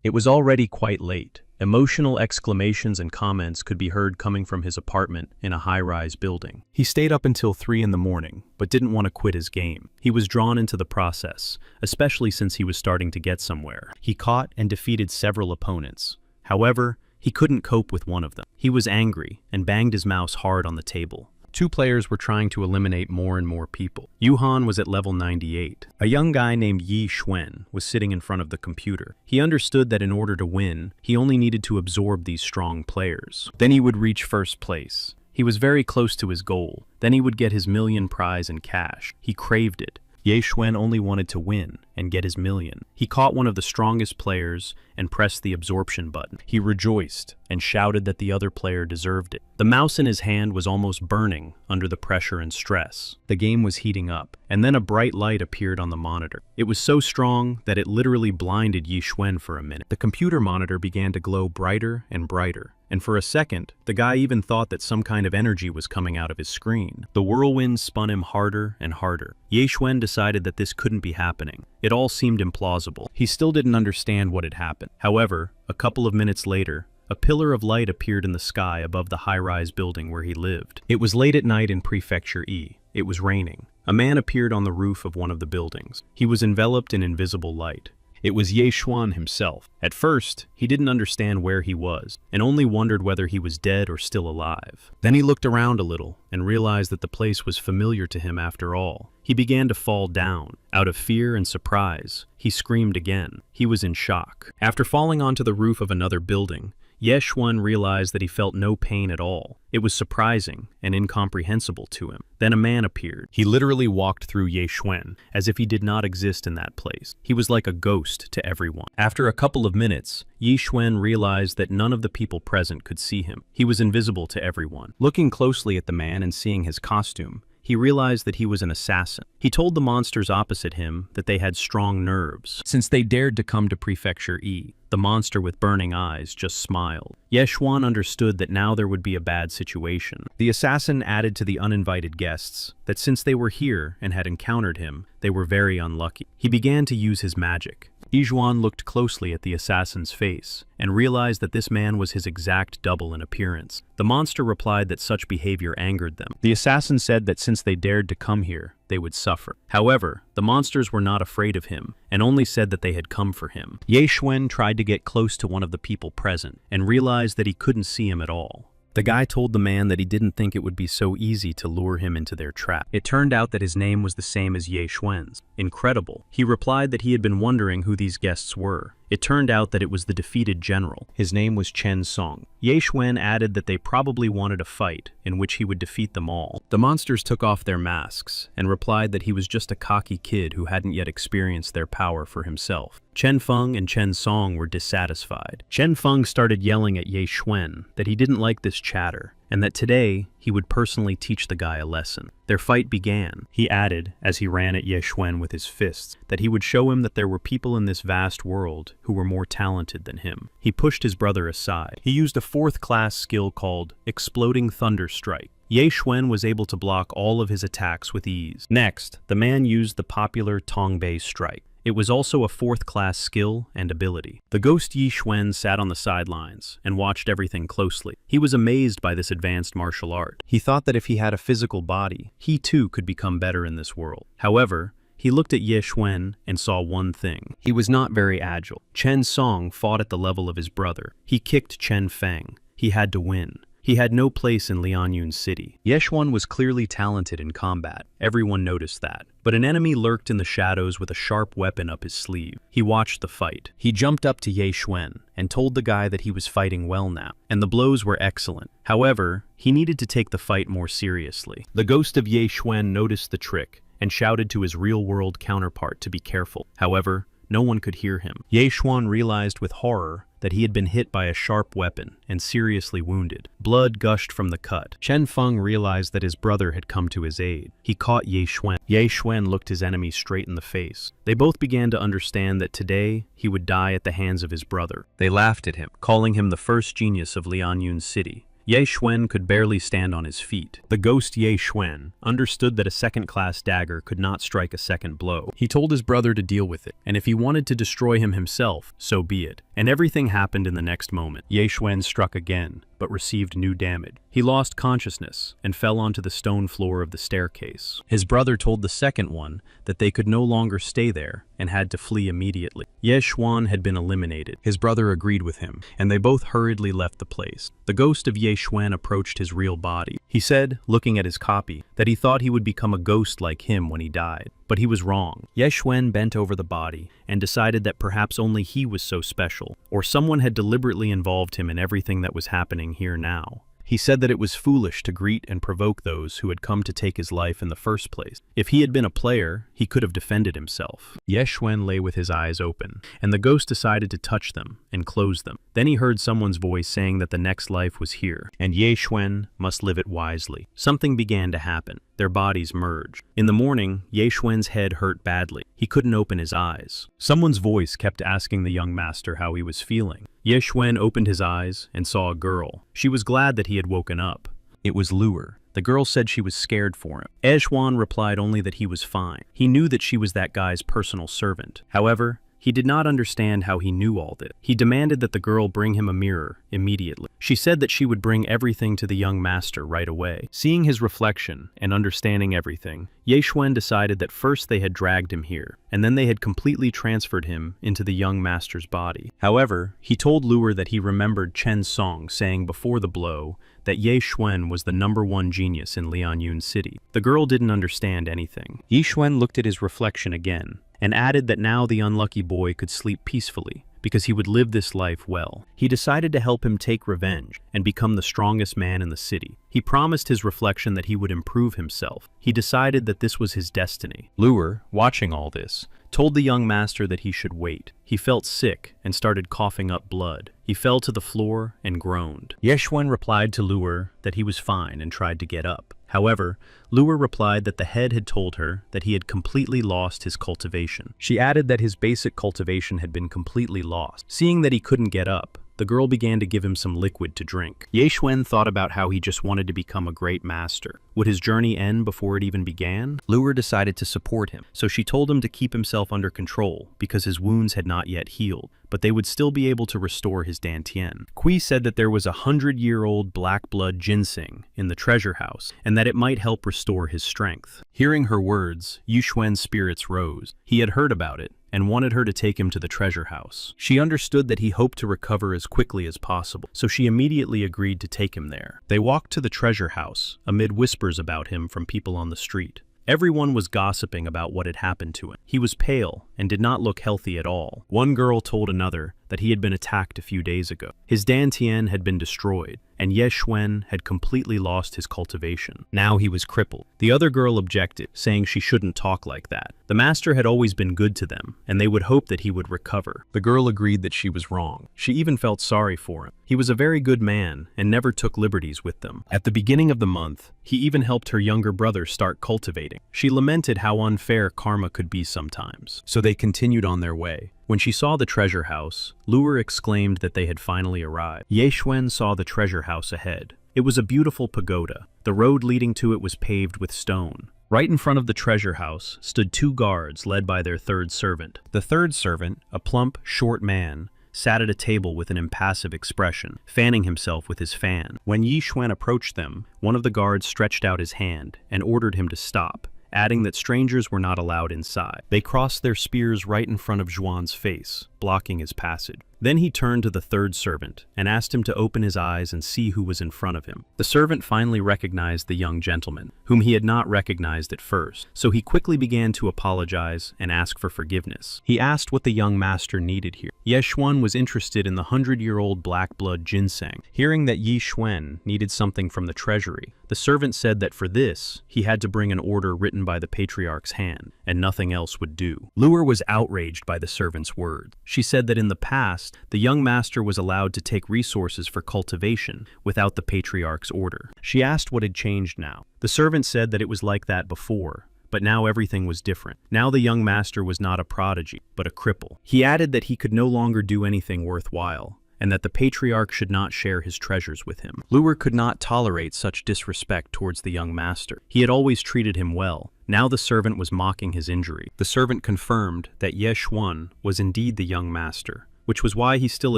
It was already quite late. Emotional exclamations and comments could be heard coming from his apartment in a high-rise building. He stayed up until 3 in the morning, but didn't want to quit his game. He was drawn into the process, especially since he was starting to get somewhere. He caught and defeated several opponents. However, he couldn't cope with one of them. He was angry and banged his mouse hard on the table. 2 players were trying to eliminate more and more people. Yuhan was at level 98. A young guy named Yi Xuan was sitting in front of the computer. He understood that in order to win, he only needed to absorb these strong players. Then he would reach first place. He was very close to his goal. Then he would get his million prize in cash. He craved it. Ye Xuan only wanted to win and get his million. He caught one of the strongest players and pressed the absorption button. He rejoiced and shouted that the other player deserved it. The mouse in his hand was almost burning under the pressure and stress. The game was heating up, and then a bright light appeared on the monitor. It was so strong that it literally blinded Yi Xuan for a minute. The computer monitor began to glow brighter and brighter. And for a second, the guy even thought that some kind of energy was coming out of his screen. The whirlwind spun him harder and harder. Ye Xuan decided that this couldn't be happening. It all seemed implausible. He still didn't understand what had happened. However, a couple of minutes later, a pillar of light appeared in the sky above the high-rise building where he lived. It was late at night in Prefecture E. It was raining. A man appeared on the roof of one of the buildings. He was enveloped in invisible light. It was Ye Xuan himself. At first, he didn't understand where he was, and only wondered whether he was dead or still alive. Then he looked around a little, and realized that the place was familiar to him after all. He began to fall down. Out of fear and surprise, he screamed again. He was in shock. After falling onto the roof of another building, Ye Xuan realized that he felt no pain at all. It was surprising and incomprehensible to him. Then a man appeared. He literally walked through Ye Xuan, as if he did not exist in that place. He was like a ghost to everyone. After a couple of minutes, Ye Xuan realized that none of the people present could see him. He was invisible to everyone. Looking closely at the man and seeing his costume, he realized that he was an assassin. He told the monsters opposite him that they had strong nerves, since they dared to come to Prefecture E. The monster with burning eyes just smiled. Ye Xuan understood that now there would be a bad situation. The assassin added to the uninvited guests that since they were here and had encountered him, they were very unlucky. He began to use his magic. Yi Xuan looked closely at the assassin's face and realized that this man was his exact double in appearance. The monster replied that such behavior angered them. The assassin said that since they dared to come here, they would suffer. However, the monsters were not afraid of him and only said that they had come for him. Ye Xuan tried to get close to one of the people present and realized that he couldn't see him at all. The guy told the man that he didn't think it would be so easy to lure him into their trap. It turned out that his name was the same as Ye Xuan's. Incredible. He replied that he had been wondering who these guests were. It turned out that it was the defeated general. His name was Chen Song. Ye Xuan added that they probably wanted a fight in which he would defeat them all. The monsters took off their masks and replied that he was just a cocky kid who hadn't yet experienced their power for himself. Chen Feng and Chen Song were dissatisfied. Chen Feng started yelling at Ye Xuan that he didn't like this chatter, and that today he would personally teach the guy a lesson. Their fight began. He added, as he ran at Ye Xuan with his fists, that he would show him that there were people in this vast world who were more talented than him. He pushed his brother aside. He used a 4th-class skill called Exploding Thunder Strike. Ye Xuan was able to block all of his attacks with ease. Next, the man used the popular Tongbei Strike. It was also a 4th-class skill and ability. The ghost Yi Xuan sat on the sidelines and watched everything closely. He was amazed by this advanced martial art. He thought that if he had a physical body, he too could become better in this world. However, he looked at Ye Xuan and saw one thing. He was not very agile. Chen Song fought at the level of his brother. He kicked Chen Feng. He had to win. He had no place in Lianyun City. Ye Xuan was clearly talented in combat. Everyone noticed that. But an enemy lurked in the shadows with a sharp weapon up his sleeve. He watched the fight. He jumped up to Ye Xuan and told the guy that he was fighting well now, and the blows were excellent. However, he needed to take the fight more seriously. The ghost of Ye Xuan noticed the trick and shouted to his real-world counterpart to be careful. However, no one could hear him. Ye Xuan realized with horror that he had been hit by a sharp weapon and seriously wounded. Blood gushed from the cut. Chen Feng realized that his brother had come to his aid. He caught Ye Xuan. Ye Xuan looked his enemy straight in the face. They both began to understand that today he would die at the hands of his brother. They laughed at him, calling him the first genius of Lianyun City. Ye Xuan could barely stand on his feet. The ghost Ye Xuan understood that a 2nd-class dagger could not strike a second blow. He told his brother to deal with it, and if he wanted to destroy him himself, so be it. And everything happened in the next moment. Ye Xuan struck again, but received new damage. He lost consciousness and fell onto the stone floor of the staircase. His brother told the second one that they could no longer stay there and had to flee immediately. Ye Xuan had been eliminated. His brother agreed with him, and they both hurriedly left the place. The ghost of Ye Xuan approached his real body. He said, looking at his copy, that he thought he would become a ghost like him when he died. But he was wrong. Ye Xuan bent over the body and decided that perhaps only he was so special, or someone had deliberately involved him in everything that was happening here now. He said that it was foolish to greet and provoke those who had come to take his life in the first place. If he had been a player, he could have defended himself. Ye Xuan lay with his eyes open, and the ghost decided to touch them and close them. Then he heard someone's voice saying that the next life was here, and Ye Xuan must live it wisely. Something began to happen. Their bodies merged. In the morning, Ye Xuan's head hurt badly. He couldn't open his eyes. Someone's voice kept asking the young master how he was feeling. Ye Xuan opened his eyes and saw a girl. She was glad that he had woken up. It was Lure. The girl said she was scared for him. Ye Xuan replied only that he was fine. He knew that she was that guy's personal servant. However, he did not understand how he knew all this. He demanded that the girl bring him a mirror immediately. She said that she would bring everything to the young master right away. Seeing his reflection and understanding everything, Ye Xuan decided that first they had dragged him here, and then they had completely transferred him into the young master's body. However, he told Lure that he remembered Chen's song saying before the blow that Ye Xuan was the #1 genius in Lianyun City. The girl didn't understand anything. Ye Xuan looked at his reflection again, and added that now the unlucky boy could sleep peacefully, because he would live this life well. He decided to help him take revenge and become the strongest man in the city. He promised his reflection that he would improve himself. He decided that this was his destiny. Lure, watching all this, told the young master that he should wait. He felt sick and started coughing up blood. He fell to the floor and groaned. Ye Xuan replied to Lure that he was fine and tried to get up. However, Lure replied that the head had told her that he had completely lost his cultivation. She added that his basic cultivation had been completely lost. Seeing that he couldn't get up, the girl began to give him some liquid to drink. Ye Xuan thought about how he just wanted to become a great master. Would his journey end before it even began? Lure decided to support him, so she told him to keep himself under control because his wounds had not yet healed, but they would still be able to restore his dantian. Kui said that there was a 100-year-old black blood ginseng in the treasure house, and that it might help restore his strength. Hearing her words, Ye Xuan's spirits rose. He had heard about it, and wanted her to take him to the treasure house. She understood that he hoped to recover as quickly as possible, so she immediately agreed to take him there. They walked to the treasure house, amid whispers about him from people on the street. Everyone was gossiping about what had happened to him. He was pale and did not look healthy at all. One girl told another that he had been attacked a few days ago. His dantian had been destroyed, and Ye Xuan had completely lost his cultivation. Now he was crippled. The other girl objected, saying she shouldn't talk like that. The master had always been good to them, and they would hope that he would recover. The girl agreed that she was wrong. She even felt sorry for him. He was a very good man and never took liberties with them. At the beginning of the month, he even helped her younger brother start cultivating. She lamented how unfair karma could be sometimes, so they continued on their way. When she saw the treasure house, Lure exclaimed that they had finally arrived. Ye Xuan saw the treasure house ahead. It was a beautiful pagoda. The road leading to it was paved with stone. Right in front of the treasure house stood 2 guards led by their third servant. The third servant, a plump, short man, sat at a table with an impassive expression, fanning himself with his fan. When Ye Xuan approached them, one of the guards stretched out his hand and ordered him to stop, adding that strangers were not allowed inside. They crossed their spears right in front of Zhuan's face, blocking his passage. Then he turned to the third servant and asked him to open his eyes and see who was in front of him. The servant finally recognized the young gentleman, whom he had not recognized at first, so he quickly began to apologize and ask for forgiveness. He asked what the young master needed here. Ye Xuan was interested in the 100-year-old black blood ginseng. Hearing that Ye Xuan needed something from the treasury, the servant said that for this, he had to bring an order written by the patriarch's hand, and nothing else would do. Lure was outraged by the servant's words. She said that in the past, the young master was allowed to take resources for cultivation without the patriarch's order. She asked what had changed now. The servant said that it was like that before, but now everything was different. Now the young master was not a prodigy, but a cripple. He added that he could no longer do anything worthwhile, and that the patriarch should not share his treasures with him. Lure could not tolerate such disrespect towards the young master. He had always treated him well. Now the servant was mocking his injury. The servant confirmed that Ye Xuan was indeed the young master. which was why he still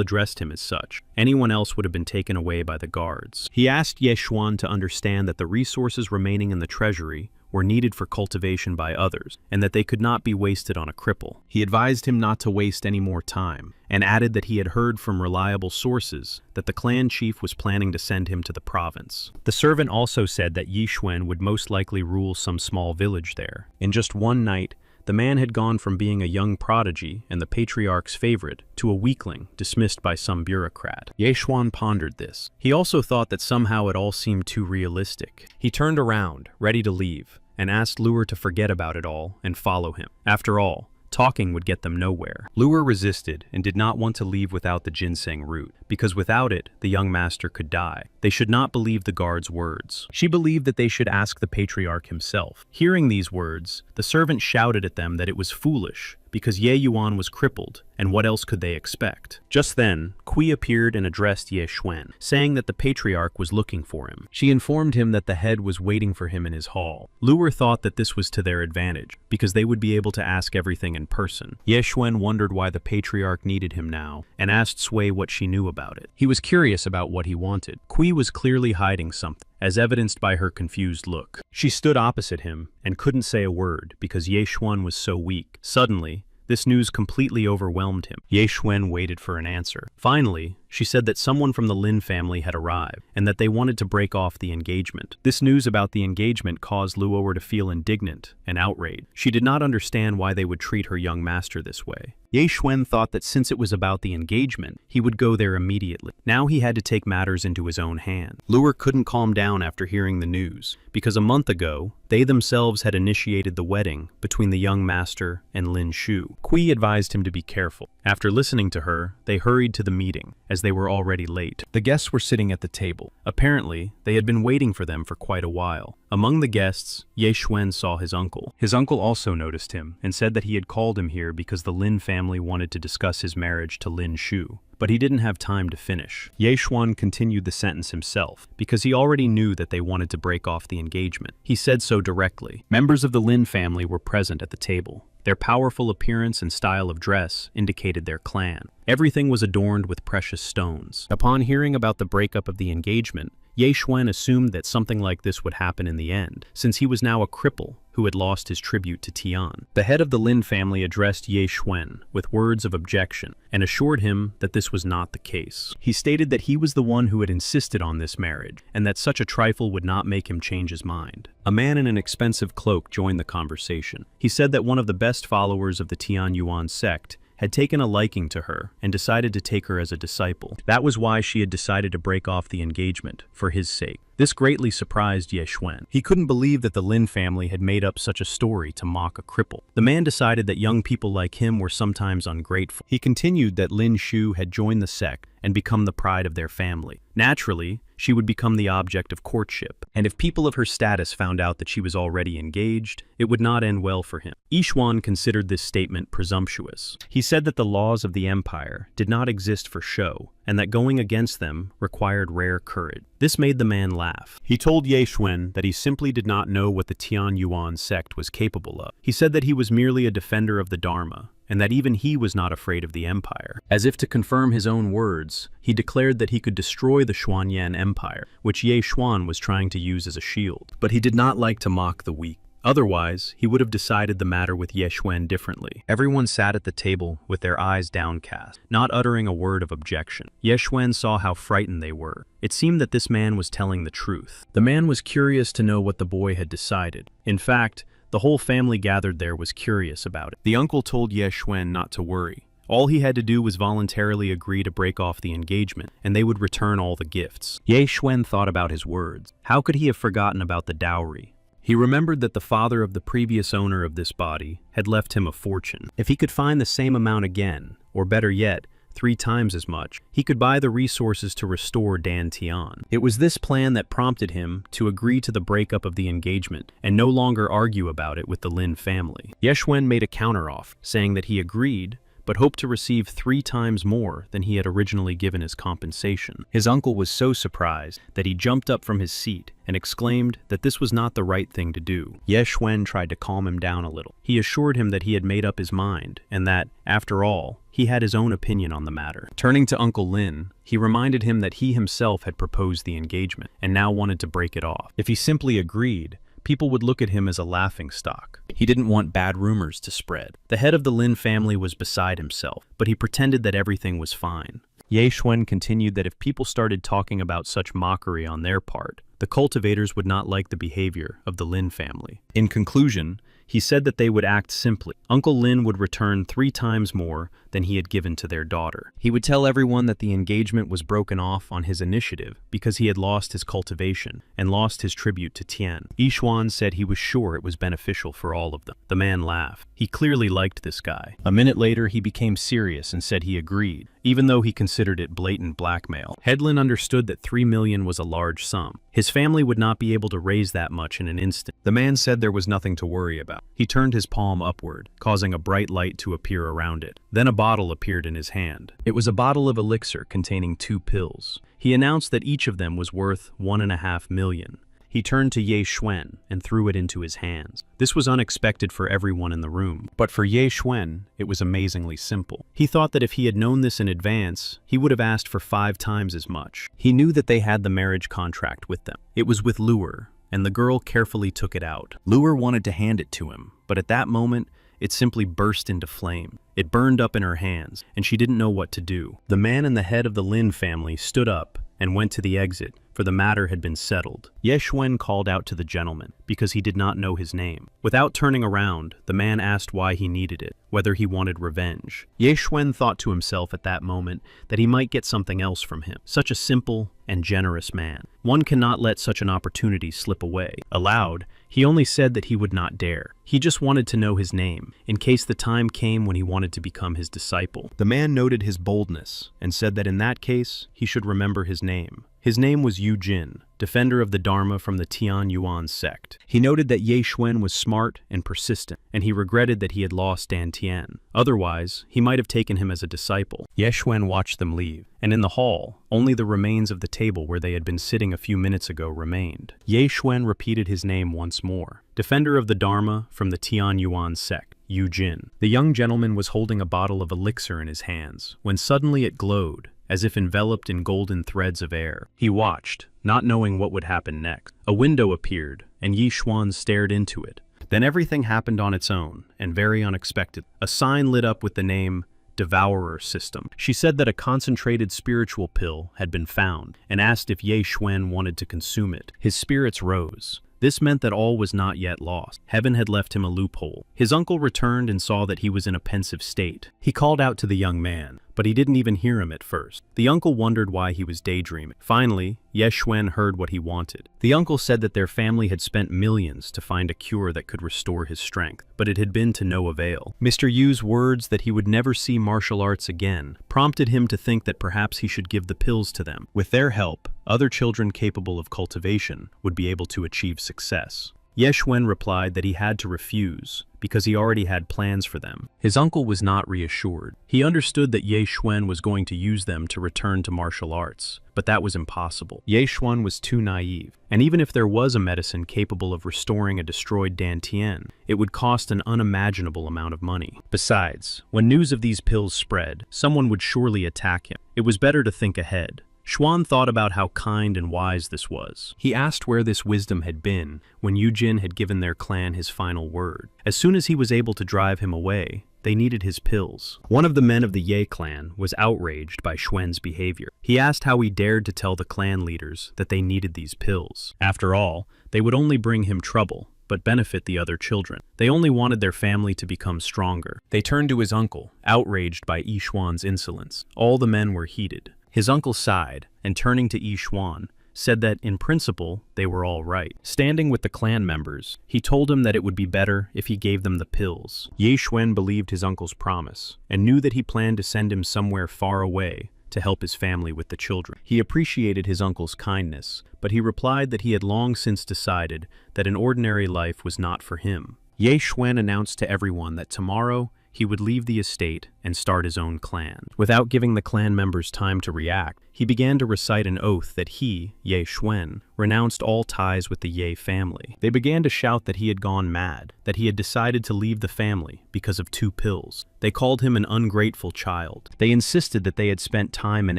addressed him as such. Anyone else would have been taken away by the guards. He asked Ye Xuan to understand that the resources remaining in the treasury were needed for cultivation by others, and that they could not be wasted on a cripple. He advised him not to waste any more time, and added that he had heard from reliable sources that the clan chief was planning to send him to the province. The servant also said that Yi Xuan would most likely rule some small village there. In just one night, the man had gone from being a young prodigy and the patriarch's favorite to a weakling dismissed by some bureaucrat. Ye Xuan pondered this. He also thought that somehow it all seemed too realistic. He turned around, ready to leave, and asked Luer to forget about it all and follow him. After all, talking would get them nowhere. Luer resisted and did not want to leave without the ginseng root, because without it, the young master could die. They should not believe the guard's words. She believed that they should ask the patriarch himself. Hearing these words, the servant shouted at them that it was foolish, because Ye Yuan was crippled, and what else could they expect? Just then, Kui appeared and addressed Ye Xuan, saying that the patriarch was looking for him. She informed him that the head was waiting for him in his hall. Luer thought that this was to their advantage, because they would be able to ask everything in person. Ye Xuan wondered why the patriarch needed him now, and asked Sui what she knew about it. He was curious about what he wanted. Kui was clearly hiding something, as evidenced by her confused look. She stood opposite him and couldn't say a word because Ye Xuan was so weak. Suddenly, this news completely overwhelmed him. Ye Xuan waited for an answer. Finally, she said that someone from the Lin family had arrived and that they wanted to break off the engagement. This news about the engagement caused Luower to feel indignant and outraged. She did not understand why they would treat her young master this way. Ye Xuan thought that since it was about the engagement, he would go there immediately. Now he had to take matters into his own hands. Luer couldn't calm down after hearing the news, because a month ago, they themselves had initiated the wedding between the young master and Lin Shu. Kui advised him to be careful. After listening to her, they hurried to the meeting, as they were already late. The guests were sitting at the table. Apparently, they had been waiting for them for quite a while. Among the guests, Ye Xuan saw his uncle. His uncle also noticed him and said that he had called him here because the Lin family wanted to discuss his marriage to Lin Shu. But he didn't have time to finish. Ye Xuan continued the sentence himself, because he already knew that they wanted to break off the engagement. He said so directly. Members of the Lin family were present at the table. Their powerful appearance and style of dress indicated their clan. Everything was adorned with precious stones. Upon hearing about the breakup of the engagement, Ye Xuan assumed that something like this would happen in the end, since he was now a cripple who had lost his tribute to Tian. The head of the Lin family addressed Ye Xuan with words of objection and assured him that this was not the case. He stated that he was the one who had insisted on this marriage, and that such a trifle would not make him change his mind. A man in an expensive cloak joined the conversation. He said that one of the best followers of the Tian Yuan sect had taken a liking to her and decided to take her as a disciple. That was why she had decided to break off the engagement, for his sake. This greatly surprised Ye Xuan. He couldn't believe that the Lin family had made up such a story to mock a cripple. The man decided that young people like him were sometimes ungrateful. He continued that Lin Shu had joined the sect and become the pride of their family. Naturally, she would become the object of courtship, and if people of her status found out that she was already engaged, it would not end well for him. Yi Xuan considered this statement presumptuous. He said that the laws of the empire did not exist for show, and that going against them required rare courage. This made the man laugh. He told Ye Xuan that he simply did not know what the Tian Yuan sect was capable of. He said that he was merely a defender of the Dharma, and that even he was not afraid of the empire. As if to confirm his own words, he declared that he could destroy the Xuanyan Empire, which Ye Xuan was trying to use as a shield. But he did not like to mock the weak. Otherwise, he would have decided the matter with Ye Xuan differently. Everyone sat at the table with their eyes downcast, not uttering a word of objection. Ye Xuan saw how frightened they were. It seemed that this man was telling the truth. The man was curious to know what the boy had decided. In fact, the whole family gathered there was curious about it. The uncle told Ye Xuan not to worry. All he had to do was voluntarily agree to break off the engagement, and they would return all the gifts. Ye Xuan thought about his words. How could he have forgotten about the dowry? He remembered that the father of the previous owner of this body had left him a fortune. If he could find the same amount again, or better yet, 3 times as much, he could buy the resources to restore Dan Tian. It was this plan that prompted him to agree to the breakup of the engagement and no longer argue about it with the Lin family. Ye Xuan made a counteroffer, saying that he agreed, but hoped to receive 3 times more than he had originally given as compensation. His uncle was so surprised that he jumped up from his seat and exclaimed that this was not the right thing to do. Ye Xuan tried to calm him down a little. He assured him that he had made up his mind and that, after all, he had his own opinion on the matter. Turning to Uncle Lin, he reminded him that he himself had proposed the engagement and now wanted to break it off. If he simply agreed, people would look at him as a laughingstock. He didn't want bad rumors to spread. The head of the Lin family was beside himself, but he pretended that everything was fine. Ye Xuan continued that if people started talking about such mockery on their part, the cultivators would not like the behavior of the Lin family. In conclusion, he said that they would act simply. Uncle Lin would return 3 times more than he had given to their daughter. He would tell everyone that the engagement was broken off on his initiative because he had lost his cultivation and lost his tribute to Tian. Ye Xuan said he was sure it was beneficial for all of them. The man laughed. He clearly liked this guy. A minute later, he became serious and said he agreed, even though he considered it blatant blackmail. Headlin understood that 3 million was a large sum. His family would not be able to raise that much in an instant. The man said there was nothing to worry about. He turned his palm upward, causing a bright light to appear around it. Then a bottle appeared in his hand. It was a bottle of elixir containing 2 pills. He announced that each of them was worth 1.5 million. He turned to Ye Xuan and threw it into his hands. This was unexpected for everyone in the room, but for Ye Xuan, it was amazingly simple. He thought that if he had known this in advance, he would have asked for 5 times as much. He knew that they had the marriage contract with them. It was with Lure, and the girl carefully took it out. Lure wanted to hand it to him, but at that moment, it simply burst into flame. It burned up in her hands, and she didn't know what to do. The man and the head of the Lin family stood up and went to the exit, for the matter had been settled. Ye Xuan called out to the gentleman, because he did not know his name. Without turning around, the man asked why he needed it, whether he wanted revenge. Ye Xuan thought to himself at that moment that he might get something else from him. Such a simple and generous man. One cannot let such an opportunity slip away. Aloud, he only said that he would not dare. He just wanted to know his name, in case the time came when he wanted to become his disciple. The man noted his boldness, and said that in that case, he should remember his name. His name was Yu Jin, defender of the Dharma from the Tian Yuan sect. He noted that Ye Xuan was smart and persistent, and he regretted that he had lost Dan Tian. Otherwise, he might have taken him as a disciple. Ye Xuan watched them leave, and in the hall, only the remains of the table where they had been sitting a few minutes ago remained. Ye Xuan repeated his name once more. Defender of the Dharma from the Tian Yuan sect, Yu Jin. The young gentleman was holding a bottle of elixir in his hands, when suddenly it glowed, as if enveloped in golden threads of air. He watched, not knowing what would happen next. A window appeared, and Ye Xuan stared into it. Then everything happened on its own, and very unexpected. A sign lit up with the name Devours system. She said that a concentrated spiritual pill had been found, and asked if Ye Xuan wanted to consume it. His spirits rose. This meant that all was not yet lost. Heaven had left him a loophole. His uncle returned and saw that he was in a pensive state. He called out to the young man, but he didn't even hear him at first. The uncle wondered why he was daydreaming. Finally, Ye Xuan heard what he wanted. The uncle said that their family had spent millions to find a cure that could restore his strength, but it had been to no avail. Mr. Yu's words that he would never see martial arts again prompted him to think that perhaps he should give the pills to them. With their help, other children capable of cultivation would be able to achieve success. Ye Xuan replied that he had to refuse, because he already had plans for them. His uncle was not reassured. He understood that Ye Xuan was going to use them to return to martial arts, but that was impossible. Ye Xuan was too naive, and even if there was a medicine capable of restoring a destroyed Dan Tian, it would cost an unimaginable amount of money. Besides, when news of these pills spread, someone would surely attack him. It was better to think ahead. Xuan thought about how kind and wise this was. He asked where this wisdom had been when Yu Jin had given their clan his final word. As soon as he was able to drive him away, they needed his pills. One of the men of the Ye clan was outraged by Xuan's behavior. He asked how he dared to tell the clan leaders that they needed these pills. After all, they would only bring him trouble, but benefit the other children. They only wanted their family to become stronger. They turned to his uncle, outraged by Yi Xuan's insolence. All the men were heated. His uncle sighed, and turning to Yi Xuan, said that, in principle, they were all right. Standing with the clan members, he told him that it would be better if he gave them the pills. Ye Xuan believed his uncle's promise, and knew that he planned to send him somewhere far away to help his family with the children. He appreciated his uncle's kindness, but he replied that he had long since decided that an ordinary life was not for him. Ye Xuan announced to everyone that tomorrow he would leave the estate and start his own clan. Without giving the clan members time to react, he began to recite an oath that he, Ye Xuan, renounced all ties with the Ye family. They began to shout that he had gone mad, that he had decided to leave the family because of 2 pills. They called him an ungrateful child. They insisted that they had spent time and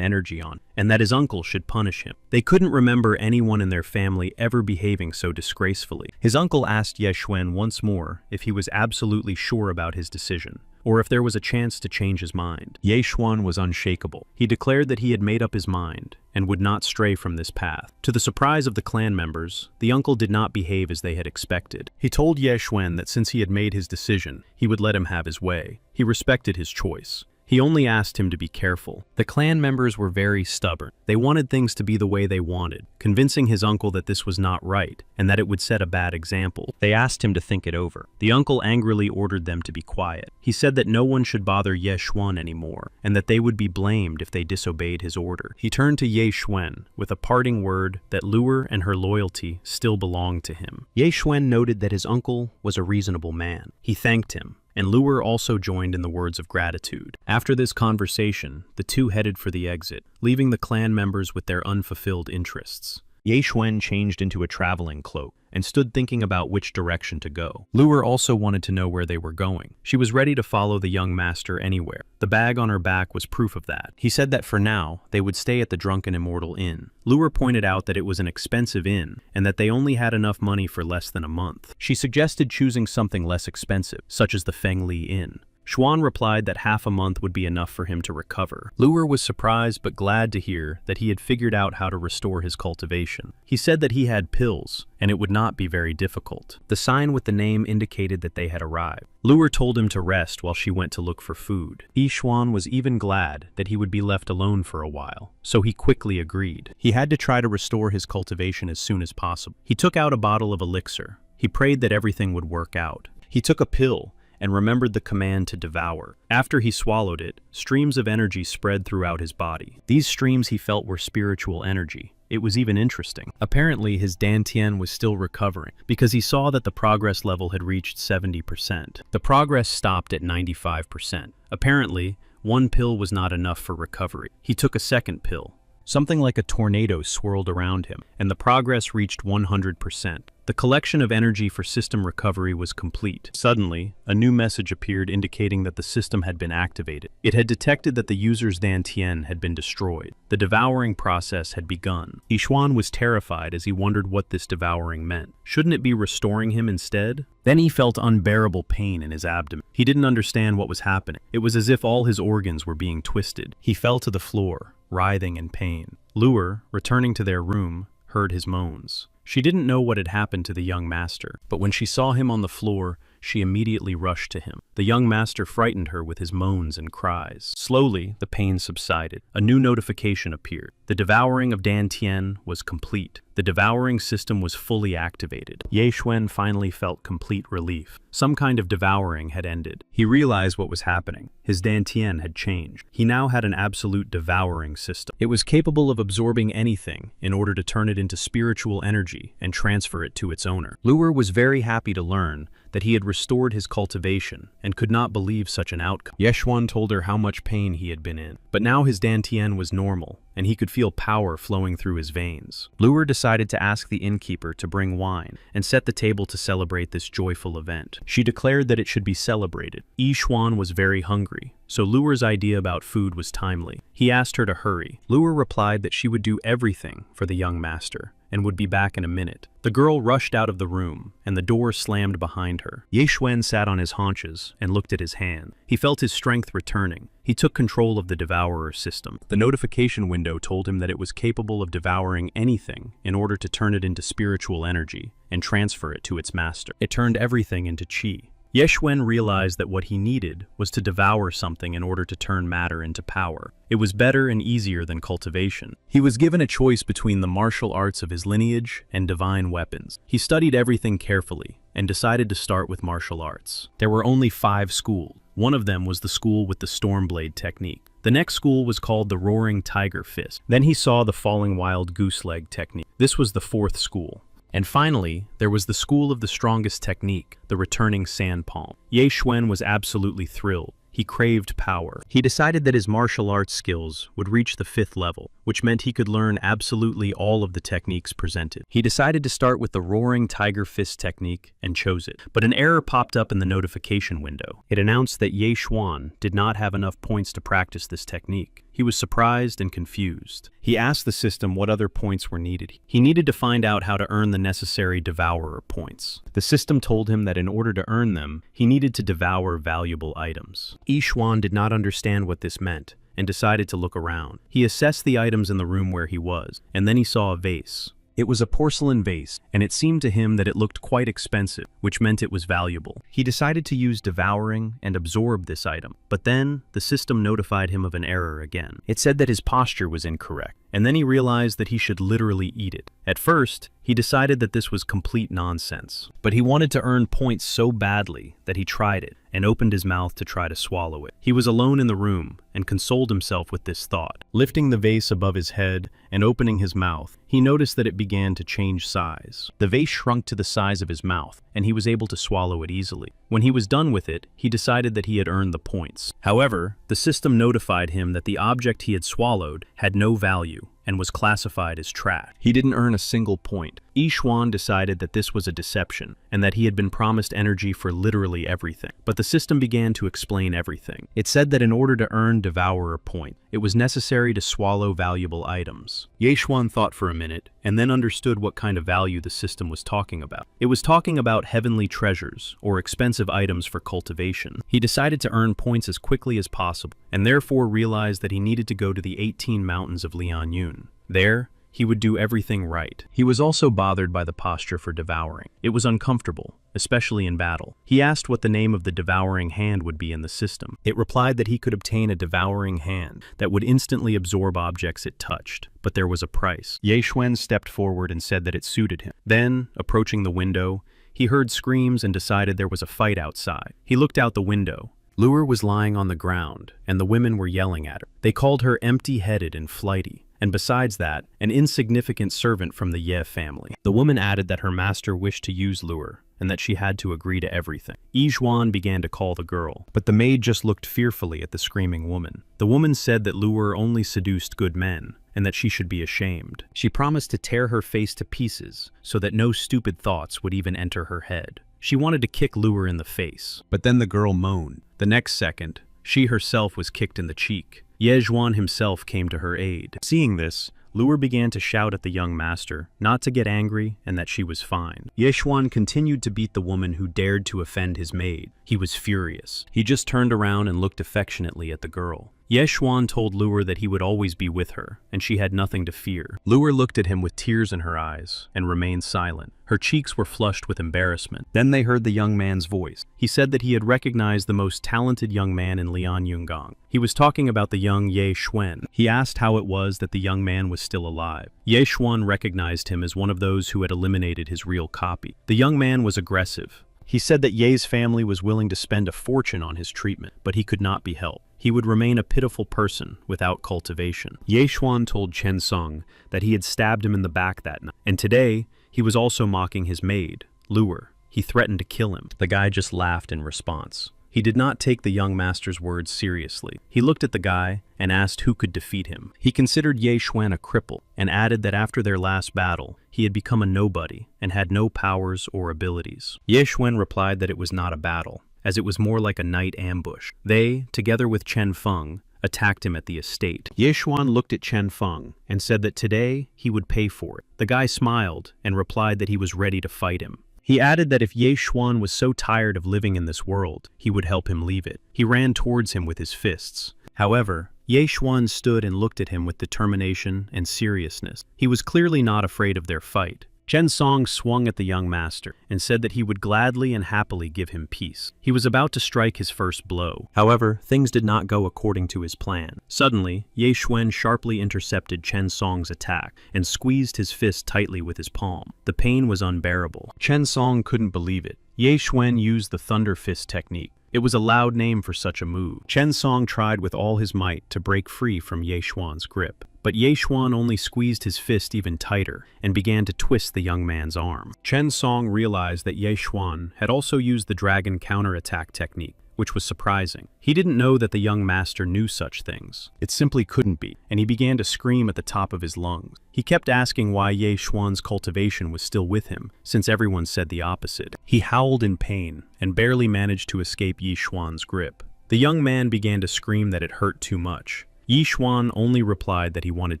energy on, and that his uncle should punish him. They couldn't remember anyone in their family ever behaving so disgracefully. His uncle asked Ye Xuan once more if he was absolutely sure about his decision, or if there was a chance to change his mind. Ye Xuan was unshakable. He declared that he had made up his mind and would not stray from this path. To the surprise of the clan members, the uncle did not behave as they had expected. He told Ye Xuan that since he had made his decision, he would let him have his way. He respected his choice. He only asked him to be careful. The clan members were very stubborn. They wanted things to be the way they wanted, convincing his uncle that this was not right and that it would set a bad example. They asked him to think it over. The uncle angrily ordered them to be quiet. He said that no one should bother Ye Xuan anymore and that they would be blamed if they disobeyed his order. He turned to Ye Xuan with a parting word that Lure and her loyalty still belonged to him. Ye Xuan noted that his uncle was a reasonable man. He thanked him, and Lure also joined in the words of gratitude. After this conversation, the two headed for the exit, leaving the clan members with their unfulfilled interests. Ye Xuan changed into a traveling cloak and stood thinking about which direction to go. Lure also wanted to know where they were going. She was ready to follow the young master anywhere. The bag on her back was proof of that. He said that for now, they would stay at the Drunken Immortal Inn. Lure pointed out that it was an expensive inn and that they only had enough money for less than a month. She suggested choosing something less expensive, such as the Feng Li Inn. Xuan replied that half a month would be enough for him to recover. Lure was surprised but glad to hear that he had figured out how to restore his cultivation. He said that he had pills, and it would not be very difficult. The sign with the name indicated that they had arrived. Lure told him to rest while she went to look for food. Xuan was even glad that he would be left alone for a while, so he quickly agreed. He had to try to restore his cultivation as soon as possible. He took out a bottle of elixir. He prayed that everything would work out. He took a pill and remembered the command to devour. After he swallowed it, streams of energy spread throughout his body. These streams he felt were spiritual energy. It was even interesting. Apparently, his dantian was still recovering, because he saw that the progress level had reached 70%. The progress stopped at 95%. Apparently, 1 pill was not enough for recovery. He took a second pill. Something like a tornado swirled around him, and the progress reached 100%. The collection of energy for system recovery was complete. Suddenly, a new message appeared indicating that the system had been activated. It had detected that the user's dantian had been destroyed. The devouring process had begun. Xuan was terrified as he wondered what this devouring meant. Shouldn't it be restoring him instead? Then he felt unbearable pain in his abdomen. He didn't understand what was happening. It was as if all his organs were being twisted. He fell to the floor, writhing in pain. Lure, returning to their room, heard his moans. She didn't know what had happened to the young master, but when she saw him on the floor, she immediately rushed to him. The young master frightened her with his moans and cries. Slowly, the pain subsided. A new notification appeared. The devouring of dantian was complete. The devouring system was fully activated. Ye Xuan finally felt complete relief. Some kind of devouring had ended. He realized what was happening. His dantian had changed. He now had an absolute devouring system. It was capable of absorbing anything in order to turn it into spiritual energy and transfer it to its owner. Lure was very happy to learn that he had restored his cultivation and could not believe such an outcome. Ye Xuan told her how much pain he had been in, but now his dantian was normal and he could feel power flowing through his veins. Lure decided to ask the innkeeper to bring wine and set the table to celebrate this joyful event. She declared that it should be celebrated. Xuan was very hungry, so Lure's idea about food was timely. He asked her to hurry. Lure replied that she would do everything for the young master and would be back in a minute. The girl rushed out of the room, and the door slammed behind her. Ye Xuan sat on his haunches and looked at his hand. He felt his strength returning. He took control of the devourer system. The notification window told him that it was capable of devouring anything in order to turn it into spiritual energy and transfer it to its master. It turned everything into chi. Ye Xuan realized that what he needed was to devour something in order to turn matter into power. It was better and easier than cultivation. He was given a choice between the martial arts of his lineage and divine weapons. He studied everything carefully and decided to start with martial arts. There were only 5 schools. One of them was the school with the Stormblade technique. The next school was called the Roaring Tiger Fist. Then he saw the Falling Wild Goose Leg technique. This was the 4th school. And finally, there was the school of the strongest technique, the returning sand palm. Ye Xuan was absolutely thrilled. He craved power. He decided that his martial arts skills would reach the 5th level, which meant he could learn absolutely all of the techniques presented. He decided to start with the roaring tiger fist technique and chose it. But an error popped up in the notification window. It announced that Ye Xuan did not have enough points to practice this technique. He was surprised and confused. He asked the system what other points were needed. He needed to find out how to earn the necessary devourer points. The system told him that in order to earn them, he needed to devour valuable items. Ye Xuan did not understand what this meant and decided to look around. He assessed the items in the room where he was, and then he saw a vase. It was a porcelain vase, and it seemed to him that it looked quite expensive, which meant it was valuable. He decided to use devouring and absorb this item, but then the system notified him of an error again. It said that his posture was incorrect, and then he realized that he should literally eat it. At first, he decided that this was complete nonsense, but he wanted to earn points so badly that he tried it and opened his mouth to try to swallow it. He was alone in the room and consoled himself with this thought. Lifting the vase above his head and opening his mouth, he noticed that it began to change size. The vase shrunk to the size of his mouth, and he was able to swallow it easily. When he was done with it, he decided that he had earned the points. However, the system notified him that the object he had swallowed had no value and was classified as trash. He didn't earn a single point. Ye Xuan decided that this was a deception and that he had been promised energy for literally everything. But the system began to explain everything. It said that in order to earn devourer point, it was necessary to swallow valuable items. Ye Xuan thought for a minute and then understood what kind of value the system was talking about. It was talking about heavenly treasures or expensive items for cultivation. He decided to earn points as quickly as possible and therefore realized that he needed to go to the 18 mountains of Lianyun. There, he would do everything right. He was also bothered by the posture for devouring. It was uncomfortable, especially in battle. He asked what the name of the devouring hand would be in the system. It replied that he could obtain a devouring hand that would instantly absorb objects it touched, but there was a price. Ye Xuan stepped forward and said that it suited him. Then, approaching the window, he heard screams and decided there was a fight outside. He looked out the window. Lure was lying on the ground, and the women were yelling at her. They called her empty-headed and flighty, and besides that, an insignificant servant from the Ye family. The woman added that her master wished to use Lure, and that she had to agree to everything. Ye Xuan began to call the girl, but the maid just looked fearfully at the screaming woman. The woman said that Lure only seduced good men, and that she should be ashamed. She promised to tear her face to pieces, so that no stupid thoughts would even enter her head. She wanted to kick Lure in the face, but then the girl moaned. The next second, she herself was kicked in the cheek. Ye Xuan himself came to her aid. Seeing this, Lure began to shout at the young master not to get angry and that she was fine. Ye Xuan continued to beat the woman who dared to offend his maid. He was furious. He just turned around and looked affectionately at the girl. Ye Xuan told Lure that he would always be with her, and she had nothing to fear. Lure looked at him with tears in her eyes and remained silent. Her cheeks were flushed with embarrassment. Then they heard the young man's voice. He said that he had recognized the most talented young man in Lianyungang. He was talking about the young Ye Xuan. He asked how it was that the young man was still alive. Ye Xuan recognized him as one of those who had eliminated his real copy. The young man was aggressive. He said that Ye's family was willing to spend a fortune on his treatment, but he could not be helped. He would remain a pitiful person without cultivation. Ye Xuan told Chen Song that he had stabbed him in the back that night, and today he was also mocking his maid, Lure. He threatened to kill him. The guy just laughed in response. He did not take the young master's words seriously. He looked at the guy and asked who could defeat him. He considered Ye Xuan a cripple and added that after their last battle, he had become a nobody and had no powers or abilities. Ye Xuan replied that it was not a battle, as it was more like a night ambush. They, together with Chen Feng, attacked him at the estate. Ye Xuan looked at Chen Feng and said that today he would pay for it. The guy smiled and replied that he was ready to fight him. He added that if Ye Xuan was so tired of living in this world, he would help him leave it. He ran towards him with his fists. However, Ye Xuan stood and looked at him with determination and seriousness. He was clearly not afraid of their fight. Chen Song swung at the young master and said that he would gladly and happily give him peace. He was about to strike his first blow. However, things did not go according to his plan. Suddenly, Ye Xuan sharply intercepted Chen Song's attack and squeezed his fist tightly with his palm. The pain was unbearable. Chen Song couldn't believe it. Ye Xuan used the thunder fist technique. It was a loud name for such a move. Chen Song tried with all his might to break free from Ye Xuan's grip, but Ye Xuan only squeezed his fist even tighter and began to twist the young man's arm. Chen Song realized that Ye Xuan had also used the dragon counterattack technique, which was surprising. He didn't know that the young master knew such things. It simply couldn't be, and he began to scream at the top of his lungs. He kept asking why Ye Xuan's cultivation was still with him, since everyone said the opposite. He howled in pain and barely managed to escape Ye Xuan's grip. The young man began to scream that it hurt too much. Ye Xuan only replied that he wanted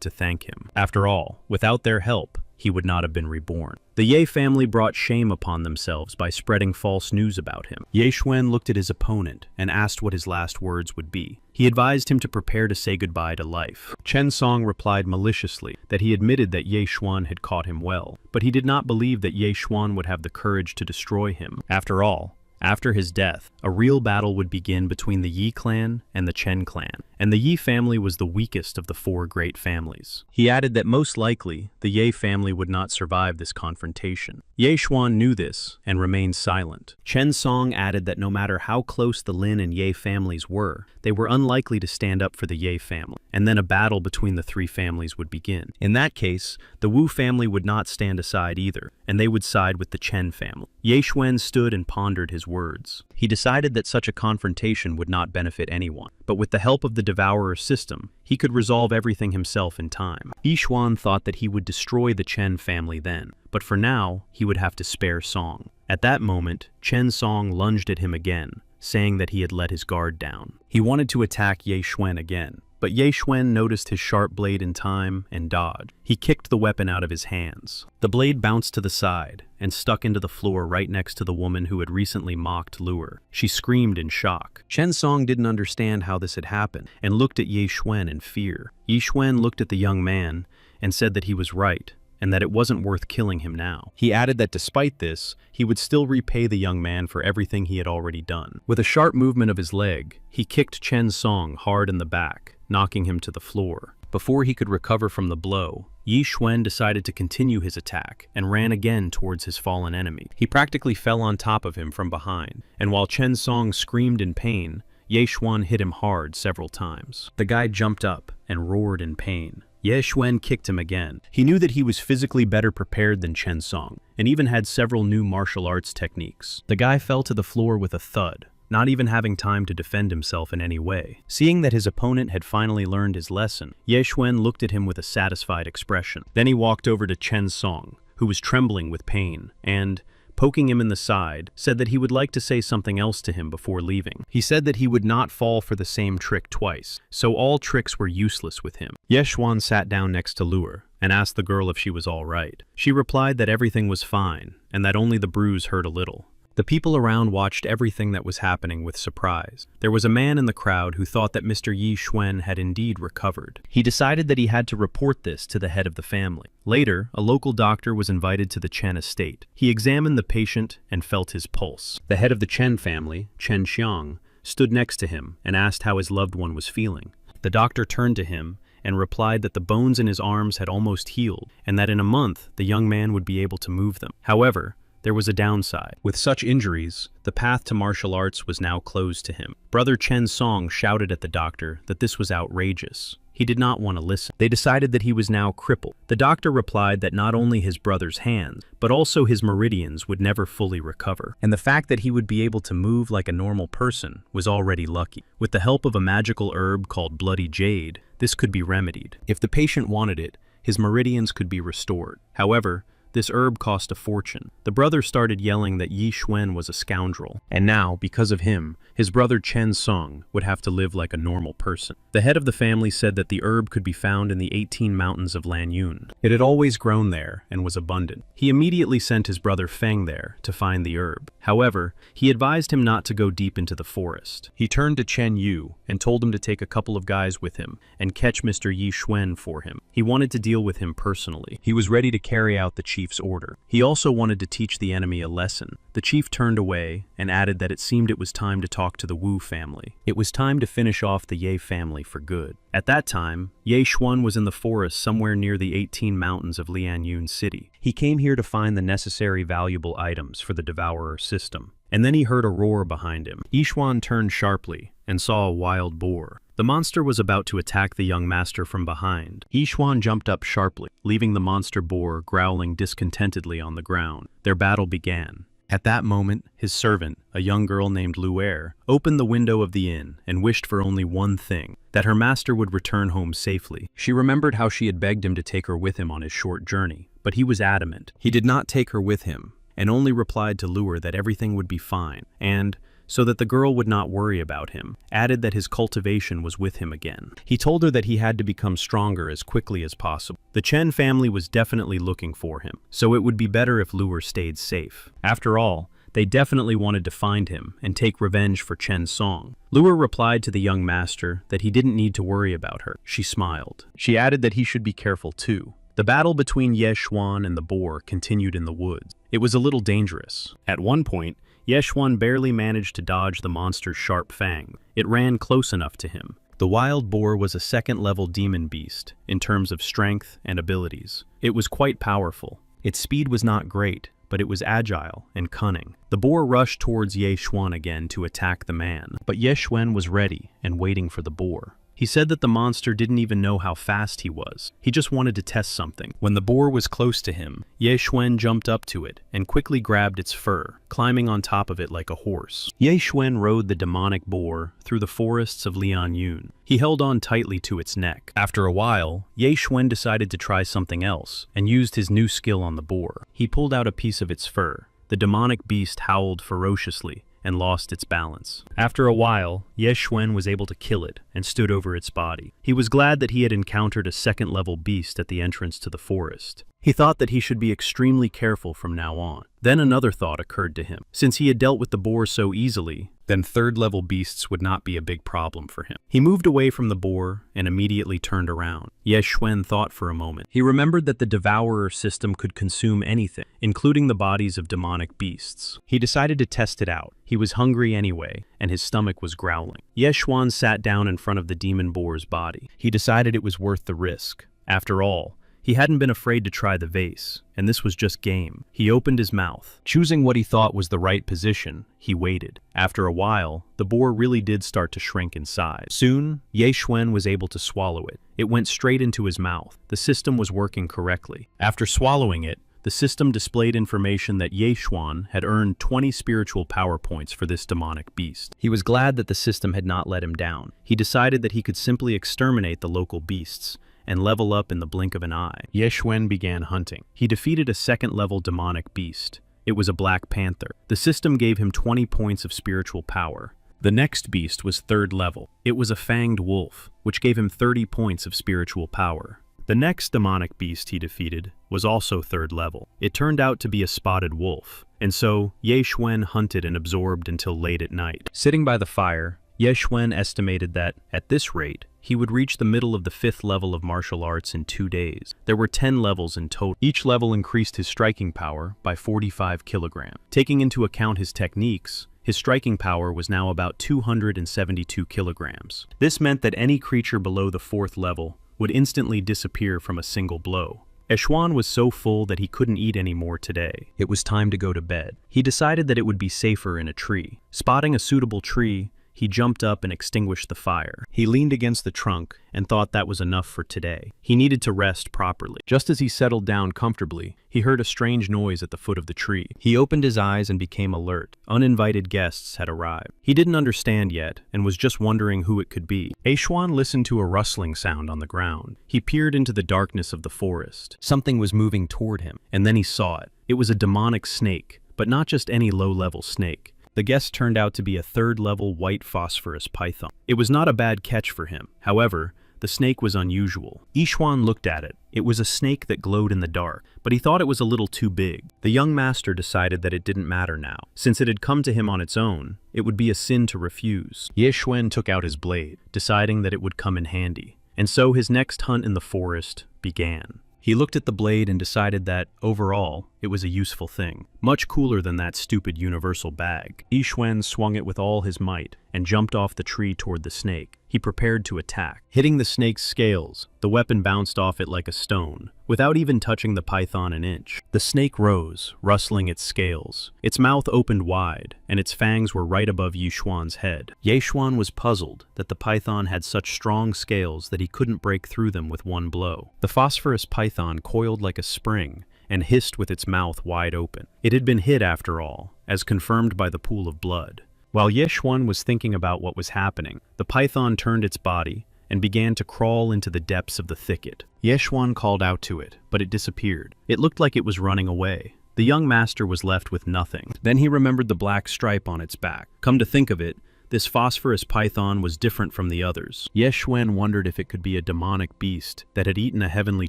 to thank him. After all, without their help, he would not have been reborn. The Ye family brought shame upon themselves by spreading false news about him. Ye Xuan looked at his opponent and asked what his last words would be. He advised him to prepare to say goodbye to life. Chen Song replied maliciously that he admitted that Ye Xuan had caught him well, but he did not believe that Ye Xuan would have the courage to destroy him. After all, after his death, a real battle would begin between the Yi clan and the Chen clan, and the Yi family was the weakest of the four great families. He added that most likely, the Ye family would not survive this confrontation. Ye Xuan knew this and remained silent. Chen Song added that no matter how close the Lin and Ye families were, they were unlikely to stand up for the Ye family, and then a battle between the three families would begin. In that case, the Wu family would not stand aside either, and they would side with the Chen family. Ye Xuan stood and pondered his words. He decided that such a confrontation would not benefit anyone, but with the help of the Devourer system, he could resolve everything himself in time. Ye Xuan thought that he would destroy the Chen family then, but for now, he would have to spare Song. At that moment, Chen Song lunged at him again, saying that he had let his guard down. He wanted to attack Ye Xuan again, but Ye Xuan noticed his sharp blade in time and dodged. He kicked the weapon out of his hands. The blade bounced to the side and stuck into the floor right next to the woman who had recently mocked Lure. She screamed in shock. Chen Song didn't understand how this had happened and looked at Ye Xuan in fear. Ye Xuan looked at the young man and said that he was right, and that it wasn't worth killing him now. He added that despite this, he would still repay the young man for everything he had already done. With a sharp movement of his leg, he kicked Chen Song hard in the back, knocking him to the floor. Before he could recover from the blow, Ye Xuan decided to continue his attack and ran again towards his fallen enemy. He practically fell on top of him from behind, and while Chen Song screamed in pain, Ye Xuan hit him hard several times. The guy jumped up and roared in pain. Ye Xuan kicked him again. He knew that he was physically better prepared than Chen Song, and even had several new martial arts techniques. The guy fell to the floor with a thud, not even having time to defend himself in any way. Seeing that his opponent had finally learned his lesson, Ye Xuan looked at him with a satisfied expression. Then he walked over to Chen Song, who was trembling with pain, and, poking him in the side, said that he would like to say something else to him before leaving. He said that he would not fall for the same trick twice, so all tricks were useless with him. Ye Xuan sat down next to Lure and asked the girl if she was all right. She replied that everything was fine, and that only the bruise hurt a little. The people around watched everything that was happening with surprise. There was a man in the crowd who thought that Mr. Ye Xuan had indeed recovered. He decided that he had to report this to the head of the family. Later, a local doctor was invited to the Chen estate. He examined the patient and felt his pulse. The head of the Chen family, Chen Xiang, stood next to him and asked how his loved one was feeling. The doctor turned to him and replied that the bones in his arms had almost healed, and that in a month the young man would be able to move them. However, there was a downside. With such injuries, the path to martial arts was now closed to him. Brother Chen Song shouted at the doctor that this was outrageous. He did not want to listen. They decided that he was now crippled. The doctor replied that not only his brother's hands, but also his meridians would never fully recover, and the fact that he would be able to move like a normal person was already lucky. With the help of a magical herb called Bloody Jade, this could be remedied. If the patient wanted it, his meridians could be restored. However, this herb cost a fortune. The brother started yelling that Ye Xuan was a scoundrel, and now, because of him, his brother Chen Song would have to live like a normal person. The head of the family said that the herb could be found in the 18 mountains of Lanyun. It had always grown there and was abundant. He immediately sent his brother Feng there to find the herb. However, he advised him not to go deep into the forest. He turned to Chen Yu and told him to take a couple of guys with him and catch Mr. Ye Xuan for him. He wanted to deal with him personally. He was ready to carry out the chief's order. He also wanted to teach the enemy a lesson. The chief turned away and added that it seemed it was time to talk talk to the Wu family. It was time to finish off the Ye family for good. At that time, Ye Xuan was in the forest somewhere near the 18 mountains of Lianyun City. He came here to find the necessary valuable items for the Devourer system. And then he heard a roar behind him. Ye Xuan turned sharply and saw a wild boar. The monster was about to attack the young master from behind. Ye Xuan jumped up sharply, leaving the monster boar growling discontentedly on the ground. Their battle began. At that moment, his servant, a young girl named Luer, opened the window of the inn and wished for only one thing, that her master would return home safely. She remembered how she had begged him to take her with him on his short journey, but he was adamant. He did not take her with him, and only replied to Luer that everything would be fine, and, so that the girl would not worry about him, added that his cultivation was with him again. He told her that he had to become stronger as quickly as possible. The Chen family was definitely looking for him, so it would be better if Luer stayed safe. After all, they definitely wanted to find him and take revenge for Chen Song. Luer replied to the young master that he didn't need to worry about her. She smiled. She added that he should be careful too. The battle between Ye Xuan and the boar continued in the woods. It was a little dangerous. At one point, Ye Xuan barely managed to dodge the monster's sharp fang. It ran close enough to him. The wild boar was a second-level demon beast in terms of strength and abilities. It was quite powerful. Its speed was not great, but it was agile and cunning. The boar rushed towards Ye Xuan again to attack the man, but Ye Xuan was ready and waiting for the boar. He said that the monster didn't even know how fast he was. He just wanted to test something. When the boar was close to him, Ye Xuan jumped up to it and quickly grabbed its fur, climbing on top of it like a horse. Ye Xuan rode the demonic boar through the forests of Lianyun. He held on tightly to its neck. After a while, Ye Xuan decided to try something else and used his new skill on the boar. He pulled out a piece of its fur. The demonic beast howled ferociously and lost its balance. After a while, Ye Xuan was able to kill it and stood over its body. He was glad that he had encountered a second-level beast at the entrance to the forest. He thought that he should be extremely careful from now on. Then another thought occurred to him. Since he had dealt with the boar so easily, then third-level beasts would not be a big problem for him. He moved away from the boar and immediately turned around. Ye Xuan thought for a moment. He remembered that the Devourer system could consume anything, including the bodies of demonic beasts. He decided to test it out. He was hungry anyway, and his stomach was growling. Ye Xuan sat down in front of the demon boar's body. He decided it was worth the risk. After all, he hadn't been afraid to try the vase, and this was just game. He opened his mouth. Choosing what he thought was the right position, he waited. After a while, the boar really did start to shrink in size. Soon, Ye Xuan was able to swallow it. It went straight into his mouth. The system was working correctly. After swallowing it, the system displayed information that Ye Xuan had earned 20 spiritual power points for this demonic beast. He was glad that the system had not let him down. He decided that he could simply exterminate the local beasts and level up in the blink of an eye. Ye Xuan began hunting. He defeated a second-level demonic beast. It was a black panther. The system gave him 20 points of spiritual power. The next beast was third level. It was a fanged wolf, which gave him 30 points of spiritual power. The next demonic beast he defeated was also third level. It turned out to be a spotted wolf, and so Ye Xuan hunted and absorbed until late at night. Sitting by the fire, Ye Xuan estimated that, at this rate, he would reach the middle of the 5th level of martial arts in 2 days. There were 10 levels in total. Each level increased his striking power by 45 kilograms. Taking into account his techniques, his striking power was now about 272 kilograms. This meant that any creature below the 4th level would instantly disappear from a single blow. Ye Xuan was so full that he couldn't eat any more today. It was time to go to bed. He decided that it would be safer in a tree. Spotting a suitable tree, he jumped up and extinguished the fire. He leaned against the trunk and thought that was enough for today. He needed to rest properly. Just as he settled down comfortably, he heard a strange noise at the foot of the tree. He opened his eyes and became alert. Uninvited guests had arrived. He didn't understand yet and was just wondering who it could be. Ye Xuan listened to a rustling sound on the ground. He peered into the darkness of the forest. Something was moving toward him, and then he saw it. It was a demonic snake, but not just any low-level snake. The guest turned out to be a third-level white phosphorus python. It was not a bad catch for him. However, the snake was unusual. Ye Xuan looked at it. It was a snake that glowed in the dark, but he thought it was a little too big. The young master decided that it didn't matter now. Since it had come to him on its own, it would be a sin to refuse. Ye Xuan took out his blade, deciding that it would come in handy. And so his next hunt in the forest began. He looked at the blade and decided that, overall, it was a useful thing. Much cooler than that stupid universal bag. Yi Xuan swung it with all his might and jumped off the tree toward the snake. He prepared to attack. Hitting the snake's scales, the weapon bounced off it like a stone, without even touching the python an inch. The snake rose, rustling its scales. Its mouth opened wide, and its fangs were right above Yi Xuan's head. Yi Xuan was puzzled that the python had such strong scales that he couldn't break through them with one blow. The phosphorus python coiled like a spring and hissed with its mouth wide open. It had been hit after all, as confirmed by the pool of blood. While Yi Xuan was thinking about what was happening, the python turned its body and began to crawl into the depths of the thicket. Yi Xuan called out to it, but it disappeared. It looked like it was running away. The young master was left with nothing. Then he remembered the black stripe on its back. Come to think of it, this phosphorus python was different from the others. Yi Xuan wondered if it could be a demonic beast that had eaten a heavenly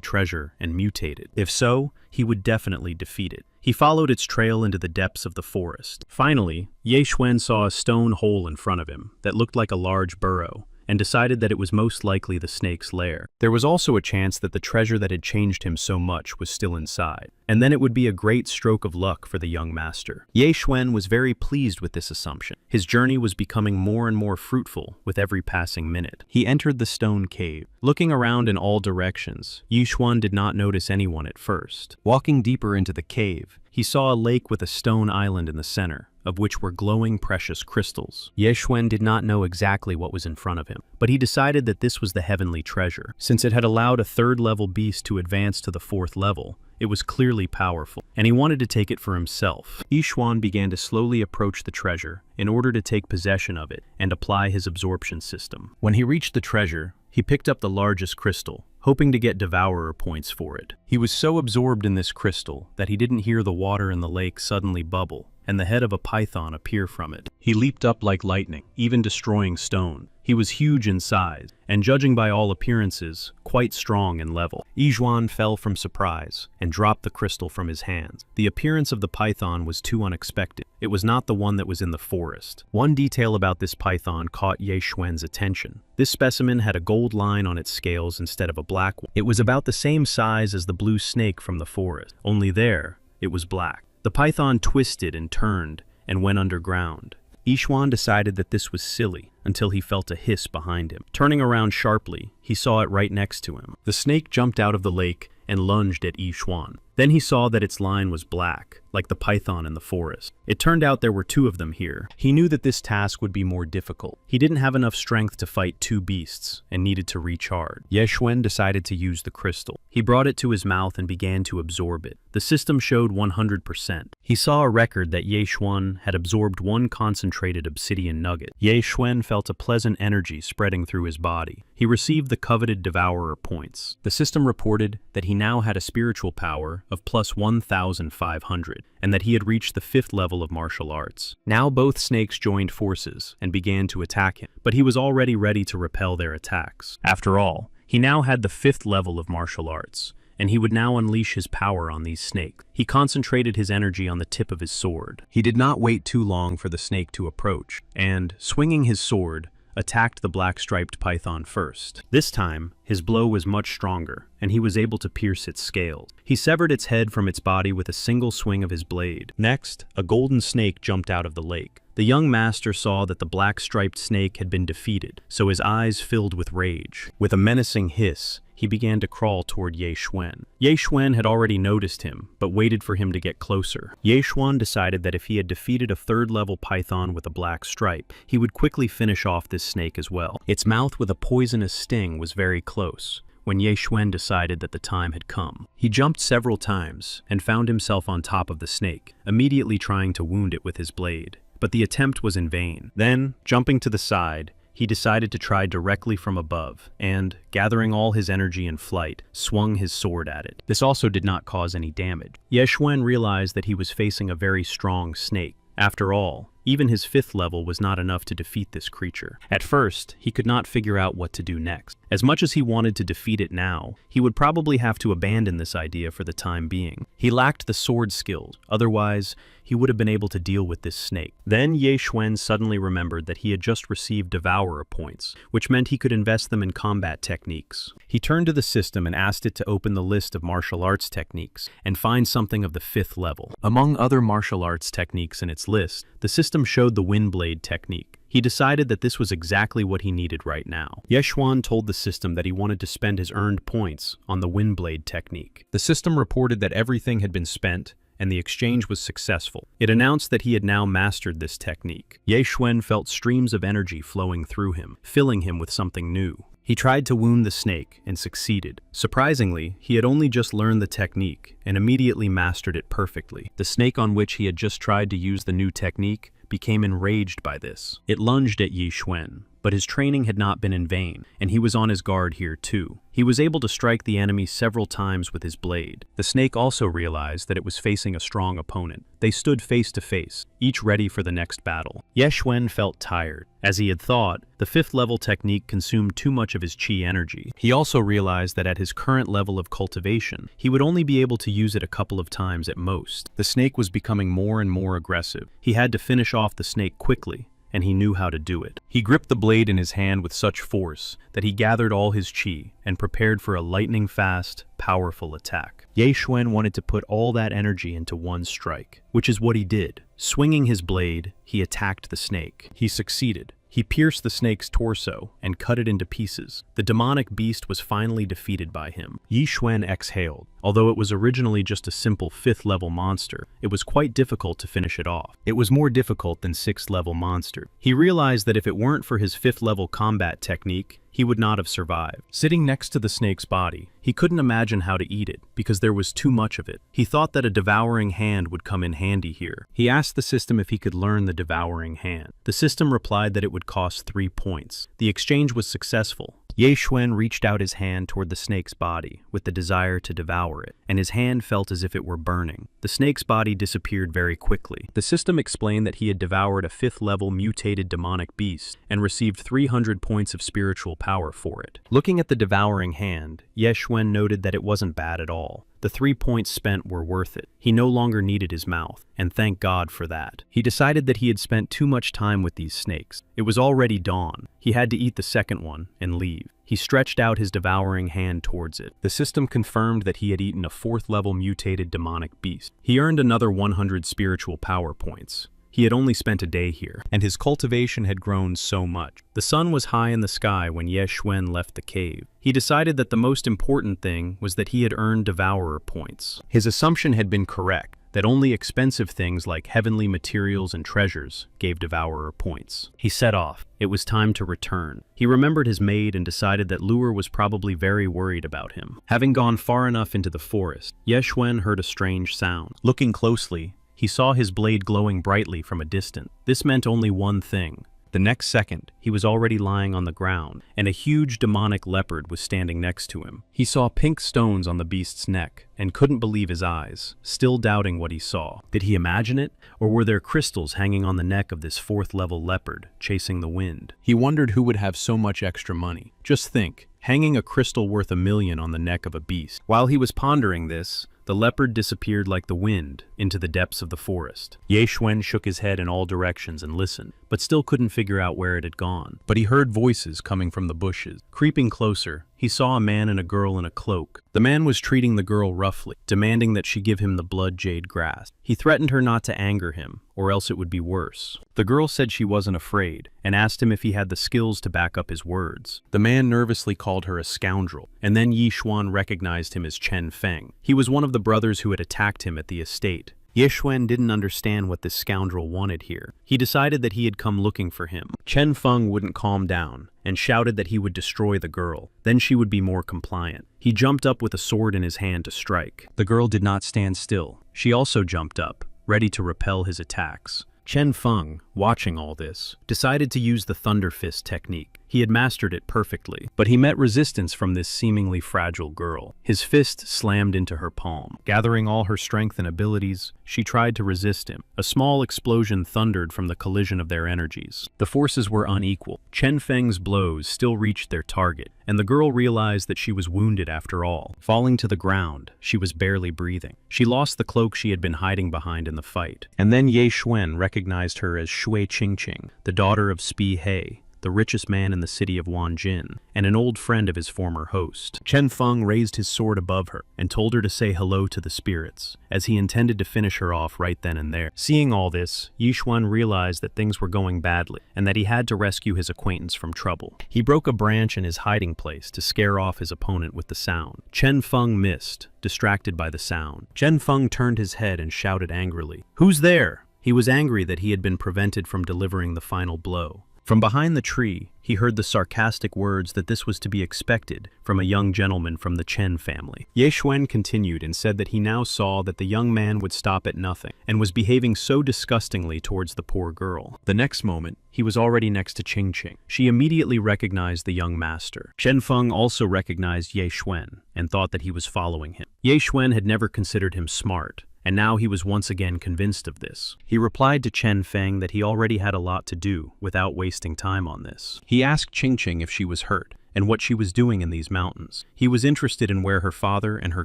treasure and mutated. If so, he would definitely defeat it. He followed its trail into the depths of the forest. Finally, Yi Xuan saw a stone hole in front of him that looked like a large burrow, and decided that it was most likely the snake's lair. There was also a chance that the treasure that had changed him so much was still inside, and then it would be a great stroke of luck for the young master. Yi Xuan was very pleased with this assumption. His journey was becoming more and more fruitful with every passing minute. He entered the stone cave. Looking around in all directions, Yi Xuan did not notice anyone at first. Walking deeper into the cave, he saw a lake with a stone island in the center, of which were glowing precious crystals. Yi Xuan did not know exactly what was in front of him, but he decided that this was the heavenly treasure. Since it had allowed a third-level beast to advance to the fourth level, it was clearly powerful, and he wanted to take it for himself. Yi Xuan began to slowly approach the treasure in order to take possession of it and apply his absorption system. When he reached the treasure, he picked up the largest crystal, hoping to get devourer points for it. He was so absorbed in this crystal that he didn't hear the water in the lake suddenly bubble and the head of a python appear from it. He leaped up like lightning, even destroying stone. He was huge in size, and judging by all appearances, quite strong and level. Yi Xuan fell from surprise and dropped the crystal from his hands. The appearance of the python was too unexpected. It was not the one that was in the forest. One detail about this python caught Yi Xuan's attention. This specimen had a gold line on its scales instead of a black one. It was about the same size as the blue snake from the forest, only there, it was black. The python twisted and turned and went underground. Yi Xuan decided that this was silly until he felt a hiss behind him. Turning around sharply, he saw it right next to him. The snake jumped out of the lake and lunged at Yi Xuan. Then he saw that its line was black, like the python in the forest. It turned out there were two of them here. He knew that this task would be more difficult. He didn't have enough strength to fight two beasts and needed to recharge. Yi Xuan decided to use the crystal. He brought it to his mouth and began to absorb it. The system showed 100%. He saw a record that Yi Xuan had absorbed one concentrated obsidian nugget. Yi Xuan felt a pleasant energy spreading through his body. He received the coveted devourer points. The system reported that he now had a spiritual power of plus 1,500, and that he had reached the 5th level of martial arts. Now both snakes joined forces and began to attack him, but he was already ready to repel their attacks. After all, he now had the 5th level of martial arts, and he would now unleash his power on these snakes. He concentrated his energy on the tip of his sword. He did not wait too long for the snake to approach, and, swinging his sword, attacked the black-striped python first. This time, his blow was much stronger, and he was able to pierce its scales. He severed its head from its body with a single swing of his blade. Next, a golden snake jumped out of the lake. The young master saw that the black-striped snake had been defeated, so his eyes filled with rage. With a menacing hiss, he began to crawl toward Yi Xuan. Yi Xuan had already noticed him, but waited for him to get closer. Yi Xuan decided that if he had defeated a 3rd-level python with a black stripe, he would quickly finish off this snake as well. Its mouth with a poisonous sting was very close, when Yi Xuan decided that the time had come. He jumped several times and found himself on top of the snake, immediately trying to wound it with his blade. But the attempt was in vain. Then, jumping to the side, he decided to try directly from above, and, gathering all his energy in flight, swung his sword at it. This also did not cause any damage. Yi Xuan realized that he was facing a very strong snake. After all, even his 5th level was not enough to defeat this creature. At first, he could not figure out what to do next. As much as he wanted to defeat it now, he would probably have to abandon this idea for the time being. He lacked the sword skills, otherwise he would have been able to deal with this snake. Then Ye Xuan suddenly remembered that he had just received Devourer points, which meant he could invest them in combat techniques. He turned to the system and asked it to open the list of martial arts techniques and find something of the 5th level. Among other martial arts techniques in its list, the system showed the Wind Blade technique. He decided that this was exactly what he needed right now. Ye Xuan told the system that he wanted to spend his earned points on the Wind Blade technique. The system reported that everything had been spent and the exchange was successful. It announced that he had now mastered this technique. Ye Xuan felt streams of energy flowing through him, filling him with something new. He tried to wound the snake and succeeded. Surprisingly, he had only just learned the technique and immediately mastered it perfectly. The snake on which he had just tried to use the new technique became enraged by this. It lunged at Ye Xuan, but his training had not been in vain, and he was on his guard here too. He was able to strike the enemy several times with his blade. The snake also realized that it was facing a strong opponent. They stood face to face, each ready for the next battle. Ye Xuan felt tired. As he had thought, the 5th level technique consumed too much of his chi energy. He also realized that at his current level of cultivation, he would only be able to use it a couple of times at most. The snake was becoming more and more aggressive. He had to finish off the snake quickly, and he knew how to do it. He gripped the blade in his hand with such force that he gathered all his chi and prepared for a lightning-fast, powerful attack. Ye Xuan wanted to put all that energy into one strike, which is what he did. Swinging his blade, he attacked the snake. He succeeded. He pierced the snake's torso and cut it into pieces. The demonic beast was finally defeated by him. Ye Xuan exhaled. Although it was originally just a simple 5th level monster, it was quite difficult to finish it off. It was more difficult than 6th level monster. He realized that if it weren't for his 5th level combat technique, he would not have survived. Sitting next to the snake's body, he couldn't imagine how to eat it because there was too much of it. He thought that a devouring hand would come in handy here. He asked the system if he could learn the devouring hand. The system replied that it would cost 3 points. The exchange was successful. Ye Xuan reached out his hand toward the snake's body with the desire to devour it, and his hand felt as if it were burning. The snake's body disappeared very quickly. The system explained that he had devoured a 5th level mutated demonic beast and received 300 points of spiritual power for it. Looking at the devouring hand, Ye Xuan noted that it wasn't bad at all. The 3 points spent were worth it. He no longer needed his mouth, and thank God for that. He decided that he had spent too much time with these snakes. It was already dawn. He had to eat the second one and leave. He stretched out his devouring hand towards it. The system confirmed that he had eaten a 4th level mutated demonic beast. He earned another 100 spiritual power points. He had only spent a day here, and his cultivation had grown so much. The sun was high in the sky when Ye Xuan left the cave. He decided that the most important thing was that he had earned Devourer points. His assumption had been correct, that only expensive things like heavenly materials and treasures gave Devourer points. He set off. It was time to return. He remembered his maid and decided that Lure was probably very worried about him. Having gone far enough into the forest, Ye Xuan heard a strange sound. Looking closely, he saw his blade glowing brightly from a distance. This meant only one thing. The next second, he was already lying on the ground, and a huge demonic leopard was standing next to him. He saw pink stones on the beast's neck, and couldn't believe his eyes, still doubting what he saw. Did he imagine it, or were there crystals hanging on the neck of this 4th level leopard, chasing the wind? He wondered who would have so much extra money. Just think, hanging a crystal worth $1 million on the neck of a beast. While he was pondering this, the leopard disappeared like the wind into the depths of the forest. Ye Xuan shook his head in all directions and listened, but still couldn't figure out where it had gone. But he heard voices coming from the bushes. Creeping closer, he saw a man and a girl in a cloak. The man was treating the girl roughly, demanding that she give him the blood jade grass. He threatened her not to anger him, or else it would be worse. The girl said she wasn't afraid, and asked him if he had the skills to back up his words. The man nervously called her a scoundrel, and then Ye Xuan recognized him as Chen Feng. He was one of the brothers who had attacked him at the estate. Ye Xuan didn't understand what this scoundrel wanted here. He decided that he had come looking for him. Chen Feng wouldn't calm down, and shouted that he would destroy the girl. Then she would be more compliant. He jumped up with a sword in his hand to strike. The girl did not stand still. She also jumped up, ready to repel his attacks. Chen Feng, watching all this, decided to use the Thunder Fist technique. He had mastered it perfectly, but he met resistance from this seemingly fragile girl. His fist slammed into her palm. Gathering all her strength and abilities, she tried to resist him. A small explosion thundered from the collision of their energies. The forces were unequal. Chen Feng's blows still reached their target, and the girl realized that she was wounded after all. Falling to the ground, she was barely breathing. She lost the cloak she had been hiding behind in the fight. And then Ye Xuan recognized her as Shui Qingqing, the daughter of Spi He, the richest man in the city of Wanjin, and an old friend of his former host. Chen Feng raised his sword above her and told her to say hello to the spirits, as he intended to finish her off right then and there. Seeing all this, Ye Xuan realized that things were going badly and that he had to rescue his acquaintance from trouble. He broke a branch in his hiding place to scare off his opponent with the sound. Chen Feng missed, distracted by the sound. Chen Feng turned his head and shouted angrily, "Who's there?" He was angry that he had been prevented from delivering the final blow. From behind the tree, he heard the sarcastic words that this was to be expected from a young gentleman from the Chen family. Ye Xuan continued and said that he now saw that the young man would stop at nothing and was behaving so disgustingly towards the poor girl. The next moment, he was already next to Qingqing. She immediately recognized the young master. Chen Feng also recognized Ye Xuan and thought that he was following him. Ye Xuan had never considered him smart, and now he was once again convinced of this. He replied to Chen Feng that he already had a lot to do without wasting time on this. He asked Qingqing if she was hurt and what she was doing in these mountains. He was interested in where her father and her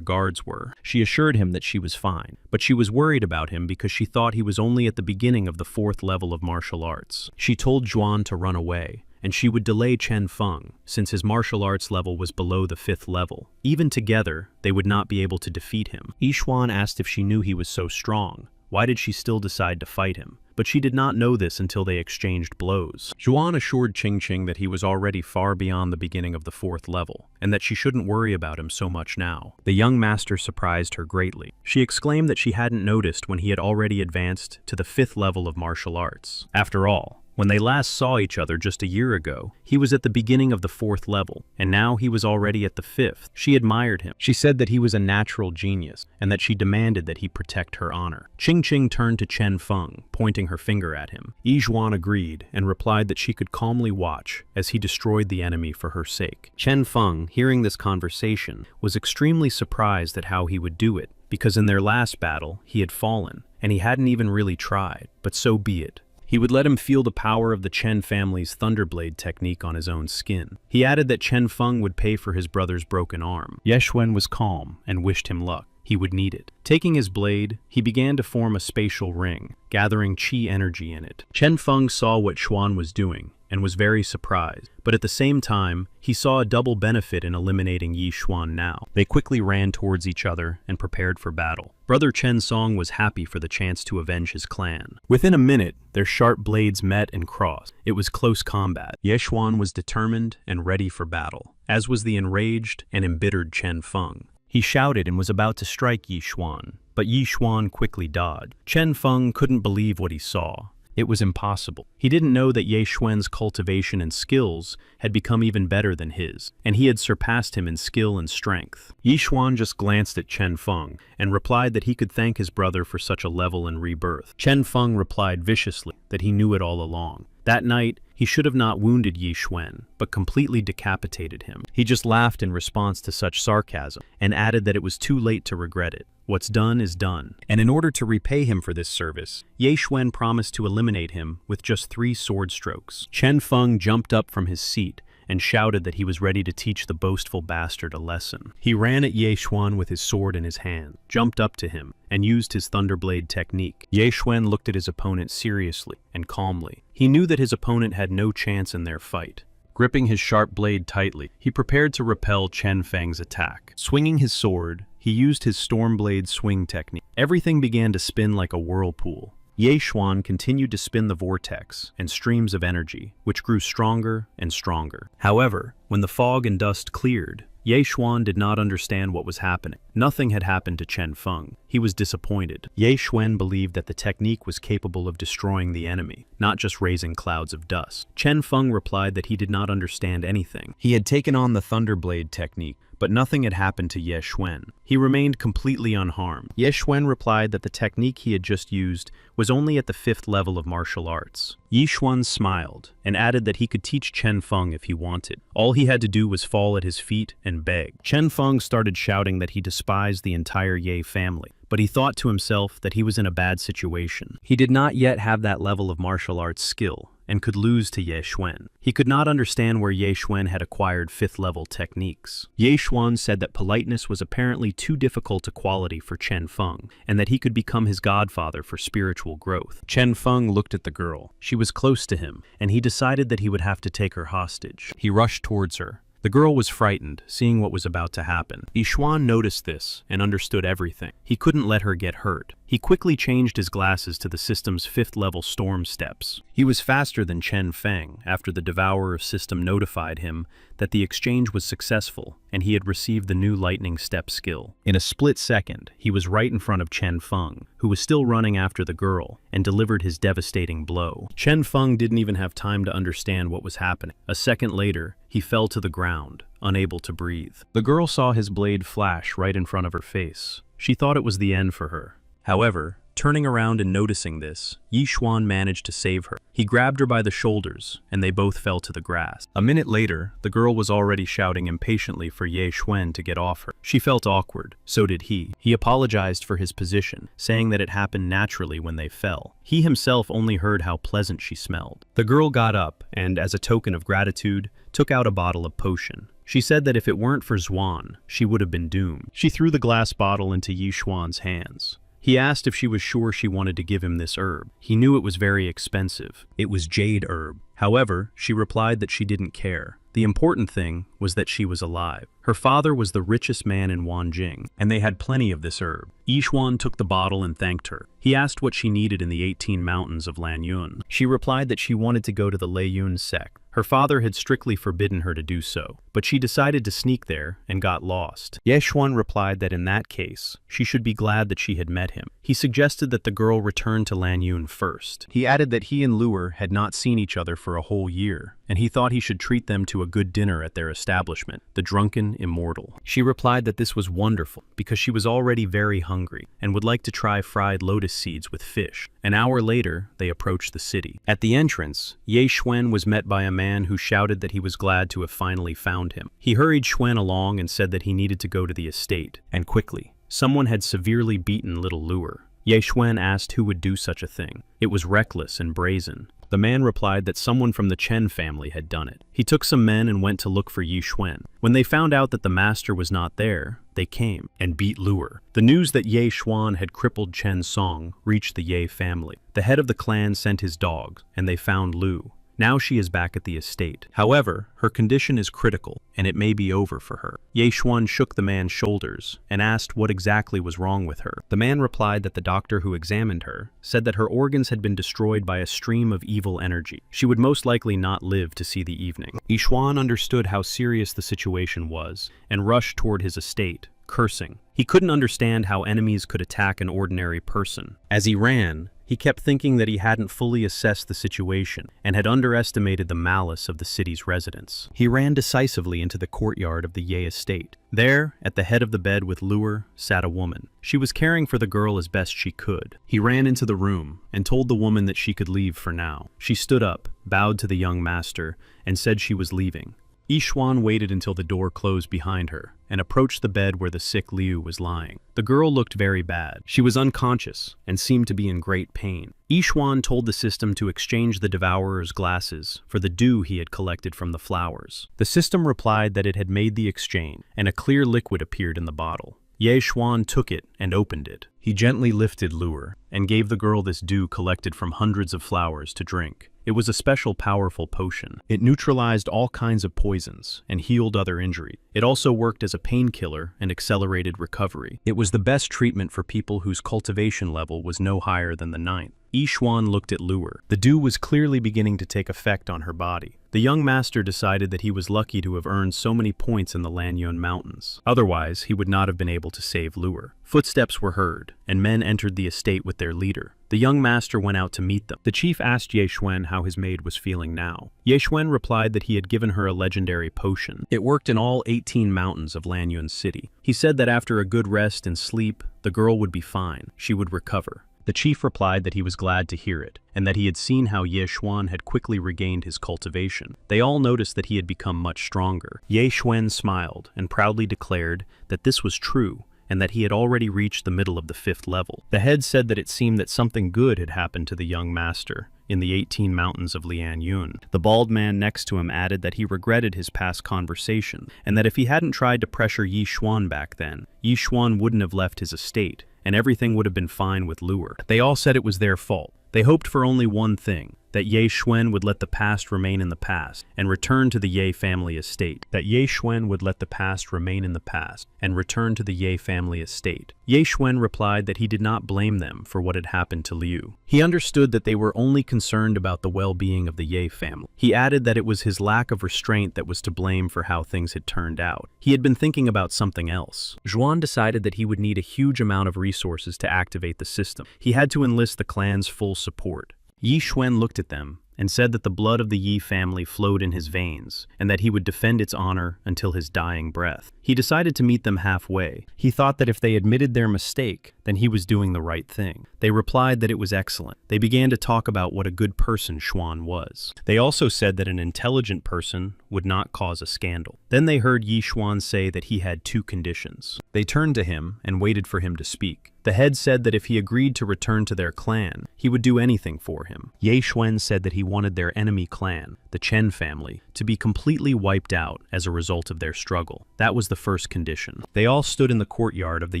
guards were. She assured him that she was fine, but she was worried about him because she thought he was only at the beginning of the 4th level of martial arts. She told Zhuan to run away, and she would delay Chen Feng, since his martial arts level was below the 5th level. Even together, they would not be able to defeat him. Ye Xuan asked if she knew he was so strong. Why did she still decide to fight him? But she did not know this until they exchanged blows. Zhuan assured Qingqing that he was already far beyond the beginning of the 4th level, and that she shouldn't worry about him so much now. The young master surprised her greatly. She exclaimed that she hadn't noticed when he had already advanced to the 5th level of martial arts. After all, when they last saw each other just a year ago, he was at the beginning of the 4th level, and now he was already at the 5th. She admired him. She said that he was a natural genius, and that she demanded that he protect her honor. Qingqing turned to Chen Feng, pointing her finger at him. Ye Xuan agreed, and replied that she could calmly watch as he destroyed the enemy for her sake. Chen Feng, hearing this conversation, was extremely surprised at how he would do it, because in their last battle, he had fallen, and he hadn't even really tried, but so be it. He would let him feel the power of the Chen family's Thunderblade technique on his own skin. He added that Chen Feng would pay for his brother's broken arm. Ye Xuan was calm and wished him luck. He would need it. Taking his blade, he began to form a spatial ring, gathering qi energy in it. Chen Feng saw what Xuan was doing and was very surprised, but at the same time, he saw a double benefit in eliminating Ye Xuan now. They quickly ran towards each other and prepared for battle. Brother Chen Song was happy for the chance to avenge his clan. Within a minute, their sharp blades met and crossed. It was close combat. Ye Xuan was determined and ready for battle, as was the enraged and embittered Chen Feng. He shouted and was about to strike Ye Xuan, but Ye Xuan quickly dodged. Chen Feng couldn't believe what he saw. It was impossible. He didn't know that Ye Xuan's cultivation and skills had become even better than his, and he had surpassed him in skill and strength. Ye Xuan just glanced at Chen Feng and replied that he could thank his brother for such a level and rebirth. Chen Feng replied viciously that he knew it all along. That night, he should have not wounded Ye Xuan, but completely decapitated him. He just laughed in response to such sarcasm, and added that it was too late to regret it. What's done is done. And in order to repay him for this service, Ye Xuan promised to eliminate him with just 3 sword strokes. Chen Feng jumped up from his seat and shouted that he was ready to teach the boastful bastard a lesson. He ran at Ye Xuan with his sword in his hand, jumped up to him, and used his Thunderblade technique. Ye Xuan looked at his opponent seriously and calmly. He knew that his opponent had no chance in their fight. Gripping his sharp blade tightly, he prepared to repel Chen Feng's attack. Swinging his sword, he used his Stormblade swing technique. Everything began to spin like a whirlpool. Ye Xuan continued to spin the vortex and streams of energy, which grew stronger and stronger. However, when the fog and dust cleared, Ye Xuan did not understand what was happening. Nothing had happened to Chen Feng. he was disappointed. Ye Xuan believed that the technique was capable of destroying the enemy, not just raising clouds of dust. Chen Feng replied that he did not understand anything. He had taken on the Thunderblade technique, but nothing had happened to Ye Xuan. He remained completely unharmed. Ye Xuan replied that the technique he had just used was only at the 5th level of martial arts. Yi Xuan smiled and added that he could teach Chen Feng if he wanted. All he had to do was fall at his feet and beg. Chen Feng started shouting that he despised the entire Ye family, but he thought to himself that he was in a bad situation. He did not yet have that level of martial arts skill and could lose to Ye Xuan. He could not understand where Ye Xuan had acquired 5th level techniques. Ye Xuan said that politeness was apparently too difficult a quality for Chen Feng, and that he could become his godfather for spiritual growth. Chen Feng looked at the girl. She was close to him, and he decided that he would have to take her hostage. He rushed towards her. The girl was frightened, seeing what was about to happen. Yi Xuan noticed this and understood everything. He couldn't let her get hurt. He quickly changed his glasses to the system's 5th level storm steps. He was faster than Chen Feng after the Devourer system notified him that the exchange was successful and he had received the new lightning step skill. In a split second, he was right in front of Chen Feng, who was still running after the girl, and delivered his devastating blow. Chen Feng didn't even have time to understand what was happening. A second later, he fell to the ground, unable to breathe. The girl saw his blade flash right in front of her face. She thought it was the end for her. However, turning around and noticing this, Yi Xuan managed to save her. He grabbed her by the shoulders, and they both fell to the grass. A minute later, the girl was already shouting impatiently for Ye Xuan to get off her. She felt awkward, so did he. He apologized for his position, saying that it happened naturally when they fell. He himself only heard how pleasant she smelled. The girl got up, and as a token of gratitude, took out a bottle of potion. She said that if it weren't for Xuan, she would have been doomed. She threw the glass bottle into Yi Xuan's hands. He asked if she was sure she wanted to give him this herb. He knew it was very expensive. It was jade herb. However, she replied that she didn't care. The important thing was that she was alive. Her father was the richest man in Wanjing, and they had plenty of this herb. Yi Xuan took the bottle and thanked her. He asked what she needed in the 18 mountains of Lanyun. She replied that she wanted to go to the Layun sect. Her father had strictly forbidden her to do so, but she decided to sneak there and got lost. Ye Xuan replied that in that case, she should be glad that she had met him. He suggested that the girl return to Lanyun first. He added that he and Luer had not seen each other for a whole year, and he thought he should treat them to a good dinner at their establishment, the Drunken Immortal. She replied that this was wonderful because she was already very hungry and would like to try fried lotus seeds with fish. An hour later, they approached the city. At the entrance, Ye Xuan was met by a man who shouted that he was glad to have finally found him. He hurried Xuan along and said that he needed to go to the estate, and quickly. Someone had severely beaten little Luer. Ye Xuan asked who would do such a thing. It was reckless and brazen. The man replied that someone from the Chen family had done it. He took some men and went to look for Yi Xuan. When they found out that the master was not there, they came and beat Luer. The news that Ye Xuan had crippled Chen Song reached the Ye family. The head of the clan sent his dogs, and they found Lu. Now she is back at the estate. However, her condition is critical, and it may be over for her. Ye Xuan shook the man's shoulders and asked what exactly was wrong with her. The man replied that the doctor who examined her said that her organs had been destroyed by a stream of evil energy. She would most likely not live to see the evening. Yi Xuan understood how serious the situation was and rushed toward his estate, cursing. He couldn't understand how enemies could attack an ordinary person. As he ran, he kept thinking that he hadn't fully assessed the situation and had underestimated the malice of the city's residents. He ran decisively into the courtyard of the Ye estate. There, at the head of the bed with Luer, sat a woman. She was caring for the girl as best she could. He ran into the room and told the woman that she could leave for now. She stood up, bowed to the young master, and said she was leaving. Yi Xuan waited until the door closed behind her and approached the bed where the sick Liu was lying. The girl looked very bad. She was unconscious and seemed to be in great pain. Yi Xuan told the system to exchange the Devourer's glasses for the dew he had collected from the flowers. The system replied that it had made the exchange, and a clear liquid appeared in the bottle. Ye Xuan took it and opened it. He gently lifted Luer and gave the girl this dew collected from hundreds of flowers to drink. It was a special powerful potion. It neutralized all kinds of poisons and healed other injuries. It also worked as a painkiller and accelerated recovery. It was the best treatment for people whose cultivation level was no higher than the 9th. Yi Xuan looked at Luer. The dew was clearly beginning to take effect on her body. The young master decided that he was lucky to have earned so many points in the Lanyun Mountains. Otherwise, he would not have been able to save Lure. Footsteps were heard, and men entered the estate with their leader. The young master went out to meet them. The chief asked Ye Xuan how his maid was feeling now. Ye Xuan replied that he had given her a legendary potion. It worked in all 18 mountains of Lanyun City. He said that after a good rest and sleep, the girl would be fine. She would recover. The chief replied that he was glad to hear it, and that he had seen how Ye Xuan had quickly regained his cultivation. They all noticed that he had become much stronger. Ye Xuan smiled and proudly declared that this was true, and that he had already reached the middle of the 5th level. The head said that it seemed that something good had happened to the young master in the 18 mountains of Lianyun. The bald man next to him added that he regretted his past conversation, and that if he hadn't tried to pressure Ye Xuan back then, Ye Xuan wouldn't have left his estate, and everything would have been fine with Lure. They all said it was their fault. They hoped for only one thing, that Ye Xuan would let the past remain in the past and return to the Ye family estate. That Ye Xuan would let the past remain in the past and return to the Ye family estate. Ye Xuan replied that he did not blame them for what had happened to Liu. He understood that they were only concerned about the well-being of the Ye family. He added that it was his lack of restraint that was to blame for how things had turned out. He had been thinking about something else. Zhuan decided that he would need a huge amount of resources to activate the system. He had to enlist the clan's full support. Ye Xuan looked at them and said that the blood of the Yi family flowed in his veins, and that he would defend its honor until his dying breath. He decided to meet them halfway. He thought that if they admitted their mistake, then he was doing the right thing. They replied that it was excellent. They began to talk about what a good person Xuan was. They also said that an intelligent person would not cause a scandal. Then they heard Yi Xuan say that he had 2 conditions. They turned to him and waited for him to speak. The head said that if he agreed to return to their clan, he would do anything for him. Ye Xuan said that he wanted their enemy clan, the Chen family, to be completely wiped out as a result of their struggle. That was the first condition. They all stood in the courtyard of the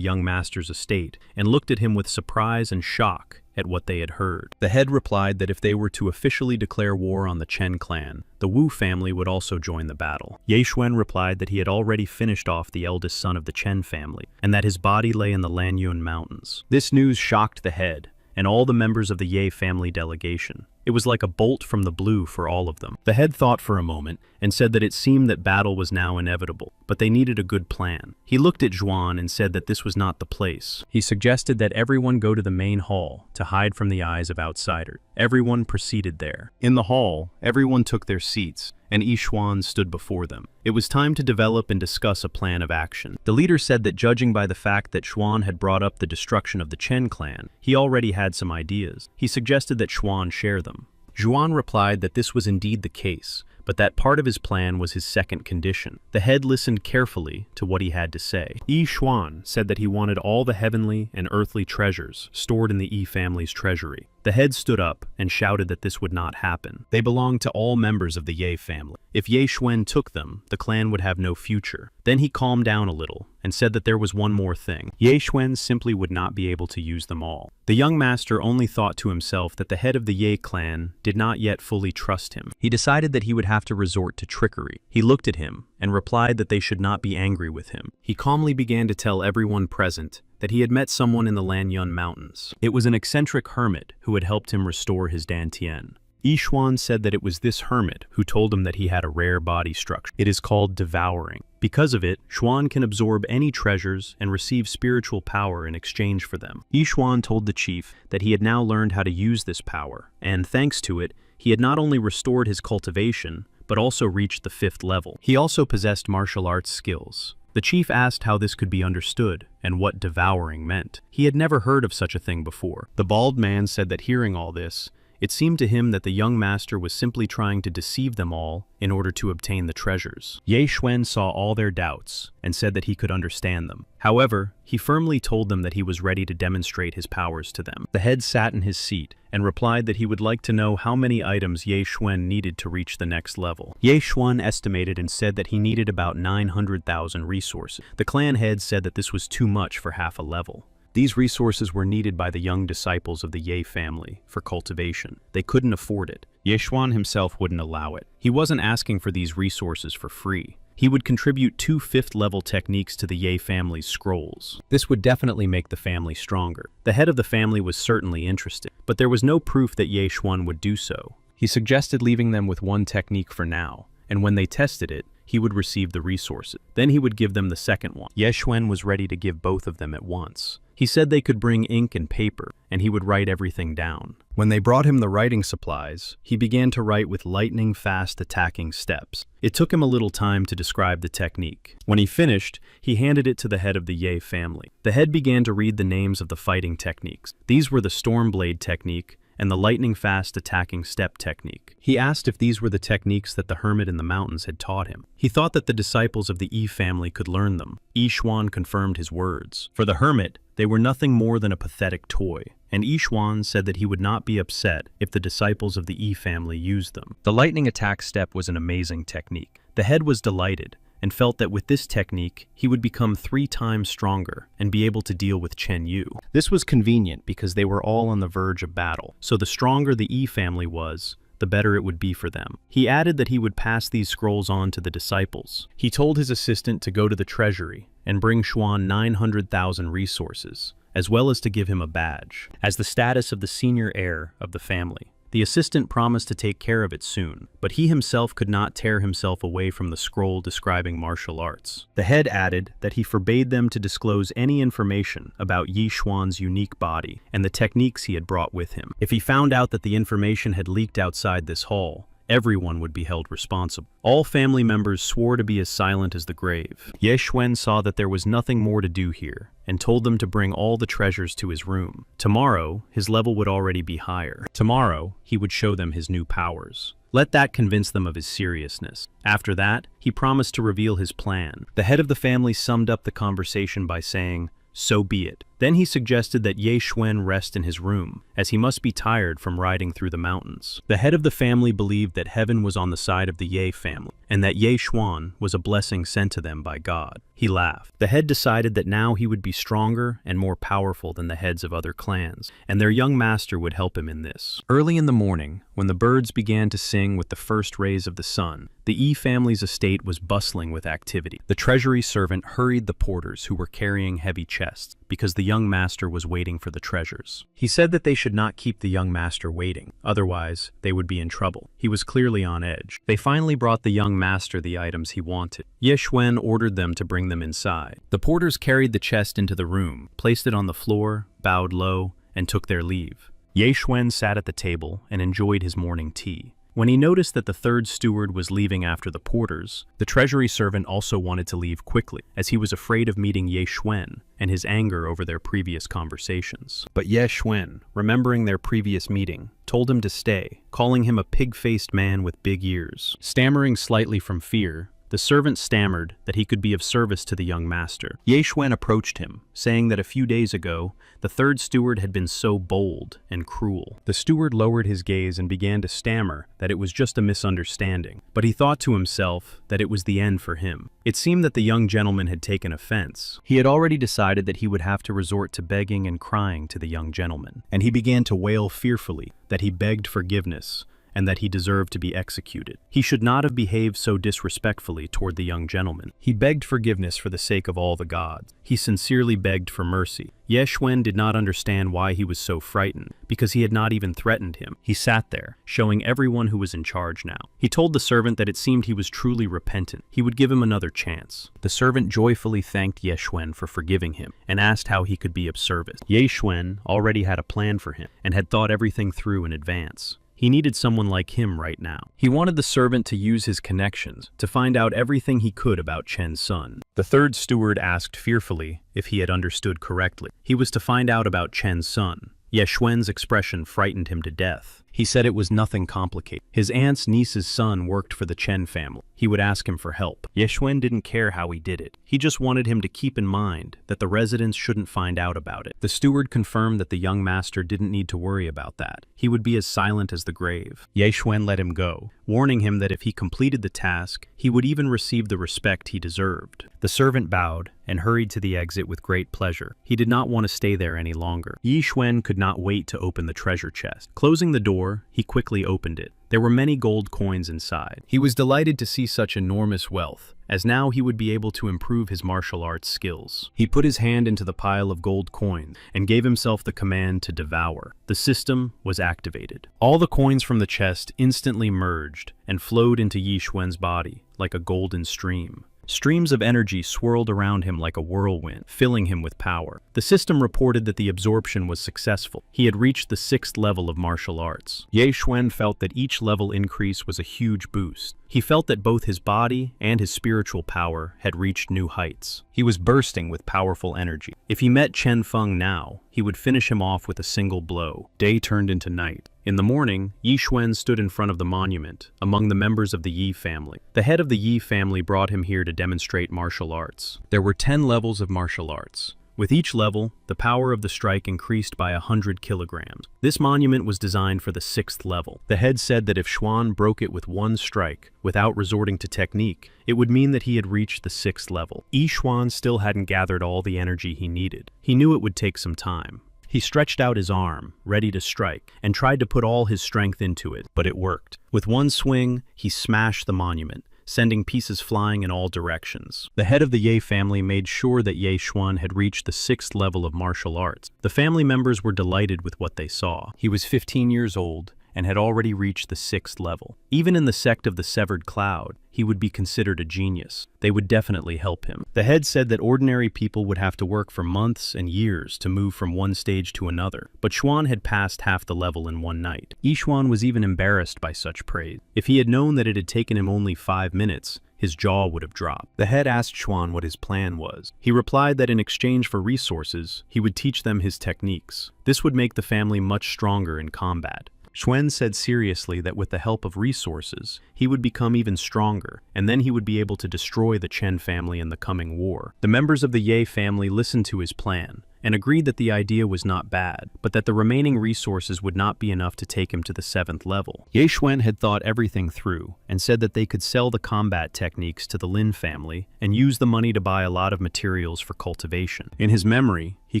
young master's estate and looked at him with surprise and shock at what they had heard. The head replied that if they were to officially declare war on the Chen clan, the Wu family would also join the battle. Ye Xuan replied that he had already finished off the eldest son of the Chen family, and that his body lay in the Lanyun Mountains. This news shocked the head and all the members of the Ye family delegation. It was like a bolt from the blue for all of them. The head thought for a moment and said that it seemed that battle was now inevitable, but they needed a good plan. He looked at Zhuan and said that this was not the place. He suggested that everyone go to the main hall to hide from the eyes of outsiders. Everyone proceeded there. In the hall, everyone took their seats, and Yi Xuan stood before them. It was time to develop and discuss a plan of action. The leader said that judging by the fact that Xuan had brought up the destruction of the Chen clan, he already had some ideas. He suggested that Xuan share them. Zhuan replied that this was indeed the case, but that part of his plan was his second condition. The head listened carefully to what he had to say. Yi Xuan said that he wanted all the heavenly and earthly treasures stored in the Yi family's treasury. The head stood up and shouted that this would not happen. They belonged to all members of the Ye family. If Ye Xuan took them, the clan would have no future. Then he calmed down a little and said that there was one more thing. Ye Xuan simply would not be able to use them all. The young master only thought to himself that the head of the Ye clan did not yet fully trust him. He decided that he would have to resort to trickery. He looked at him and replied that they should not be angry with him. He calmly began to tell everyone present that he had met someone in the Lanyun Mountains. It was an eccentric hermit who had helped him restore his dantian. Yi Xuan said that it was this hermit who told him that he had a rare body structure. It is called devouring. Because of it, Xuan can absorb any treasures and receive spiritual power in exchange for them. Yi Xuan told the chief that he had now learned how to use this power, and thanks to it, he had not only restored his cultivation, but also reached the 5th level. He also possessed martial arts skills. The chief asked how this could be understood and what devouring meant. He had never heard of such a thing before. The bald man said that hearing all this, it seemed to him that the young master was simply trying to deceive them all in order to obtain the treasures. Ye Xuan saw all their doubts and said that he could understand them. However, he firmly told them that he was ready to demonstrate his powers to them. The head sat in his seat and replied that he would like to know how many items Ye Xuan needed to reach the next level. Ye Xuan estimated and said that he needed about 900,000 resources. The clan head said that this was too much for half a level. These resources were needed by the young disciples of the Ye family for cultivation. They couldn't afford it. Ye Xuan himself wouldn't allow it. He wasn't asking for these resources for free. He would contribute 2 5th-level techniques to the Ye family's scrolls. This would definitely make the family stronger. The head of the family was certainly interested, but there was no proof that Ye Xuan would do so. He suggested leaving them with one technique for now, and when they tested it, he would receive the resources. Then he would give them the second one. Ye Xuan was ready to give both of them at once. He said they could bring ink and paper, and he would write everything down. When they brought him the writing supplies, he began to write with lightning-fast attacking steps. It took him a little time to describe the technique. When he finished, he handed it to the head of the Ye family. The head began to read the names of the fighting techniques. These were the Stormblade technique and the lightning-fast attacking step technique. He asked if these were the techniques that the hermit in the mountains had taught him. He thought that the disciples of the Yi family could learn them. Yi Xuan confirmed his words. For the hermit, they were nothing more than a pathetic toy, and Yi Xuan said that he would not be upset if the disciples of the Yi family used them. The lightning attack step was an amazing technique. The head was delighted, and felt that with this technique, he would become 3 times stronger and be able to deal with Chen Yu. This was convenient because they were all on the verge of battle, so the stronger the Yi family was, the better it would be for them. He added that he would pass these scrolls on to the disciples. He told his assistant to go to the treasury and bring Xuan 900,000 resources, as well as to give him a badge, as the status of the senior heir of the family. The assistant promised to take care of it soon, but he himself could not tear himself away from the scroll describing martial arts. The head added that he forbade them to disclose any information about Yi Xuan's unique body and the techniques he had brought with him. If he found out that the information had leaked outside this hall, everyone would be held responsible. All family members swore to be as silent as the grave. Ye Xuan saw that there was nothing more to do here, and told them to bring all the treasures to his room. Tomorrow, his level would already be higher. Tomorrow, he would show them his new powers. Let that convince them of his seriousness. After that, he promised to reveal his plan. The head of the family summed up the conversation by saying, "So be it." Then he suggested that Ye Xuan rest in his room, as he must be tired from riding through the mountains. The head of the family believed that heaven was on the side of the Ye family, and that Ye Xuan was a blessing sent to them by God. He laughed. The head decided that now he would be stronger and more powerful than the heads of other clans, and their young master would help him in this. Early in the morning, when the birds began to sing with the first rays of the sun, the Yi family's estate was bustling with activity. The treasury servant hurried the porters who were carrying heavy chests, because the young master was waiting for the treasures. He said that they should not keep the young master waiting, otherwise they would be in trouble. He was clearly on edge. They finally brought the young master the items he wanted. Ye Xuan ordered them to bring them inside. The porters carried the chest into the room, placed it on the floor, bowed low, and took their leave. Ye Xuan sat at the table and enjoyed his morning tea. When he noticed that the third steward was leaving after the porters, the treasury servant also wanted to leave quickly, as he was afraid of meeting Ye Xuan and his anger over their previous conversations. But Ye Xuan, remembering their previous meeting, told him to stay, calling him a pig-faced man with big ears. Stammering slightly from fear, the servant stammered that he could be of service to the young master. Ye Xuan approached him, saying that a few days ago, the third steward had been so bold and cruel. The steward lowered his gaze and began to stammer that it was just a misunderstanding, but he thought to himself that it was the end for him. It seemed that the young gentleman had taken offense. He had already decided that he would have to resort to begging and crying to the young gentleman, and he began to wail fearfully that he begged forgiveness and that he deserved to be executed. He should not have behaved so disrespectfully toward the young gentleman. He begged forgiveness for the sake of all the gods. He sincerely begged for mercy. Ye Xuan did not understand why he was so frightened, because he had not even threatened him. He sat there, showing everyone who was in charge now. He told the servant that it seemed he was truly repentant. He would give him another chance. The servant joyfully thanked Ye Xuan for forgiving him, and asked how he could be of service. Ye Xuan already had a plan for him, and had thought everything through in advance. He needed someone like him right now. He wanted the servant to use his connections to find out everything he could about Chen's son. The third steward asked fearfully if he had understood correctly. He was to find out about Chen's son. Ye Xuan's expression frightened him to death. He said it was nothing complicated. His aunt's niece's son worked for the Chen family. He would ask him for help. Ye Xuan didn't care how he did it. He just wanted him to keep in mind that the residents shouldn't find out about it. The steward confirmed that the young master didn't need to worry about that. He would be as silent as the grave. Ye Xuan let him go, warning him that if he completed the task, he would even receive the respect he deserved. The servant bowed and hurried to the exit with great pleasure. He did not want to stay there any longer. Ye Xuan could not wait to open the treasure chest. Closing the door, door, he quickly opened it. There were many gold coins inside. He was delighted to see such enormous wealth, as now he would be able to improve his martial arts skills. He put his hand into the pile of gold coins and gave himself the command to devour. The system was activated. All the coins from the chest instantly merged and flowed into Yi Xuan's body like a golden stream. Streams of energy swirled around him like a whirlwind, filling him with power. The system reported that the absorption was successful. He had reached the 6th level of martial arts. Ye Xuan felt that each level increase was a huge boost. He felt that both his body and his spiritual power had reached new heights. He was bursting with powerful energy. If he met Chen Feng now, he would finish him off with a single blow. Day turned into night. In the morning, Yi Xuan stood in front of the monument, among the members of the Yi family. The head of the Yi family brought him here to demonstrate martial arts. There were 10 levels of martial arts. With each level, the power of the strike increased by 100 kilograms. This monument was designed for the 6th level. The head said that if Xuan broke it with one strike, without resorting to technique, it would mean that he had reached the 6th level. Yi Xuan still hadn't gathered all the energy he needed. He knew it would take some time. He stretched out his arm, ready to strike, and tried to put all his strength into it, but it worked. With one swing, he smashed the monument, sending pieces flying in all directions. The head of the Ye family made sure that Ye Xuan had reached the 6th level of martial arts. The family members were delighted with what they saw. He was 15 years old and had already reached the 6th level. Even in the sect of the Severed Cloud, he would be considered a genius. They would definitely help him. The head said that ordinary people would have to work for months and years to move from one stage to another, but Xuan had passed half the level in one night. Yi Xuan was even embarrassed by such praise. If he had known that it had taken him only 5 minutes, his jaw would have dropped. The head asked Xuan what his plan was. He replied that in exchange for resources, he would teach them his techniques. This would make the family much stronger in combat. Xuan said seriously that with the help of resources, he would become even stronger, and then he would be able to destroy the Chen family in the coming war. The members of the Ye family listened to his plan, and agreed that the idea was not bad, but that the remaining resources would not be enough to take him to the 7th level. Ye Xuan had thought everything through, and said that they could sell the combat techniques to the Lin family, and use the money to buy a lot of materials for cultivation. In his memory, he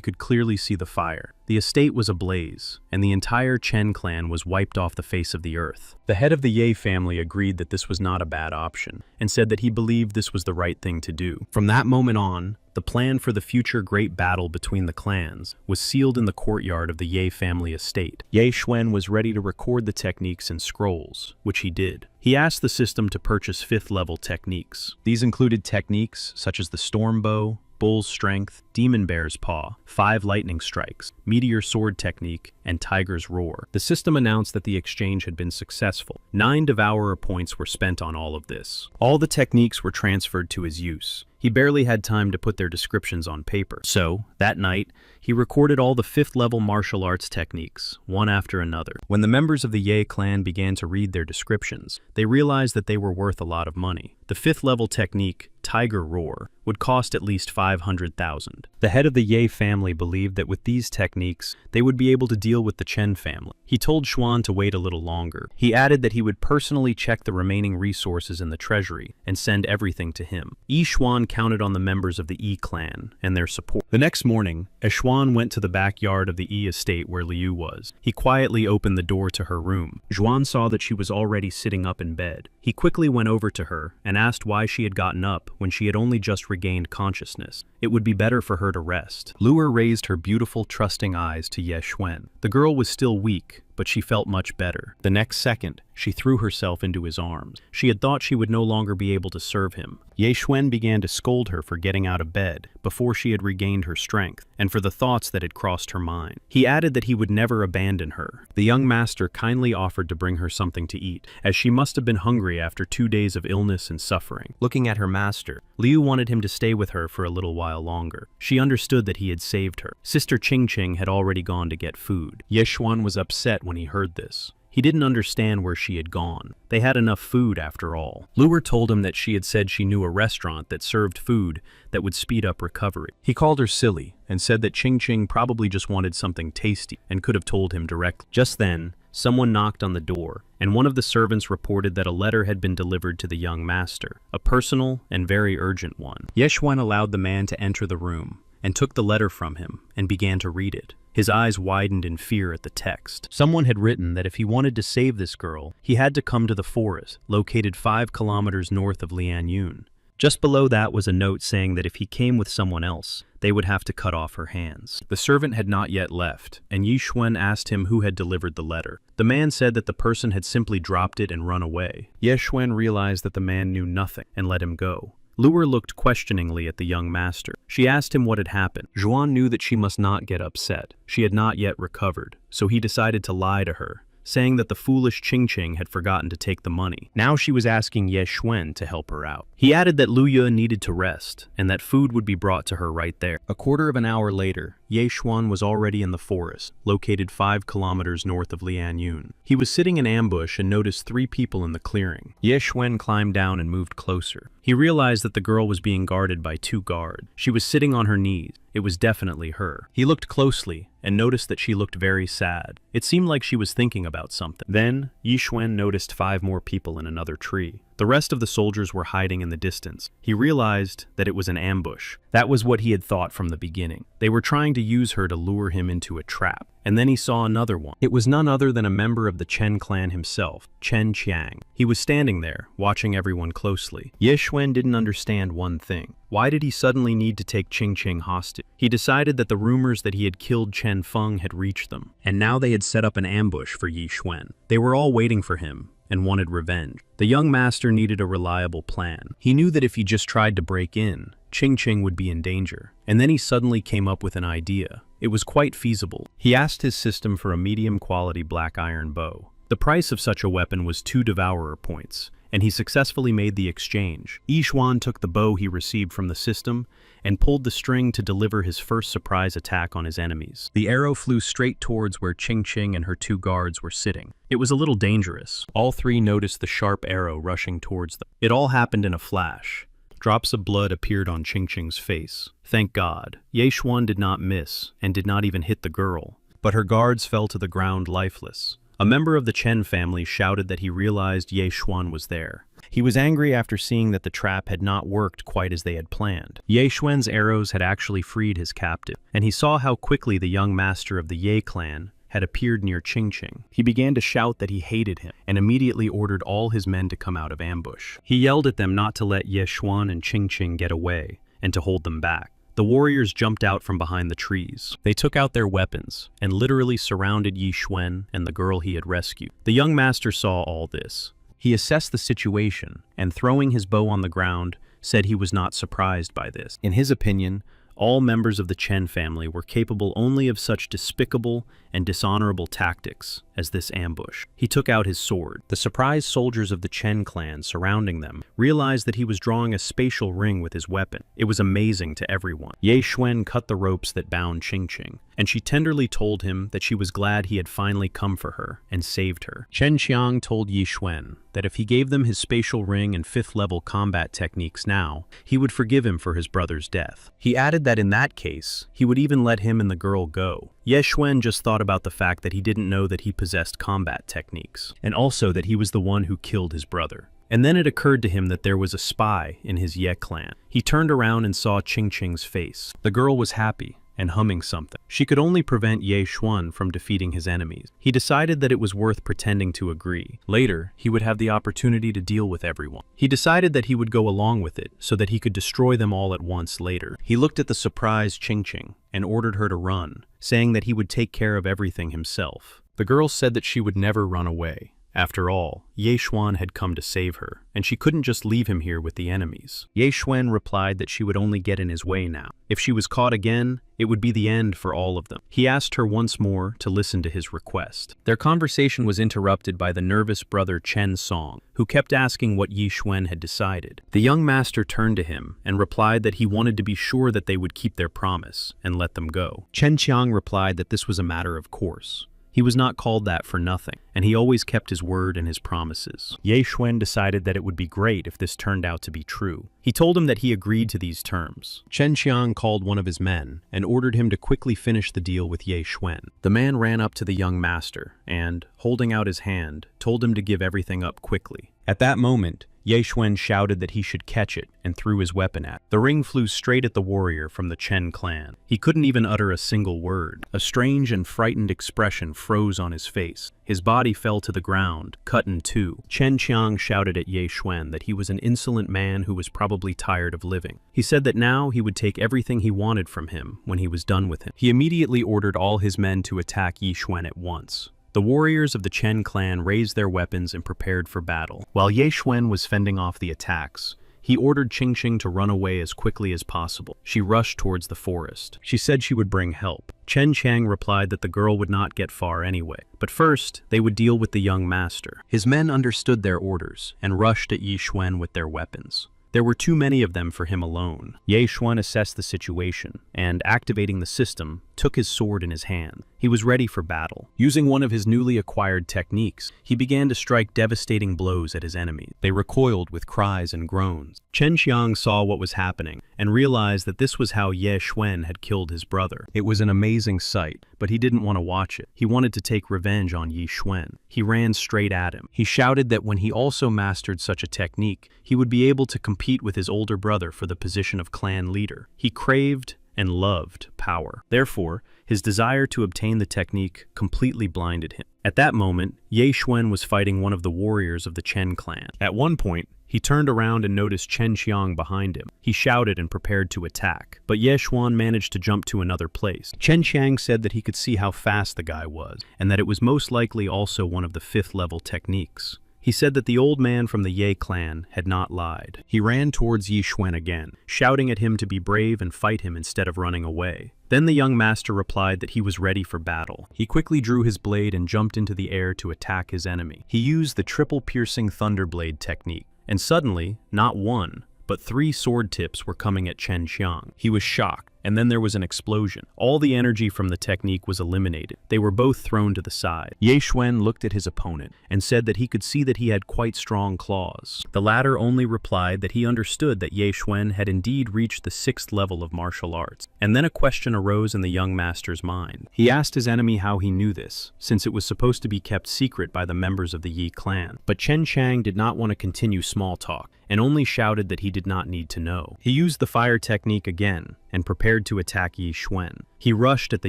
could clearly see the fire. The estate was ablaze, and the entire Chen clan was wiped off the face of the earth. The head of the Ye family agreed that this was not a bad option, and said that he believed this was the right thing to do. From that moment on, the plan for the future great battle between the clans was sealed in the courtyard of the Ye family estate. Ye Xuan was ready to record the techniques in scrolls, which he did. He asked the system to purchase 5th level techniques. These included techniques such as the storm bow, Bull's Strength, Demon Bear's Paw, 5 Lightning Strikes, Meteor Sword Technique, and Tiger's Roar. The system announced that the exchange had been successful. 9 Devourer points were spent on all of this. All the techniques were transferred to his use. He barely had time to put their descriptions on paper. So, that night, he recorded all the 5th level martial arts techniques, one after another. When the members of the Ye clan began to read their descriptions, they realized that they were worth a lot of money. The 5th level technique, Tiger Roar, would cost at least 500,000. The head of the Ye family believed that with these techniques, they would be able to deal with the Chen family. He told Xuan to wait a little longer. He added that he would personally check the remaining resources in the treasury and send everything to him. Yi Xuan counted on the members of the Yi clan and their support. The next morning, as Xuan went to the backyard of the Yi estate where Liu was, he quietly opened the door to her room. Xuan saw that she was already sitting up in bed. He quickly went over to her and asked why she had gotten up when she had only just regained consciousness. It would be better for her to rest. Liu raised her beautiful, trusting eyes to Ye Xuan. The girl was still weak, but she felt much better. The next second, she threw herself into his arms. She had thought she would no longer be able to serve him. Ye Xuan began to scold her for getting out of bed before she had regained her strength, and for the thoughts that had crossed her mind. He added that he would never abandon her. The young master kindly offered to bring her something to eat, as she must have been hungry after 2 days of illness and suffering. Looking at her master, Liu wanted him to stay with her for a little while longer. She understood that he had saved her. Sister Qingqing had already gone to get food. Ye Xuan was upset when he heard this. He didn't understand where she had gone. They had enough food after all. Liu told him that she had said she knew a restaurant that served food that would speed up recovery. He called her silly and said that Qingqing probably just wanted something tasty and could have told him directly. Just then, someone knocked on the door, and one of the servants reported that a letter had been delivered to the young master, a personal and very urgent one. Ye Xuan allowed the man to enter the room and took the letter from him and began to read it. His eyes widened in fear at the text. Someone had written that if he wanted to save this girl, he had to come to the forest, located 5 kilometers north of Lianyun. Just below that was a note saying that if he came with someone else, they would have to cut off her hands. The servant had not yet left, and Yi Xuan asked him who had delivered the letter. The man said that the person had simply dropped it and run away. Yi Xuan realized that the man knew nothing and let him go. Luer looked questioningly at the young master. She asked him what had happened. Zhuan knew that she must not get upset. She had not yet recovered, so he decided to lie to her, saying that the foolish Qingqing had forgotten to take the money. Now she was asking Ye Xuan to help her out. He added that Lu Ye needed to rest, and that food would be brought to her right there. A quarter of an hour later, Ye Xuan was already in the forest, located 5 kilometers north of Lianyun. He was sitting in ambush and noticed 3 people in the clearing. Ye Xuan climbed down and moved closer. He realized that the girl was being guarded by 2 guards. She was sitting on her knees. It was definitely her. He looked closely and noticed that she looked very sad. It seemed like she was thinking about something. Then, Yi Xuan noticed 5 more people in another tree. The rest of the soldiers were hiding in the distance. He realized that it was an ambush. That was what he had thought from the beginning. They were trying to use her to lure him into a trap. And then he saw another one. It was none other than a member of the Chen clan himself, Chen Qiang. He was standing there, watching everyone closely. Ye Xuan didn't understand one thing. Why did he suddenly need to take Qingqing hostage? He decided that the rumors that he had killed Chen Feng had reached them, and now they had set up an ambush for Yi Xuan. They were all waiting for him and wanted revenge. The young master needed a reliable plan. He knew that if he just tried to break in, Qingqing would be in danger. And then he suddenly came up with an idea. It was quite feasible. He asked his system for a medium-quality black iron bow. The price of such a weapon was 2 devourer points, and he successfully made the exchange. Yi Xuan took the bow he received from the system and pulled the string to deliver his first surprise attack on his enemies. The arrow flew straight towards where Qingqing and her 2 guards were sitting. It was a little dangerous. All 3 noticed the sharp arrow rushing towards them. It all happened in a flash. Drops of blood appeared on Qingqing's face. Thank God. Ye Xuan did not miss and did not even hit the girl, but her guards fell to the ground lifeless. A member of the Chen family shouted that he realized Ye Xuan was there. He was angry after seeing that the trap had not worked quite as they had planned. Ye Xuan's arrows had actually freed his captive, and he saw how quickly the young master of the Ye clan had appeared near Qingqing. He began to shout that he hated him, and immediately ordered all his men to come out of ambush. He yelled at them not to let Ye Xuan and Qingqing get away, and to hold them back. The warriors jumped out from behind the trees. They took out their weapons, and literally surrounded Yi Xuan and the girl he had rescued. The young master saw all this. He assessed the situation, and throwing his bow on the ground, said he was not surprised by this. In his opinion, all members of the Chen family were capable only of such despicable and dishonorable tactics as this ambush. He took out his sword. The surprised soldiers of the Chen clan surrounding them realized that he was drawing a spatial ring with his weapon. It was amazing to everyone. Ye Xuan cut the ropes that bound Qingqing, and she tenderly told him that she was glad he had finally come for her and saved her. Chen Qiang told Yi Xuan that if he gave them his spatial ring and 5th-level combat techniques now, he would forgive him for his brother's death. He added that in that case, he would even let him and the girl go. Ye Xuan just thought about the fact that he didn't know that he possessed combat techniques, and also that he was the one who killed his brother. And then it occurred to him that there was a spy in his Ye clan. He turned around and saw Qingqing's face. The girl was happy and humming something. She could only prevent Ye Xuan from defeating his enemies. He decided that it was worth pretending to agree. Later, he would have the opportunity to deal with everyone. He decided that he would go along with it so that he could destroy them all at once later. He looked at the surprised Qingqing and ordered her to run, saying that he would take care of everything himself. The girl said that she would never run away. After all, Ye Xuan had come to save her, and she couldn't just leave him here with the enemies. Ye Xuan replied that she would only get in his way now. If she was caught again, it would be the end for all of them. He asked her once more to listen to his request. Their conversation was interrupted by the nervous brother Chen Song, who kept asking what Yi Xuan had decided. The young master turned to him and replied that he wanted to be sure that they would keep their promise and let them go. Chen Qiang replied that this was a matter of course. He was not called that for nothing, and he always kept his word and his promises. Ye Xuan decided that it would be great if this turned out to be true. He told him that he agreed to these terms. Chen Qiang called one of his men and ordered him to quickly finish the deal with Ye Xuan. The man ran up to the young master and, holding out his hand, told him to give everything up quickly. At that moment, Ye Xuan shouted that he should catch it and threw his weapon at it. The ring flew straight at the warrior from the Chen clan. He couldn't even utter a single word. A strange and frightened expression froze on his face. His body fell to the ground, cut in two. Chen Qiang shouted at Ye Xuan that he was an insolent man who was probably tired of living. He said that now he would take everything he wanted from him when he was done with him. He immediately ordered all his men to attack Ye Xuan at once. The warriors of the Chen clan raised their weapons and prepared for battle. While Ye Xuan was fending off the attacks, he ordered Qingqing to run away as quickly as possible. She rushed towards the forest. She said she would bring help. Chen Qiang replied that the girl would not get far anyway, but first they would deal with the young master. His men understood their orders and rushed at Ye Xuan with their weapons. There were too many of them for him alone. Ye Xuan assessed the situation and, activating the system, took his sword in his hand. He was ready for battle. Using one of his newly acquired techniques, he began to strike devastating blows at his enemies. They recoiled with cries and groans. Chen Qiang saw what was happening and realized that this was how Ye Xuan had killed his brother. It was an amazing sight, but he didn't want to watch it. He wanted to take revenge on Ye Xuan. He ran straight at him. He shouted that when he also mastered such a technique, he would be able to compete with his older brother for the position of clan leader. He craved and loved power. Therefore, his desire to obtain the technique completely blinded him. At that moment, Ye Xuan was fighting one of the warriors of the Chen clan. At one point, he turned around and noticed Chen Qiang behind him. He shouted and prepared to attack, but Ye Xuan managed to jump to another place. Chen Qiang said that he could see how fast the guy was, and that it was most likely also one of the 5th level techniques. He said that the old man from the Ye clan had not lied. He ran towards Ye Xuan again, shouting at him to be brave and fight him instead of running away. Then the young master replied that he was ready for battle. He quickly drew his blade and jumped into the air to attack his enemy. He used the triple piercing thunderblade technique, and suddenly, not one, but 3 sword tips were coming at Chen Qiang. He was shocked, and then there was an explosion. All the energy from the technique was eliminated. They were both thrown to the side. Ye Xuan looked at his opponent and said that he could see that he had quite strong claws. The latter only replied that he understood that Ye Xuan had indeed reached the 6th level of martial arts. And then a question arose in the young master's mind. He asked his enemy how he knew this, since it was supposed to be kept secret by the members of the Yi clan. But Chen Qiang did not want to continue small talk, and only shouted that he did not need to know. He used the fire technique again, and prepared to attack Ye Xuan. He rushed at the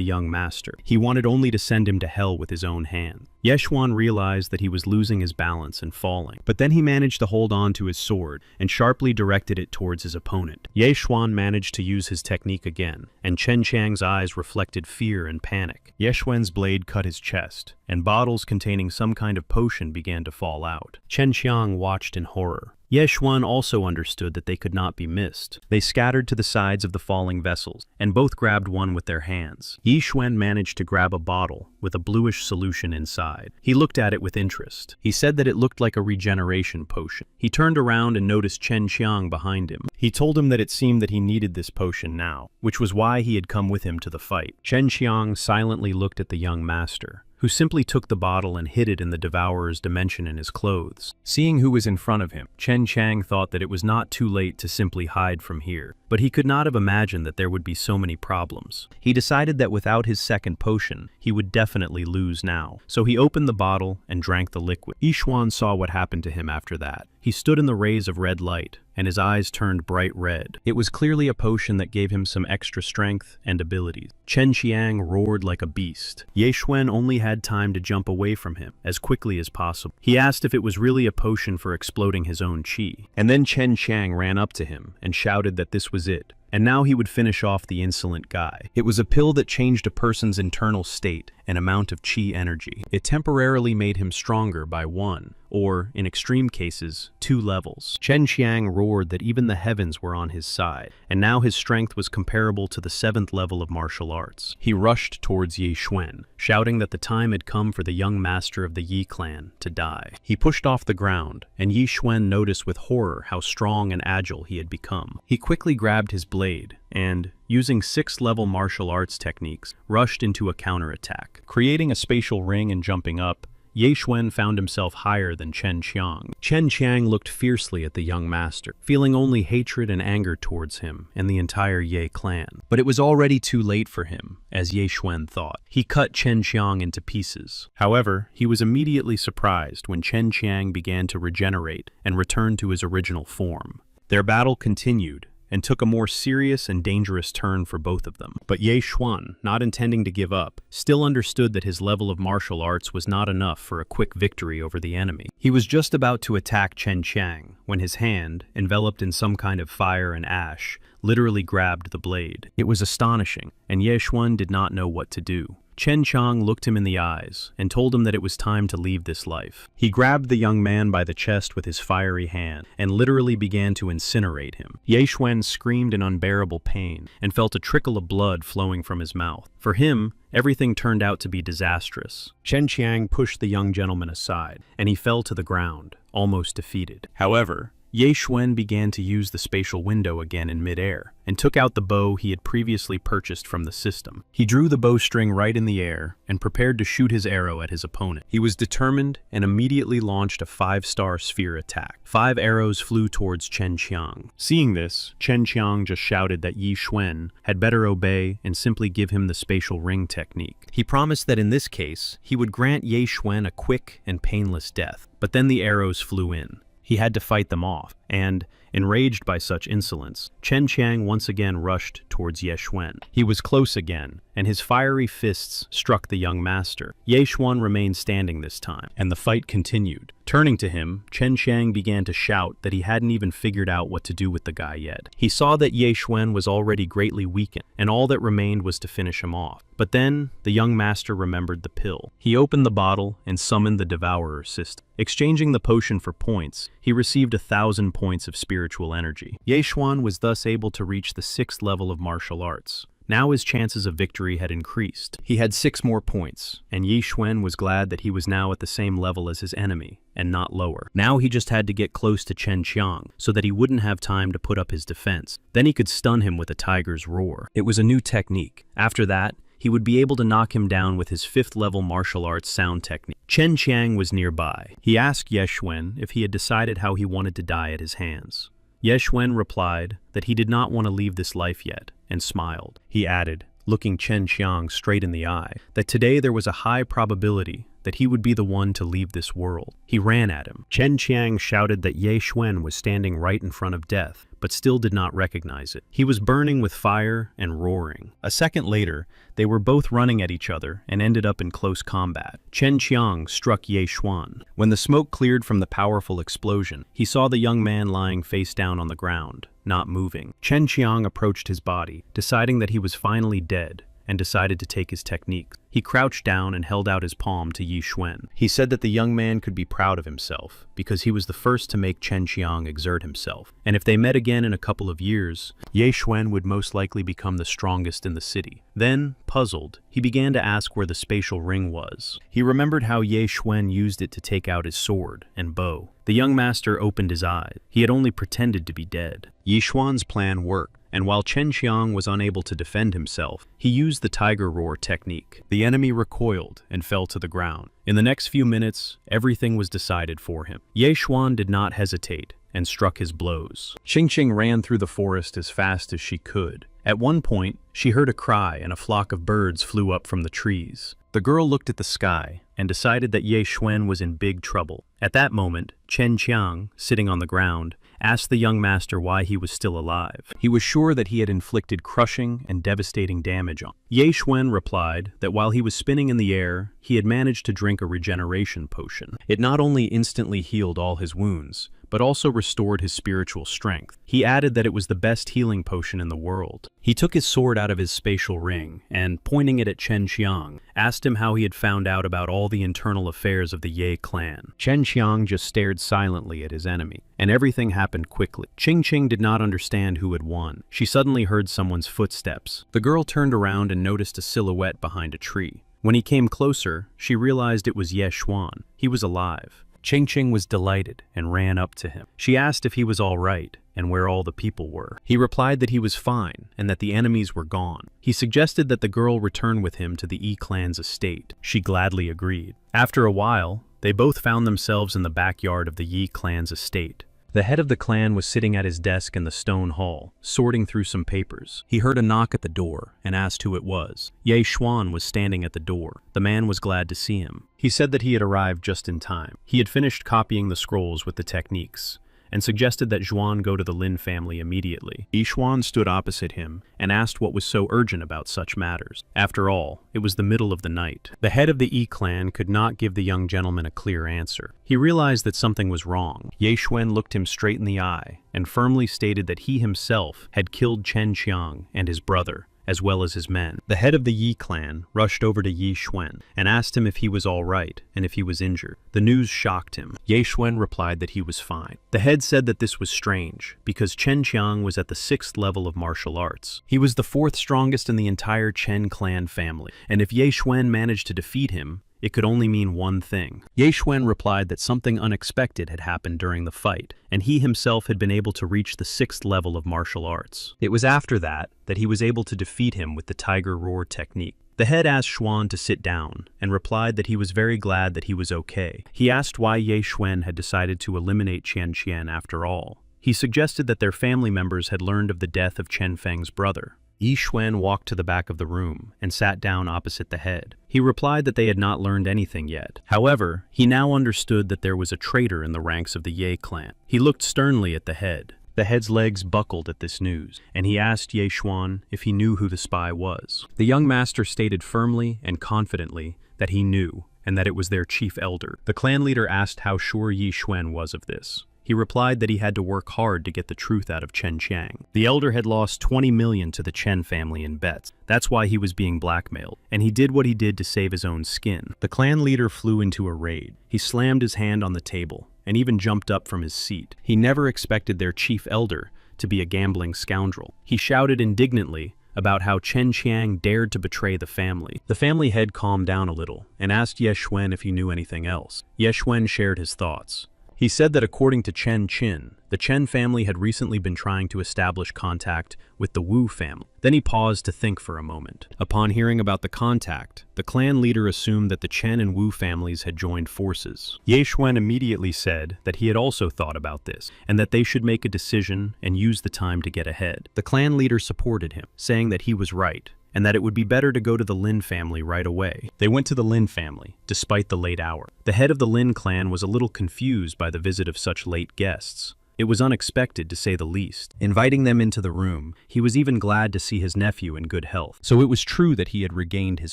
young master. He wanted only to send him to hell with his own hand. Ye Xuan realized that he was losing his balance and falling, but then he managed to hold on to his sword and sharply directed it towards his opponent. Ye Xuan managed to use his technique again, and Chen Qiang's eyes reflected fear and panic. Ye Xuan's blade cut his chest, and bottles containing some kind of potion began to fall out. Chen Qiang watched in horror. Ye Xuan also understood that they could not be missed. They scattered to the sides of the falling vessels, and both grabbed one with their hands. Ye Xuan managed to grab a bottle with a bluish solution inside. He looked at it with interest. He said that it looked like a regeneration potion. He turned around and noticed Chen Qiang behind him. He told him that it seemed that he needed this potion now, which was why he had come with him to the fight. Chen Qiang silently looked at the young master, who simply took the bottle and hid it in the Devour's dimension in his clothes. Seeing who was in front of him, Chen Qiang thought that it was not too late to simply hide from here, but he could not have imagined that there would be so many problems. He decided that without his second potion, he would definitely lose now, so he opened the bottle and drank the liquid. Ye Xuan saw what happened to him after that. He stood in the rays of red light, and his eyes turned bright red. It was clearly a potion that gave him some extra strength and abilities. Chen Qiang roared like a beast. Ye Xuan only had time to jump away from him as quickly as possible. He asked if it was really a potion for exploding his own chi. And then Chen Qiang ran up to him and shouted that this was it, and now he would finish off the insolent guy. It was a pill that changed a person's internal state and amount of chi energy. It temporarily made him stronger by 1, or, in extreme cases, 2 levels. Chen Qiang roared that even the heavens were on his side, and now his strength was comparable to the 7th level of martial arts. He rushed towards Ye Xuan, shouting that the time had come for the young master of the Yi clan to die. He pushed off the ground, and Ye Xuan noticed with horror how strong and agile he had become. He quickly grabbed his blade, and, using 6th level martial arts techniques, rushed into a counterattack. Creating a spatial ring and jumping up, Ye Xuan found himself higher than Chen Qiang. Chen Qiang looked fiercely at the young master, feeling only hatred and anger towards him and the entire Ye clan. But it was already too late for him, as Ye Xuan thought. He cut Chen Qiang into pieces. However, he was immediately surprised when Chen Qiang began to regenerate and return to his original form. Their battle continued, and took a more serious and dangerous turn for both of them. But Ye Xuan, not intending to give up, still understood that his level of martial arts was not enough for a quick victory over the enemy. He was just about to attack Chen Qiang when his hand, enveloped in some kind of fire and ash, literally grabbed the blade. It was astonishing, and Ye Xuan did not know what to do. Chen Qiang looked him in the eyes and told him that it was time to leave this life. He grabbed the young man by the chest with his fiery hand and literally began to incinerate him. Ye Xuan screamed in unbearable pain and felt a trickle of blood flowing from his mouth. For him, everything turned out to be disastrous. Chen Qiang pushed the young gentleman aside, and he fell to the ground, almost defeated. However, Ye Xuan began to use the spatial window again in midair, and took out the bow he had previously purchased from the system. He drew the bowstring right in the air, and prepared to shoot his arrow at his opponent. He was determined, and immediately launched a 5-star sphere attack. 5 arrows flew towards Chen Qiang. Seeing this, Chen Qiang just shouted that Ye Xuan had better obey and simply give him the spatial ring technique. He promised that in this case, he would grant Ye Xuan a quick and painless death. But then the arrows flew in. He had to fight them off, and, enraged by such insolence, Chen Qiang once again rushed towards Ye Xuan. He was close again, and his fiery fists struck the young master. Ye Xuan remained standing this time, and the fight continued. Turning to him, Chen Qiang began to shout that he hadn't even figured out what to do with the guy yet. He saw that Ye Xuan was already greatly weakened, and all that remained was to finish him off. But then, the young master remembered the pill. He opened the bottle and summoned the Devourer system. Exchanging the potion for points, he received 1,000 points of spiritual energy. Ye Xuan was thus able to reach the 6th level of martial arts. Now his chances of victory had increased. He had 6 more points, and Ye Xuan was glad that he was now at the same level as his enemy, and not lower. Now he just had to get close to Chen Qiang, so that he wouldn't have time to put up his defense. Then he could stun him with a tiger's roar. It was a new technique. After that, he would be able to knock him down with his 5th level martial arts sound technique. Chen Qiang was nearby. He asked Ye Xuan if he had decided how he wanted to die at his hands. Ye Xuan replied that he did not want to leave this life yet, and smiled. He added, looking Chen Qiang straight in the eye, that today there was a high probability that he would be the one to leave this world. He ran at him. Chen Qiang shouted that Ye Xuan was standing right in front of death, but still did not recognize it. He was burning with fire and roaring. A second later, they were both running at each other and ended up in close combat. Chen Qiang struck Ye Xuan. When the smoke cleared from the powerful explosion, he saw the young man lying face down on the ground, not moving. Chen Qiang approached his body, deciding that he was finally dead, and decided to take his technique. He crouched down and held out his palm to Ye Xuan. He said that the young man could be proud of himself, because he was the first to make Chen Qiang exert himself. And if they met again in a couple of years, Ye Xuan would most likely become the strongest in the city. Then, puzzled, he began to ask where the spatial ring was. He remembered how Ye Xuan used it to take out his sword and bow. The young master opened his eyes. He had only pretended to be dead. Ye Xuan's plan worked, and while Chen Qiang was unable to defend himself, he used the tiger roar technique. The enemy recoiled and fell to the ground. In the next few minutes, everything was decided for him. Ye Xuan did not hesitate and struck his blows. Qingqing ran through the forest as fast as she could. At one point, she heard a cry and a flock of birds flew up from the trees. The girl looked at the sky and decided that Ye Xuan was in big trouble. At that moment, Chen Qiang, sitting on the ground, asked the young master why he was still alive. He was sure that he had inflicted crushing and devastating damage on him. Ye Xuan replied that while he was spinning in the air, he had managed to drink a regeneration potion. It not only instantly healed all his wounds, but also restored his spiritual strength. He added that it was the best healing potion in the world. He took his sword out of his spatial ring and, pointing it at Chen Qiang, asked him how he had found out about all the internal affairs of the Ye clan. Chen Qiang just stared silently at his enemy, and everything happened quickly. Qingqing did not understand who had won. She suddenly heard someone's footsteps. The girl turned around and noticed a silhouette behind a tree. When he came closer, she realized it was Ye Xuan. He was alive. Ching was delighted and ran up to him. She asked if he was all right and where all the people were. He replied that he was fine and that the enemies were gone. He suggested that the girl return with him to the Yi clan's estate. She gladly agreed. After a while, they both found themselves in the backyard of the Yi clan's estate. The head of the clan was sitting at his desk in the stone hall, sorting through some papers. He heard a knock at the door and asked who it was. Ye Xuan was standing at the door. The man was glad to see him. He said that he had arrived just in time. He had finished copying the scrolls with the techniques, and suggested that Zhuan go to the Lin family immediately. Yi Xuan stood opposite him and asked what was so urgent about such matters. After all, it was the middle of the night. The head of the Yi clan could not give the young gentleman a clear answer. He realized that something was wrong. Ye Xuan looked him straight in the eye and firmly stated that he himself had killed Chen Qiang and his brother, as well as his men. The head of the Yi clan rushed over to Yi Xuan and asked him if he was all right and if he was injured. The news shocked him. Ye Xuan replied that he was fine. The head said that this was strange, because Chen Qiang was at the 6th level of martial arts. He was the 4th strongest in the entire Chen clan family, and if Ye Xuan managed to defeat him, it could only mean one thing. Ye Xuan replied that something unexpected had happened during the fight, and he himself had been able to reach the 6th level of martial arts. It was after that he was able to defeat him with the Tiger Roar technique. The head asked Xuan to sit down, and replied that he was very glad that he was okay. He asked why Ye Xuan had decided to eliminate Qian Qian after all. He suggested that their family members had learned of the death of Chen Feng's brother. Yi Xuan walked to the back of the room and sat down opposite the head. He replied that they had not learned anything yet. However, he now understood that there was a traitor in the ranks of the Ye clan. He looked sternly at the head. The head's legs buckled at this news, and he asked Ye Xuan if he knew who the spy was. The young master stated firmly and confidently that he knew, and that it was their chief elder. The clan leader asked how sure Yi Xuan was of this. He replied that he had to work hard to get the truth out of Chen Qiang. The elder had lost 20 million to the Chen family in bets. That's why he was being blackmailed, and he did what he did to save his own skin. The clan leader flew into a rage. He slammed his hand on the table and even jumped up from his seat. He never expected their chief elder to be a gambling scoundrel. He shouted indignantly about how Chen Qiang dared to betray the family. The family head calmed down a little and asked Ye Xuan if he knew anything else. Ye Xuan shared his thoughts. He said that according to Chen Qin, the Chen family had recently been trying to establish contact with the Wu family. Then he paused to think for a moment. Upon hearing about the contact, the clan leader assumed that the Chen and Wu families had joined forces. Ye Xuan immediately said that he had also thought about this, and that they should make a decision and use the time to get ahead. The clan leader supported him, saying that he was right, and that it would be better to go to the Lin family right away. They went to the Lin family, despite the late hour. The head of the Lin clan was a little confused by the visit of such late guests. It was unexpected, to say the least. Inviting them into the room, he was even glad to see his nephew in good health. So it was true that he had regained his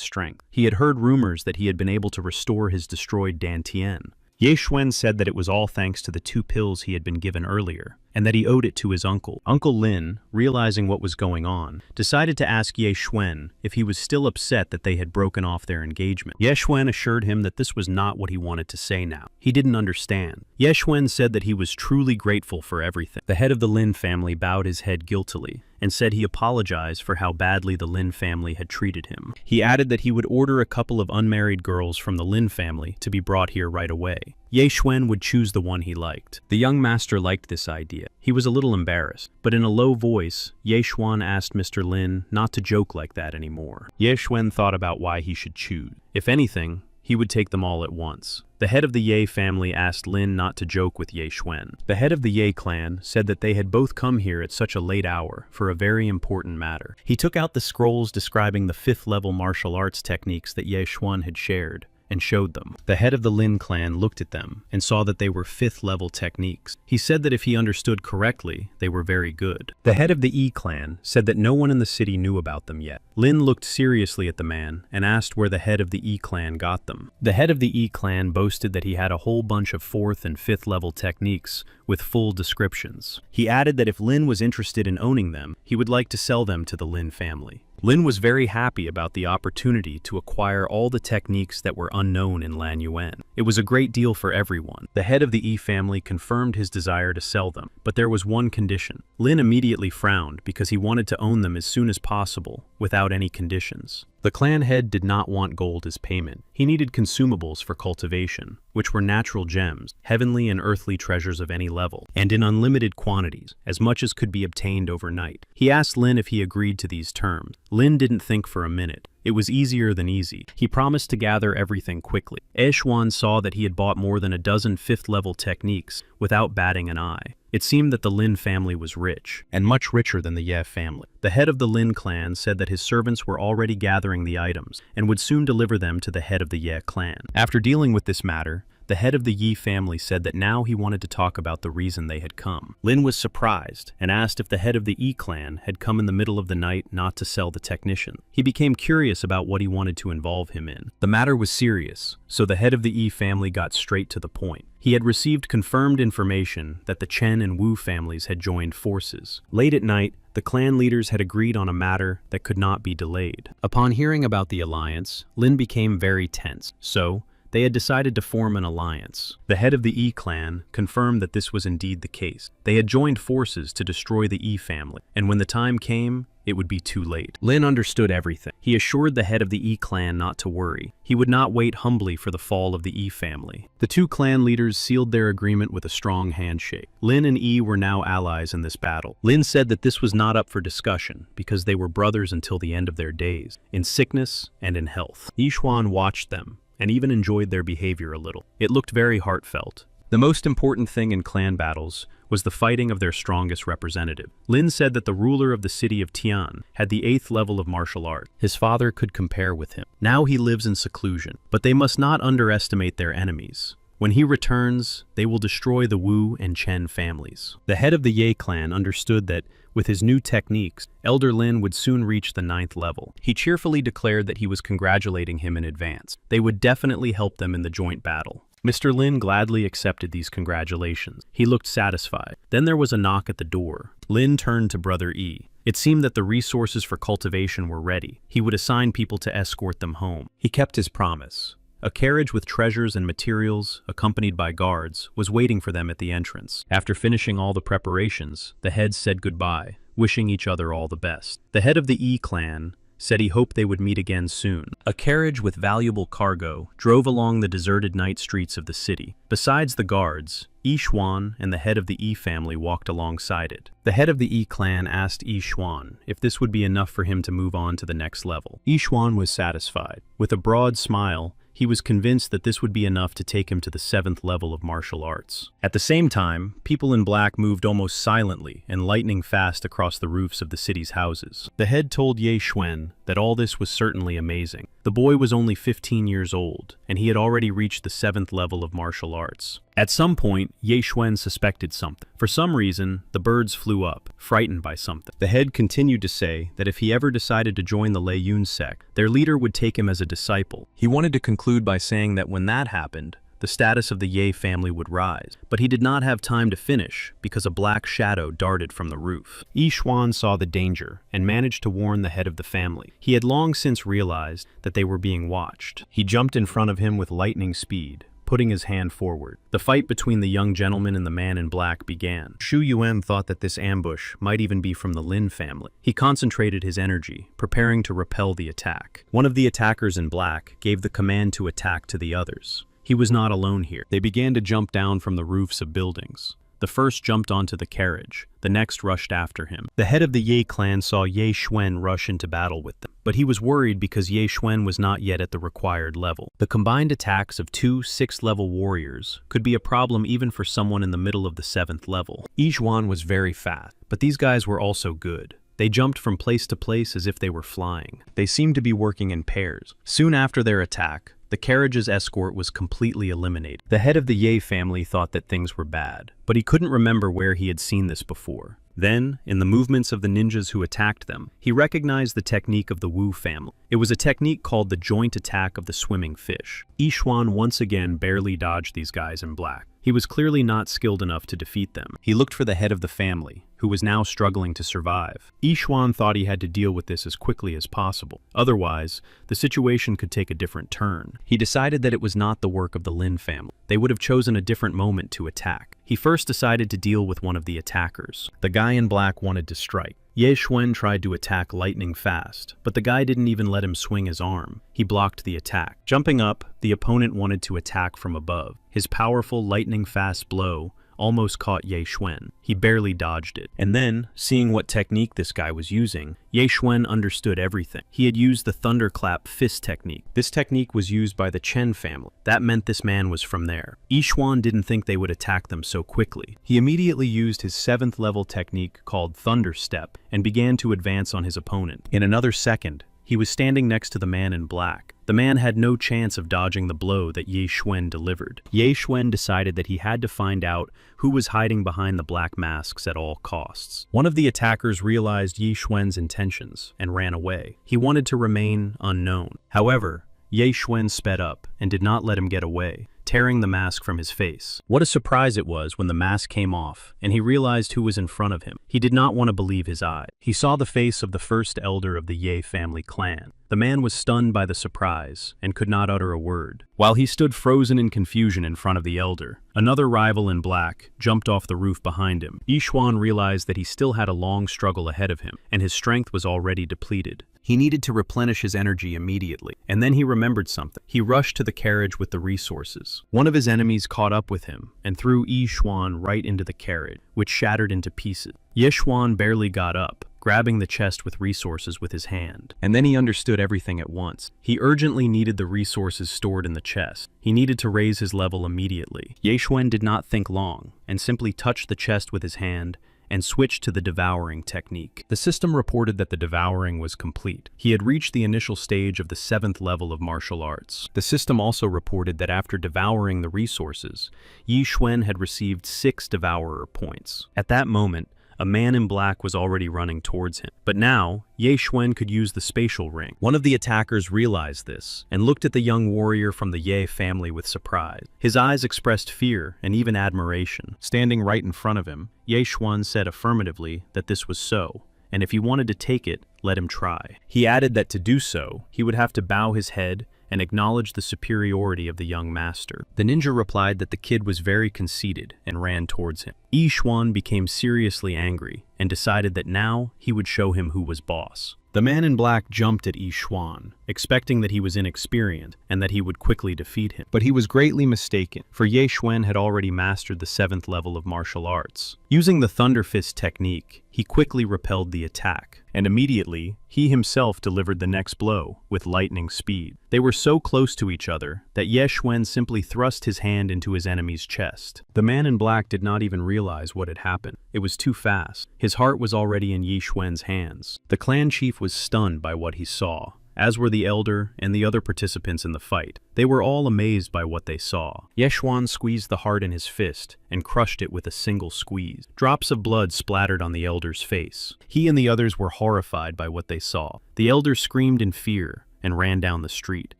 strength. He had heard rumors that he had been able to restore his destroyed Dantian. Ye Xuan said that it was all thanks to the 2 pills he had been given earlier, and that he owed it to his uncle. Uncle Lin, realizing what was going on, decided to ask Ye Xuan if he was still upset that they had broken off their engagement. Ye Xuan assured him that this was not what he wanted to say now. He didn't understand. Ye Xuan said that he was truly grateful for everything. The head of the Lin family bowed his head guiltily and said he apologized for how badly the Lin family had treated him. He added that he would order a couple of unmarried girls from the Lin family to be brought here right away. Ye Xuan would choose the one he liked. The young master liked this idea. He was a little embarrassed, but in a low voice, Ye Xuan asked Mr. Lin not to joke like that anymore. Ye Xuan thought about why he should choose. If anything, he would take them all at once. The head of the Ye family asked Lin not to joke with Ye Xuan. The head of the Ye clan said that they had both come here at such a late hour for a very important matter. He took out the scrolls describing the 5th level martial arts techniques that Ye Xuan had shared and showed them. The head of the Lin clan looked at them and saw that they were 5th level techniques. He said that if he understood correctly, they were very good. The head of the Yi clan said that no one in the city knew about them yet. Lin looked seriously at the man and asked where the head of the Yi clan got them. The head of the Yi clan boasted that he had a whole bunch of 4th and 5th level techniques with full descriptions. He added that if Lin was interested in owning them, he would like to sell them to the Lin family. Lin was very happy about the opportunity to acquire all the techniques that were unknown in Lan Yuan. It was a great deal for everyone. The head of the Yi family confirmed his desire to sell them, but there was one condition. Lin immediately frowned because he wanted to own them as soon as possible, without any conditions. The clan head did not want gold as payment. He needed consumables for cultivation, which were natural gems, heavenly and earthly treasures of any level, and in unlimited quantities, as much as could be obtained overnight. He asked Lin if he agreed to these terms. Lin didn't think for a minute. It was easier than easy. He promised to gather everything quickly. Xuan saw that he had bought more than a dozen fifth-level techniques without batting an eye. It seemed that the Lin family was rich, and much richer than the Ye family. The head of the Lin clan said that his servants were already gathering the items, and would soon deliver them to the head of the Ye clan. After dealing with this matter, the head of the Yi family said that now he wanted to talk about the reason they had come. Lin was surprised and asked if the head of the Yi clan had come in the middle of the night not to sell the technician. He became curious about what he wanted to involve him in. The matter was serious, so the head of the Yi family got straight to the point. He had received confirmed information that the Chen and Wu families had joined forces. Late at night, the clan leaders had agreed on a matter that could not be delayed. Upon hearing about the alliance, Lin became very tense, so they had decided to form an alliance. The head of the Yi clan confirmed that this was indeed the case. They had joined forces to destroy the Yi family, and when the time came, it would be too late. Lin understood everything. He assured the head of the Yi clan not to worry. He would not wait humbly for the fall of the Yi family. The two clan leaders sealed their agreement with a strong handshake. Lin and Yi were now allies in this battle. Lin said that this was not up for discussion because they were brothers until the end of their days, in sickness and in health. Xuan watched them and even enjoyed their behavior a little. It looked very heartfelt. The most important thing in clan battles was the fighting of their strongest representative. Lin said that the ruler of the city of Tian had the 8th level of martial art. His father could compare with him. Now he lives in seclusion, but they must not underestimate their enemies. When he returns, they will destroy the Wu and Chen families. The head of the Ye clan understood that with his new techniques, Elder Lin would soon reach the 9th level. He cheerfully declared that he was congratulating him in advance. They would definitely help them in the joint battle. Mr. Lin gladly accepted these congratulations. He looked satisfied. Then there was a knock at the door. Lin turned to Brother Yi. It seemed that the resources for cultivation were ready. He would assign people to escort them home. He kept his promise. A carriage with treasures and materials, accompanied by guards, was waiting for them at the entrance. After finishing all the preparations, the heads said goodbye, wishing each other all the best. The head of the Yi clan said he hoped they would meet again soon. A carriage with valuable cargo drove along the deserted night streets of the city. Besides the guards, Xuan and the head of the Yi family walked alongside it. The head of the Yi clan asked Xuan if this would be enough for him to move on to the next level. Xuan was satisfied. With a broad smile, he was convinced that this would be enough to take him to the 7th level of martial arts. At the same time, people in black moved almost silently and lightning fast across the roofs of the city's houses. The head told Ye Xuan that all this was certainly amazing. The boy was only 15 years old, and he had already reached the 7th level of martial arts. At some point, Ye Xuan suspected something. For some reason, the birds flew up, frightened by something. The head continued to say that if he ever decided to join the Lei Yun sect, their leader would take him as a disciple. He wanted to conclude by saying that when that happened, the status of the Ye family would rise. But he did not have time to finish because a black shadow darted from the roof. Xuan saw the danger and managed to warn the head of the family. He had long since realized that they were being watched. He jumped in front of him with lightning speed, putting his hand forward. The fight between the young gentleman and the man in black began. Shu Yuan thought that this ambush might even be from the Lin family. He concentrated his energy, preparing to repel the attack. One of the attackers in black gave the command to attack to the others. He was not alone here. They began to jump down from the roofs of buildings. The first jumped onto the carriage. The next rushed after him. The head of the Ye clan saw Ye Xuan rush into battle with them, but he was worried because Ye Xuan was not yet at the required level. The combined attacks of two 6th-level warriors could be a problem even for someone in the middle of the 7th level. Xuan was very fast, but these guys were also good. They jumped from place to place as if they were flying. They seemed to be working in pairs. Soon after their attack, the carriage's escort was completely eliminated. The head of the Ye family thought that things were bad, but he couldn't remember where he had seen this before. Then, in the movements of the ninjas who attacked them, he recognized the technique of the Wu family. It was a technique called the joint attack of the swimming fish. Xuan once again barely dodged these guys in black. He was clearly not skilled enough to defeat them. He looked for the head of the family, who was now struggling to survive. Xuan thought he had to deal with this as quickly as possible. Otherwise, the situation could take a different turn. He decided that it was not the work of the Lin family. They would have chosen a different moment to attack. He first decided to deal with one of the attackers. The guy in black wanted to strike, Ye Xuan tried to attack lightning fast, but the guy didn't even let him swing his arm. He blocked the attack. Jumping up, the opponent wanted to attack from above. His powerful lightning-fast blow almost caught Ye Xuan. He barely dodged it. And then, seeing what technique this guy was using, Ye Xuan understood everything. He had used the thunderclap fist technique. This technique was used by the Chen family. That meant this man was from there. Ye Xuan didn't think they would attack them so quickly. He immediately used his 7th level technique called Thunder Step and began to advance on his opponent. In another second, he was standing next to the man in black. The man had no chance of dodging the blow that Ye Xuan delivered. Ye Xuan decided that he had to find out who was hiding behind the black masks at all costs. One of the attackers realized Ye Xuan's intentions and ran away. He wanted to remain unknown. However, Ye Xuan sped up and did not let him get away, tearing the mask from his face. What a surprise it was when the mask came off and he realized who was in front of him. He did not want to believe his eyes. He saw the face of the first elder of the Ye family clan. The man was stunned by the surprise and could not utter a word. While he stood frozen in confusion in front of the elder, another rival in black jumped off the roof behind him. Ye Xuan realized that he still had a long struggle ahead of him, and his strength was already depleted. He needed to replenish his energy immediately, and then he remembered something. He rushed to the carriage with the resources. One of his enemies caught up with him and threw Ye Xuan right into the carriage, which shattered into pieces. Ye Xuan barely got up, grabbing the chest with resources with his hand. And then he understood everything at once. He urgently needed the resources stored in the chest. He needed to raise his level immediately. Ye Xuan did not think long, and simply touched the chest with his hand and switched to the devouring technique. The system reported that the devouring was complete. He had reached the initial stage of the 7th level of martial arts. The system also reported that after devouring the resources, Ye Xuan had received 6 devourer points. At that moment, a man in black was already running towards him. But now, Ye Xuan could use the spatial ring. One of the attackers realized this and looked at the young warrior from the Ye family with surprise. His eyes expressed fear and even admiration. Standing right in front of him, Ye Xuan said affirmatively that this was so, and if he wanted to take it, let him try. He added that to do so, he would have to bow his head and acknowledge the superiority of the young master. The ninja replied that the kid was very conceited and ran towards him. Ye Xuan became seriously angry and decided that now he would show him who was boss. The man in black jumped at Ye Xuan, expecting that he was inexperienced and that he would quickly defeat him. But he was greatly mistaken, for Ye Xuan had already mastered the 7th level of martial arts. Using the Thunder Fist technique, he quickly repelled the attack, and immediately, he himself delivered the next blow with lightning speed. They were so close to each other that Ye Xuan simply thrust his hand into his enemy's chest. The man in black did not even realize what had happened. It was too fast. His heart was already in Ye Xuan's hands. The clan chief was stunned by what he saw, as were the elder and the other participants in the fight. They were all amazed by what they saw. Ye Xuan squeezed the heart in his fist and crushed it with a single squeeze. Drops of blood splattered on the elder's face. He and the others were horrified by what they saw. The elder screamed in fear and ran down the street.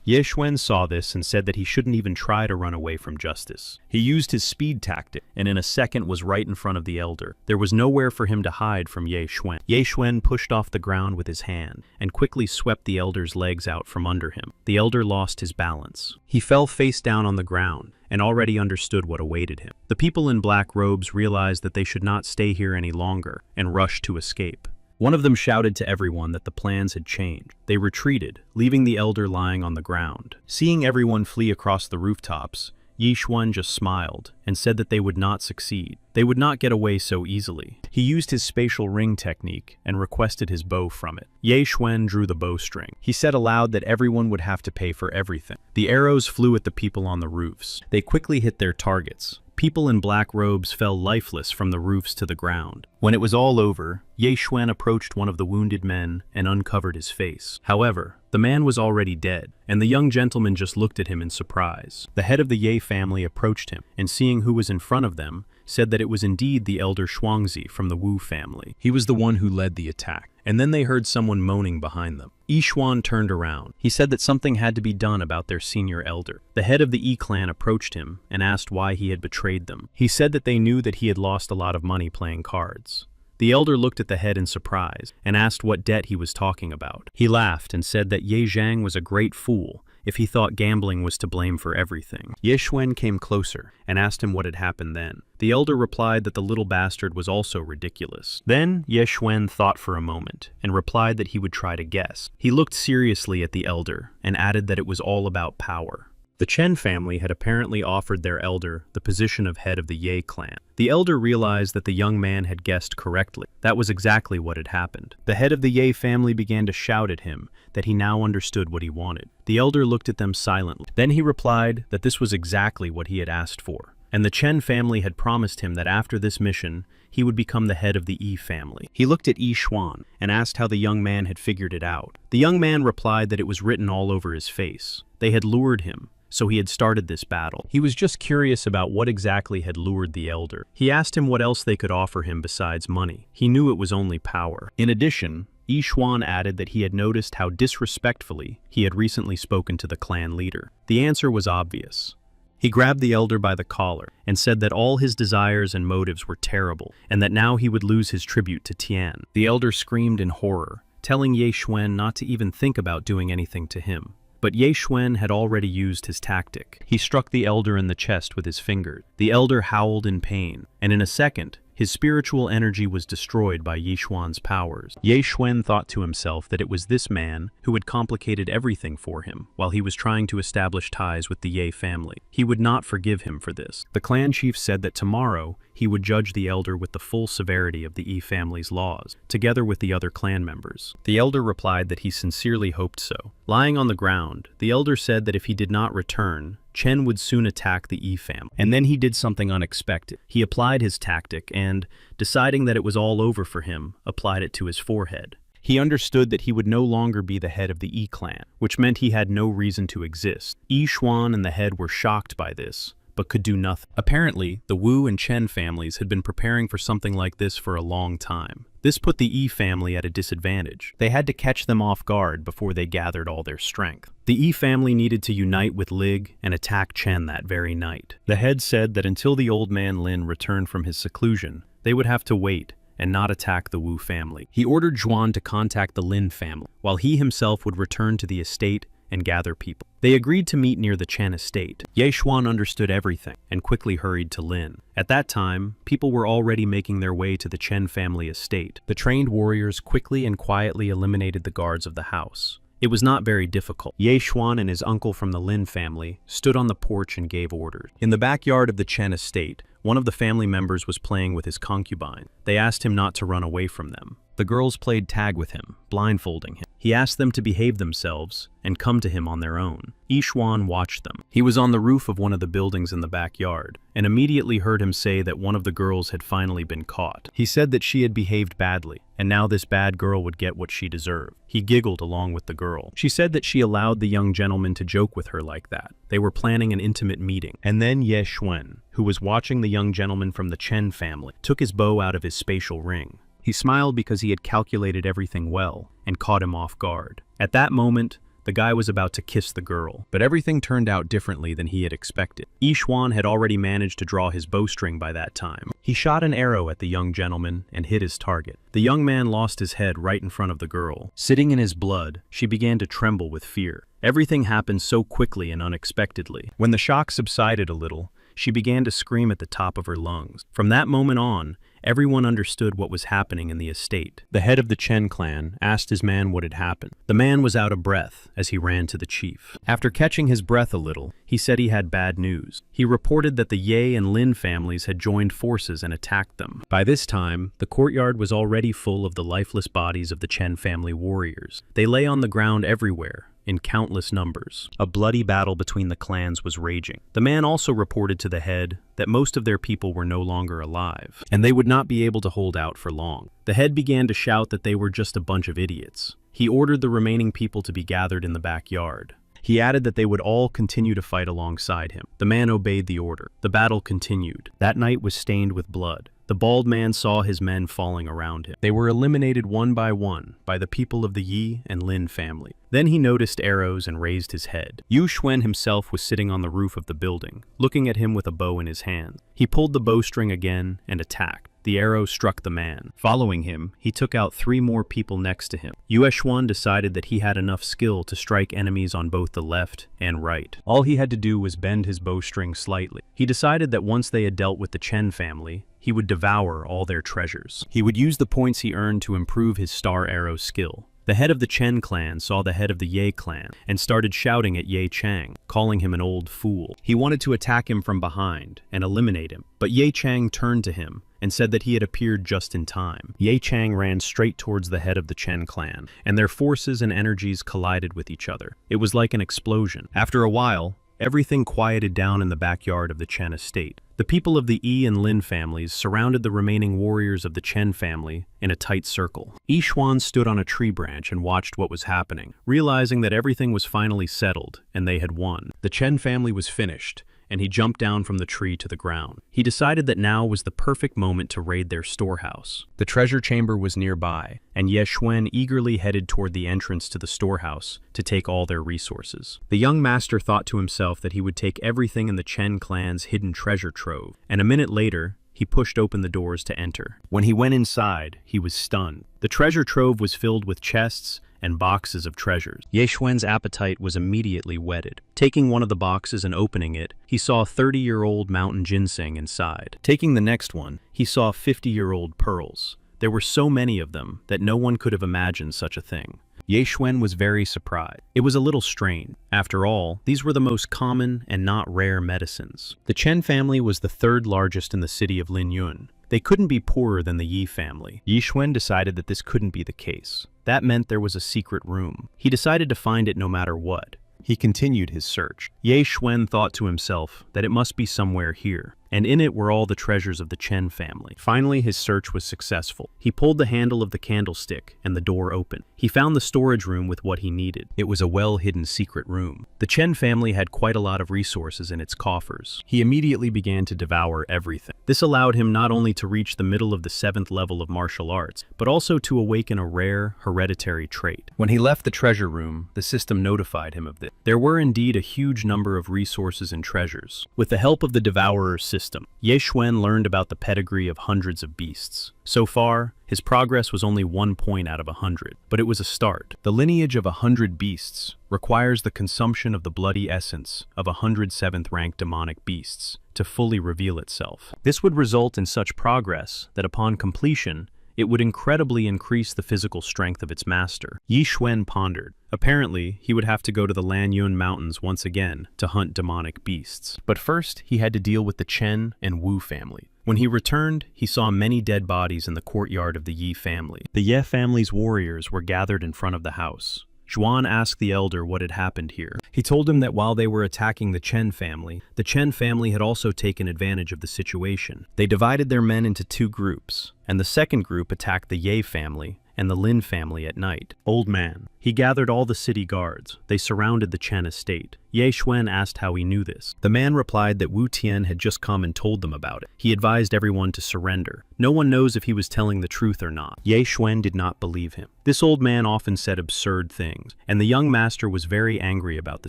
Ye Xuan saw this and said that he shouldn't even try to run away from justice. He used his speed tactic and in a second was right in front of the elder. There was nowhere for him to hide from Ye Xuan. Ye Xuan pushed off the ground with his hand and quickly swept the elder's legs out from under him. The elder lost his balance. He fell face down on the ground and already understood what awaited him. The people in black robes realized that they should not stay here any longer and rushed to escape. One of them shouted to everyone that the plans had changed. They retreated, leaving the elder lying on the ground. Seeing everyone flee across the rooftops, Ye Xuan just smiled and said that they would not succeed. They would not get away so easily. He used his spatial ring technique and requested his bow from it. Ye Xuan drew the bowstring. He said aloud that everyone would have to pay for everything. The arrows flew at the people on the roofs. They quickly hit their targets. People in black robes fell lifeless from the roofs to the ground. When it was all over, Ye Xuan approached one of the wounded men and uncovered his face. However, the man was already dead, and the young gentleman just looked at him in surprise. The head of the Ye family approached him, and seeing who was in front of them, said that it was indeed the elder Shuangzi from the Wu family. He was the one who led the attack. And then they heard someone moaning behind them. Ye Xuan turned around. He said that something had to be done about their senior elder. The head of the Yi clan approached him and asked why he had betrayed them. He said that they knew that he had lost a lot of money playing cards. The elder looked at the head in surprise and asked what debt he was talking about. He laughed and said that Ye Zhang was a great fool if he thought gambling was to blame for everything. Ye Xuan came closer and asked him what had happened then. The elder replied that the little bastard was also ridiculous. Then Ye Xuan thought for a moment and replied that he would try to guess. He looked seriously at the elder and added that it was all about power. The Chen family had apparently offered their elder the position of head of the Ye clan. The elder realized that the young man had guessed correctly. That was exactly what had happened. The head of the Ye family began to shout at him that he now understood what he wanted. The elder looked at them silently. Then he replied that this was exactly what he had asked for, and the Chen family had promised him that after this mission, he would become the head of the Yi family. He looked at Yi Xuan and asked how the young man had figured it out. The young man replied that it was written all over his face. They had lured him, so he had started this battle. He was just curious about what exactly had lured the elder. He asked him what else they could offer him besides money. He knew it was only power. In addition, Yi Xuan added that he had noticed how disrespectfully he had recently spoken to the clan leader. The answer was obvious. He grabbed the elder by the collar and said that all his desires and motives were terrible, and that now he would lose his tribute to Tian. The elder screamed in horror, telling Ye Xuan not to even think about doing anything to him. But Ye Xuan had already used his tactic. He struck the elder in the chest with his fingers. The elder howled in pain, and in a second, his spiritual energy was destroyed by Yi Xuan's powers. Ye Xuan thought to himself that it was this man who had complicated everything for him while he was trying to establish ties with the Ye family. He would not forgive him for this. The clan chief said that tomorrow he would judge the elder with the full severity of the Yi family's laws, together with the other clan members. The elder replied that he sincerely hoped so. Lying on the ground, the elder said that if he did not return, Chen would soon attack the Yi family. And then he did something unexpected. He applied his tactic and, deciding that it was all over for him, applied it to his forehead. He understood that he would no longer be the head of the Yi clan, which meant he had no reason to exist. Yi Xuan and the head were shocked by this, but could do nothing. Apparently, the Wu and Chen families had been preparing for something like this for a long time. This put the Yi family at a disadvantage. They had to catch them off guard before they gathered all their strength. The Yi family needed to unite with Lig and attack Chen that very night. The head said that until the old man Lin returned from his seclusion, they would have to wait and not attack the Wu family. He ordered Zhuan to contact the Lin family, while he himself would return to the estate and gather people. They agreed to meet near the Chen estate. Ye Xuan understood everything and quickly hurried to Lin. At that time, people were already making their way to the Chen family estate. The trained warriors quickly and quietly eliminated the guards of the house. It was not very difficult. Ye Xuan and his uncle from the Lin family stood on the porch and gave orders. In the backyard of the Chen estate, one of the family members was playing with his concubine. They asked him not to run away from them. The girls played tag with him, blindfolding him. He asked them to behave themselves and come to him on their own. Yi Xuan watched them. He was on the roof of one of the buildings in the backyard and immediately heard him say that one of the girls had finally been caught. He said that she had behaved badly, and now this bad girl would get what she deserved. He giggled along with the girl. She said that she allowed the young gentleman to joke with her like that. They were planning an intimate meeting. And then Ye Xuan, who was watching the young gentleman from the Chen family, took his bow out of his spatial ring. He smiled because he had calculated everything well and caught him off guard. At that moment, the guy was about to kiss the girl, but everything turned out differently than he had expected. Yi Xuan had already managed to draw his bowstring by that time. He shot an arrow at the young gentleman and hit his target. The young man lost his head right in front of the girl. Sitting in his blood, she began to tremble with fear. Everything happened so quickly and unexpectedly. When the shock subsided a little, she began to scream at the top of her lungs. From that moment on, everyone understood what was happening in the estate. The head of the Chen clan asked his man what had happened. The man was out of breath as he ran to the chief. After catching his breath a little, he said he had bad news. He reported that the Ye and Lin families had joined forces and attacked them. By this time, the courtyard was already full of the lifeless bodies of the Chen family warriors. They lay on the ground everywhere, in countless numbers. A bloody battle between the clans was raging. The man also reported to the head that most of their people were no longer alive, and they would not be able to hold out for long. The head began to shout that they were just a bunch of idiots. He ordered the remaining people to be gathered in the backyard. He added that they would all continue to fight alongside him. The man obeyed the order. The battle continued. That night was stained with blood. The bald man saw his men falling around him. They were eliminated one by the people of the Yi and Lin family. Then he noticed arrows and raised his head. Yu Xuan himself was sitting on the roof of the building, looking at him with a bow in his hand. He pulled the bowstring again and attacked. the arrow struck the man. Following him, he took out 3 more people next to him. Yue Xuan decided that he had enough skill to strike enemies on both the left and right. All he had to do was bend his bowstring slightly. He decided that once they had dealt with the Chen family, he would devour all their treasures. He would use the points he earned to improve his star arrow skill. The head of the Chen clan saw the head of the Ye clan and started shouting at Ye Chang, calling him an old fool. He wanted to attack him from behind and eliminate him, but Ye Chang turned to him and said that he had appeared just in time. Ye Chang ran straight towards the head of the Chen clan, and their forces and energies collided with each other. It was like an explosion. After a while, everything quieted down in the backyard of the Chen estate. The people of the Yi and Lin families surrounded the remaining warriors of the Chen family in a tight circle. Yi Xuan stood on a tree branch and watched what was happening, realizing that everything was finally settled and they had won. The Chen family was finished, and he jumped down from the tree to the ground. He decided that now was the perfect moment to raid their storehouse. The treasure chamber was nearby, and Ye Xuan eagerly headed toward the entrance to the storehouse to take all their resources. The young master thought to himself that he would take everything in the Chen clan's hidden treasure trove, and a minute later, he pushed open the doors to enter. When he went inside, he was stunned. The treasure trove was filled with chests and boxes of treasures. Ye Xuan's appetite was immediately whetted. Taking one of the boxes and opening it, he saw 30-year-old mountain ginseng inside. Taking the next one, he saw 50-year-old pearls. There were so many of them that no one could have imagined such a thing. Ye Xuan was very surprised. It was a little strange. After all, these were the most common and not rare medicines. The Chen family was the 3rd largest in the city of Linyun. They couldn't be poorer than the Yi family. Ye Xuan decided that this couldn't be the case. That meant there was a secret room. He decided to find it no matter what. He continued his search. Ye Xuan thought to himself that it must be somewhere here, and in it were all the treasures of the Chen family. Finally, his search was successful. He pulled the handle of the candlestick, and the door opened. He found the storage room with what he needed. It was a well-hidden secret room. The Chen family had quite a lot of resources in its coffers. He immediately began to devour everything. This allowed him not only to reach the middle of the 7th level of martial arts, but also to awaken a rare, hereditary trait. When he left the treasure room, the system notified him of this. There were indeed a huge number of resources and treasures. With the help of the Devourer's system, Ye Xuan learned about the pedigree of hundreds of beasts. So far, his progress was only 1 point out of 100, but it was a start. The lineage of 100 beasts requires the consumption of the bloody essence of 107th rank demonic beasts to fully reveal itself. This would result in such progress that upon completion, it would incredibly increase the physical strength of its master. Yi Xuan pondered. Apparently, he would have to go to the Lanyun Mountains once again to hunt demonic beasts. But first, he had to deal with the Chen and Wu family. When he returned, he saw many dead bodies in the courtyard of the Yi family. The Ye family's warriors were gathered in front of the house. Zhuan asked the elder what had happened here. He told him that while they were attacking the Chen family had also taken advantage of the situation. They divided their men into 2 groups, and the second group attacked the Ye family and the Lin family at night. Old man. He gathered all the city guards. They surrounded the Chen estate. Ye Xuan asked how he knew this. The man replied that Wu Tian had just come and told them about it. He advised everyone to surrender. No one knows if he was telling the truth or not. Ye Xuan did not believe him. This old man often said absurd things, and the young master was very angry about the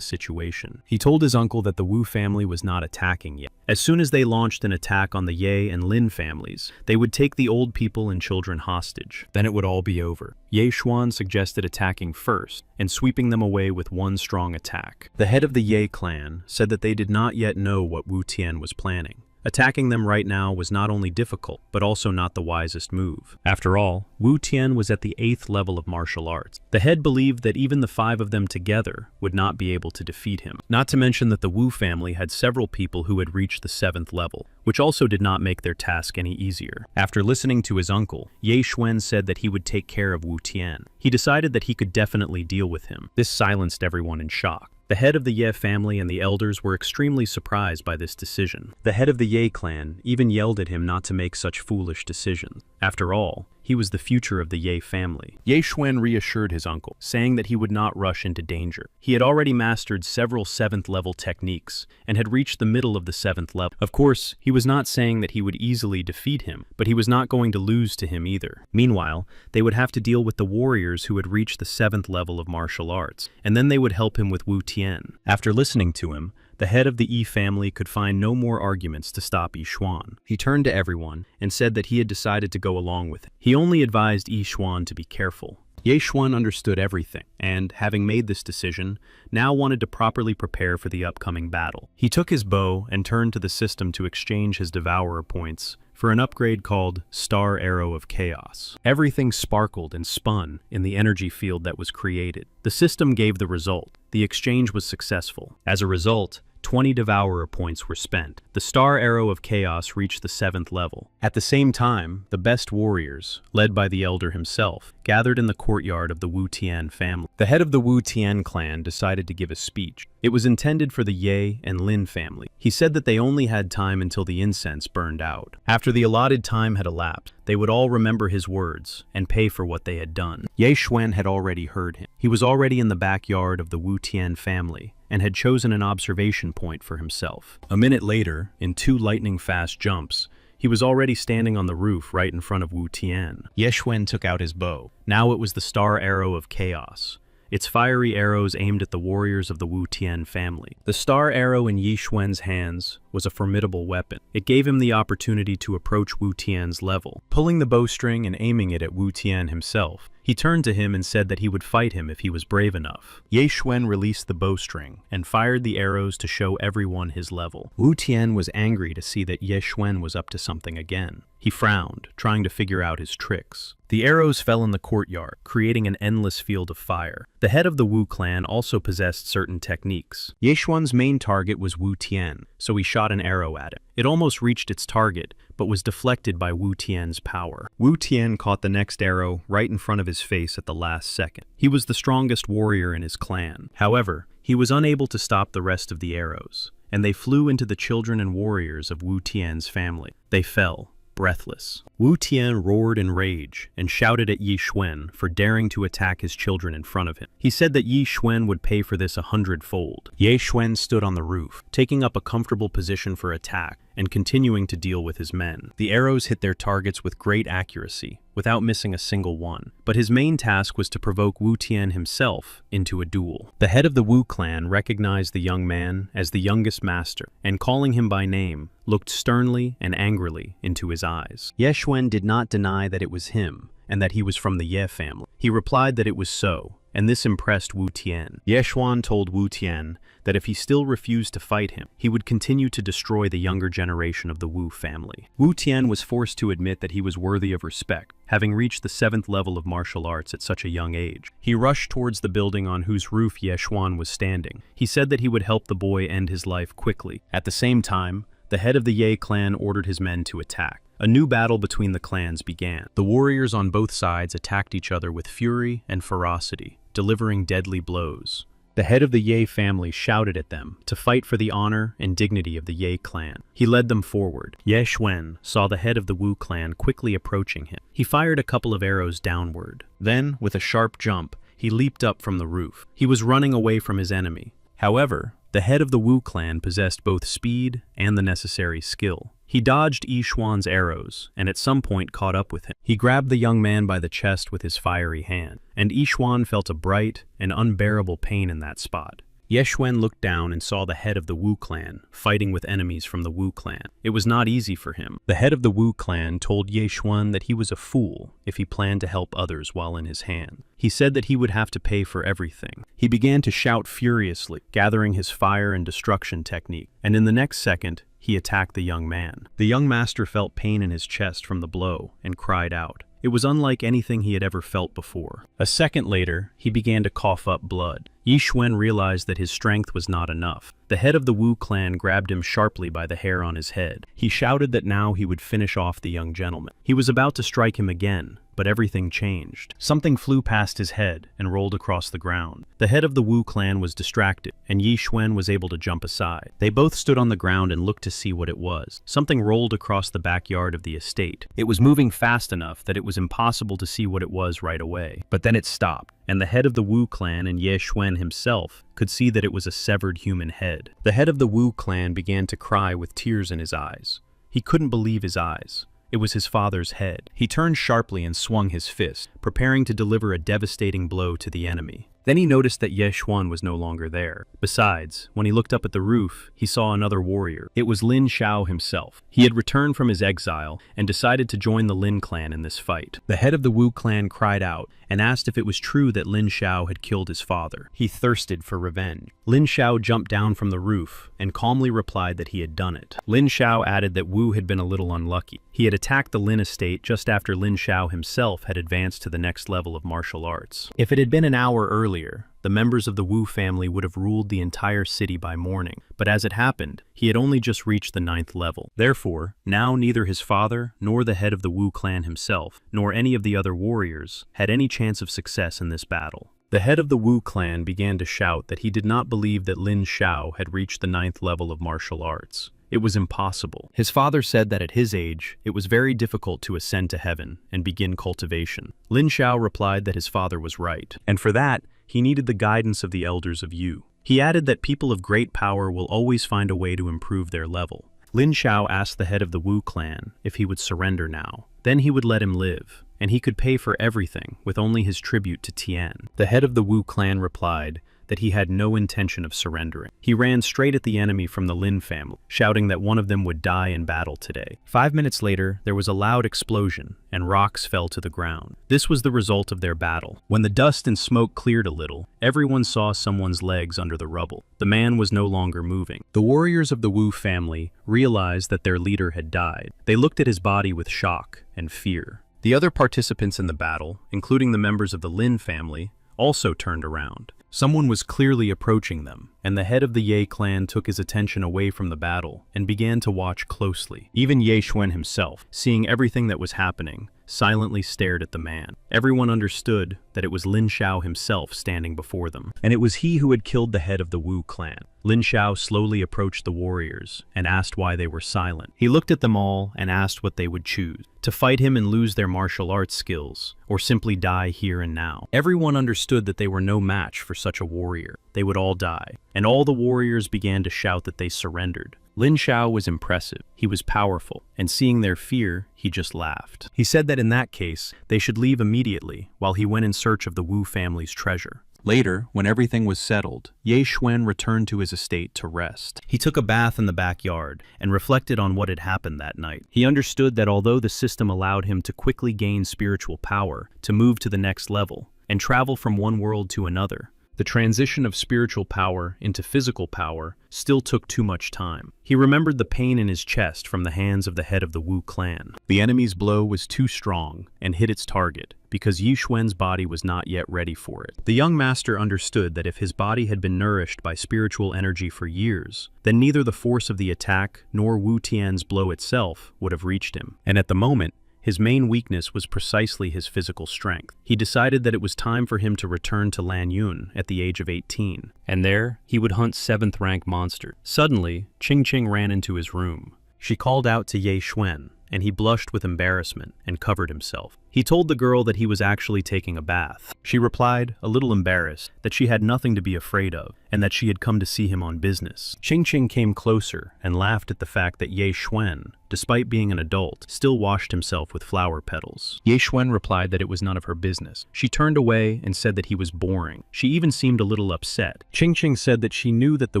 situation. He told his uncle that the Wu family was not attacking yet. As soon as they launched an attack on the Ye and Lin families, they would take the old people and children hostage. Then it would all be over. Ye Xuan suggested attacking first and sweeping them away with one strong attack. The head of the Ye clan said that they did not yet know what Wu Tian was planning. Attacking them right now was not only difficult, but also not the wisest move. After all, Wu Tian was at the 8th level of martial arts. The head believed that even the 5 of them together would not be able to defeat him. Not to mention that the Wu family had several people who had reached the 7th level, which also did not make their task any easier. After listening to his uncle, Ye Xuan said that he would take care of Wu Tian. He decided that he could definitely deal with him. This silenced everyone in shock. The head of the Ye family and the elders were extremely surprised by this decision. The head of the Ye clan even yelled at him not to make such foolish decisions. After all, he was the future of the Ye family. Ye Xuan reassured his uncle, saying that he would not rush into danger. He had already mastered several 7th level techniques and had reached the middle of the 7th level. Of course, he was not saying that he would easily defeat him, but he was not going to lose to him either. Meanwhile, they would have to deal with the warriors who had reached the 7th level of martial arts, and then they would help him with Wu Tian. After listening to him, the head of the Yi family could find no more arguments to stop Yi Xuan. He turned to everyone and said that he had decided to go along with it. He only advised Yi Xuan to be careful. Ye Xuan understood everything, and, having made this decision, now wanted to properly prepare for the upcoming battle. He took his bow and turned to the system to exchange his Devourer points for an upgrade called Star Arrow of Chaos. Everything sparkled and spun in the energy field that was created. The system gave the result. The exchange was successful. As a result, 20 Devourer points were spent. The Star Arrow of Chaos reached the 7th level. At the same time, the best warriors, led by the Elder himself, gathered in the courtyard of the Wu Tian family. The head of the Wu Tian clan decided to give a speech. It was intended for the Ye and Lin family. He said that they only had time until the incense burned out. After the allotted time had elapsed, they would all remember his words and pay for what they had done. Ye Xuan had already heard him. He was already in the backyard of the Wu Tian family and had chosen an observation point for himself. A minute later, in 2 lightning-fast jumps, he was already standing on the roof right in front of Wu Tian. Ye Xuan took out his bow. Now it was the Star Arrow of Chaos. Its fiery arrows aimed at the warriors of the Wu Tian family. The star arrow in Yi Xuan's hands was a formidable weapon. It gave him the opportunity to approach Wu Tian's level. Pulling the bowstring and aiming it at Wu Tian himself, he turned to him and said that he would fight him if he was brave enough. Ye Xuan released the bowstring and fired the arrows to show everyone his level. Wu Tian was angry to see that Ye Xuan was up to something again. He frowned, trying to figure out his tricks. The arrows fell in the courtyard, creating an endless field of fire. The head of the Wu clan also possessed certain techniques. Ye Xuan's main target was Wu Tian, so he shot an arrow at him. It almost reached its target, but was deflected by Wu Tian's power. Wu Tian caught the next arrow right in front of his face at the last second. He was the strongest warrior in his clan. However, he was unable to stop the rest of the arrows, and they flew into the children and warriors of Wu Tian's family. They fell, breathless. Wu Tian roared in rage and shouted at Yi Xuan for daring to attack his children in front of him. He said that Yi Xuan would pay for this 100-fold. Ye Xuan stood on the roof, taking up a comfortable position for attack and continuing to deal with his men. The arrows hit their targets with great accuracy, without missing a single one. But his main task was to provoke Wu Tian himself into a duel. The head of the Wu clan recognized the young man as the youngest master, and calling him by name, looked sternly and angrily into his eyes. Ye Xuan did not deny that it was him, and that he was from the Ye family. He replied that it was so, and this impressed Wu Tian. Ye Xuan told Wu Tian that if he still refused to fight him, he would continue to destroy the younger generation of the Wu family. Wu Tian was forced to admit that he was worthy of respect, having reached the 7th level of martial arts at such a young age. He rushed towards the building on whose roof Ye Xuan was standing. He said that he would help the boy end his life quickly. At the same time, the head of the Ye clan ordered his men to attack. A new battle between the clans began. The warriors on both sides attacked each other with fury and ferocity, delivering deadly blows. The head of the Ye family shouted at them to fight for the honor and dignity of the Ye clan. He led them forward. Ye Xuan saw the head of the Wu clan quickly approaching him. He fired a couple of arrows downward. Then, with a sharp jump, he leaped up from the roof. He was running away from his enemy. However, the head of the Wu clan possessed both speed and the necessary skill. He dodged Yi Xuan's arrows, and at some point caught up with him. He grabbed the young man by the chest with his fiery hand, and Yi Xuan felt a bright and unbearable pain in that spot. Ye Xuan looked down and saw the head of the Wu clan fighting with enemies from the Wu clan. It was not easy for him. The head of the Wu clan told Ye Xuan that he was a fool if he planned to help others while in his hand. He said that he would have to pay for everything. He began to shout furiously, gathering his fire and destruction technique, and in the next second, he attacked the young man. The young master felt pain in his chest from the blow and cried out. It was unlike anything he had ever felt before. A second later, he began to cough up blood. Yi Xuan realized that his strength was not enough. The head of the Wu clan grabbed him sharply by the hair on his head. He shouted that now he would finish off the young gentleman. He was about to strike him again, but everything changed. Something flew past his head and rolled across the ground. The head of the Wu clan was distracted, and Yi Xuan was able to jump aside. They both stood on the ground and looked to see what it was. Something rolled across the backyard of the estate. It was moving fast enough that it was impossible to see what it was right away. But then it stopped, and the head of the Wu clan and Ye Xuan himself could see that it was a severed human head. The head of the Wu clan began to cry with tears in his eyes. He couldn't believe his eyes. It was his father's head. He turned sharply and swung his fist, preparing to deliver a devastating blow to the enemy. Then he noticed that Ye Xuan was no longer there. Besides, when he looked up at the roof, he saw another warrior. It was Lin Xiao himself. He had returned from his exile and decided to join the Lin clan in this fight. The head of the Wu clan cried out and asked if it was true that Lin Xiao had killed his father. He thirsted for revenge. Lin Xiao jumped down from the roof and calmly replied that he had done it. Lin Xiao added that Wu had been a little unlucky. He had attacked the Lin estate just after Lin Xiao himself had advanced to the next level of martial arts. If it had been an hour earlier, the members of the Wu family would have ruled the entire city by morning, but as it happened, he had only just reached the 9th level. Therefore, now neither his father, nor the head of the Wu clan himself, nor any of the other warriors, had any chance of success in this battle. The head of the Wu clan began to shout that he did not believe that Lin Xiao had reached the 9th level of martial arts. It was impossible. His father said that at his age, it was very difficult to ascend to heaven and begin cultivation. Lin Xiao replied that his father was right, and for that, he needed the guidance of the elders of Yu. He added that people of great power will always find a way to improve their level. Lin Xiao asked the head of the Wu clan if he would surrender now. Then he would let him live, and he could pay for everything with only his tribute to Tian. The head of the Wu clan replied that he had no intention of surrendering. He ran straight at the enemy from the Lin family, shouting that one of them would die in battle today. 5 minutes later, there was a loud explosion, and rocks fell to the ground. This was the result of their battle. When the dust and smoke cleared a little, everyone saw someone's legs under the rubble. The man was no longer moving. The warriors of the Wu family realized that their leader had died. They looked at his body with shock and fear. The other participants in the battle, including the members of the Lin family, also turned around. Someone was clearly approaching them, and the head of the Ye clan took his attention away from the battle and began to watch closely. Even Ye Xuan himself, seeing everything that was happening, silently stared at the man. Everyone understood that it was Lin Xiao himself standing before them, and it was he who had killed the head of the Wu clan. Lin Xiao slowly approached the warriors and asked why they were silent. He looked at them all and asked what they would choose: to fight him and lose their martial arts skills, or simply die here and now. Everyone understood that they were no match for such a warrior. They would all die, and all the warriors began to shout that they surrendered. Lin Xiao was impressive. He was powerful, and seeing their fear, he just laughed. He said that in that case, they should leave immediately while he went in search of the Wu family's treasure. Later, when everything was settled, Ye Xuan returned to his estate to rest. He took a bath in the backyard and reflected on what had happened that night. He understood that although the system allowed him to quickly gain spiritual power, to move to the next level, and travel from one world to another, the transition of spiritual power into physical power still took too much time. He remembered the pain in his chest from the hands of the head of the Wu clan. The enemy's blow was too strong and hit its target because Ye Xuan's body was not yet ready for it. The young master understood that if his body had been nourished by spiritual energy for years, then neither the force of the attack nor Wu Tian's blow itself would have reached him. And at the moment, his main weakness was precisely his physical strength. He decided that it was time for him to return to Lanyun at the age of 18, and there he would hunt 7th rank monsters. Suddenly, Qing ran into his room. She called out to Ye Xuan, and he blushed with embarrassment and covered himself. He told the girl that he was actually taking a bath. She replied, a little embarrassed, that she had nothing to be afraid of, and that she had come to see him on business. Qing came closer and laughed at the fact that Ye Xuan, despite being an adult, still washed himself with flower petals. Ye Xuan replied that it was none of her business. She turned away and said that he was boring. She even seemed a little upset. Qing said that she knew that the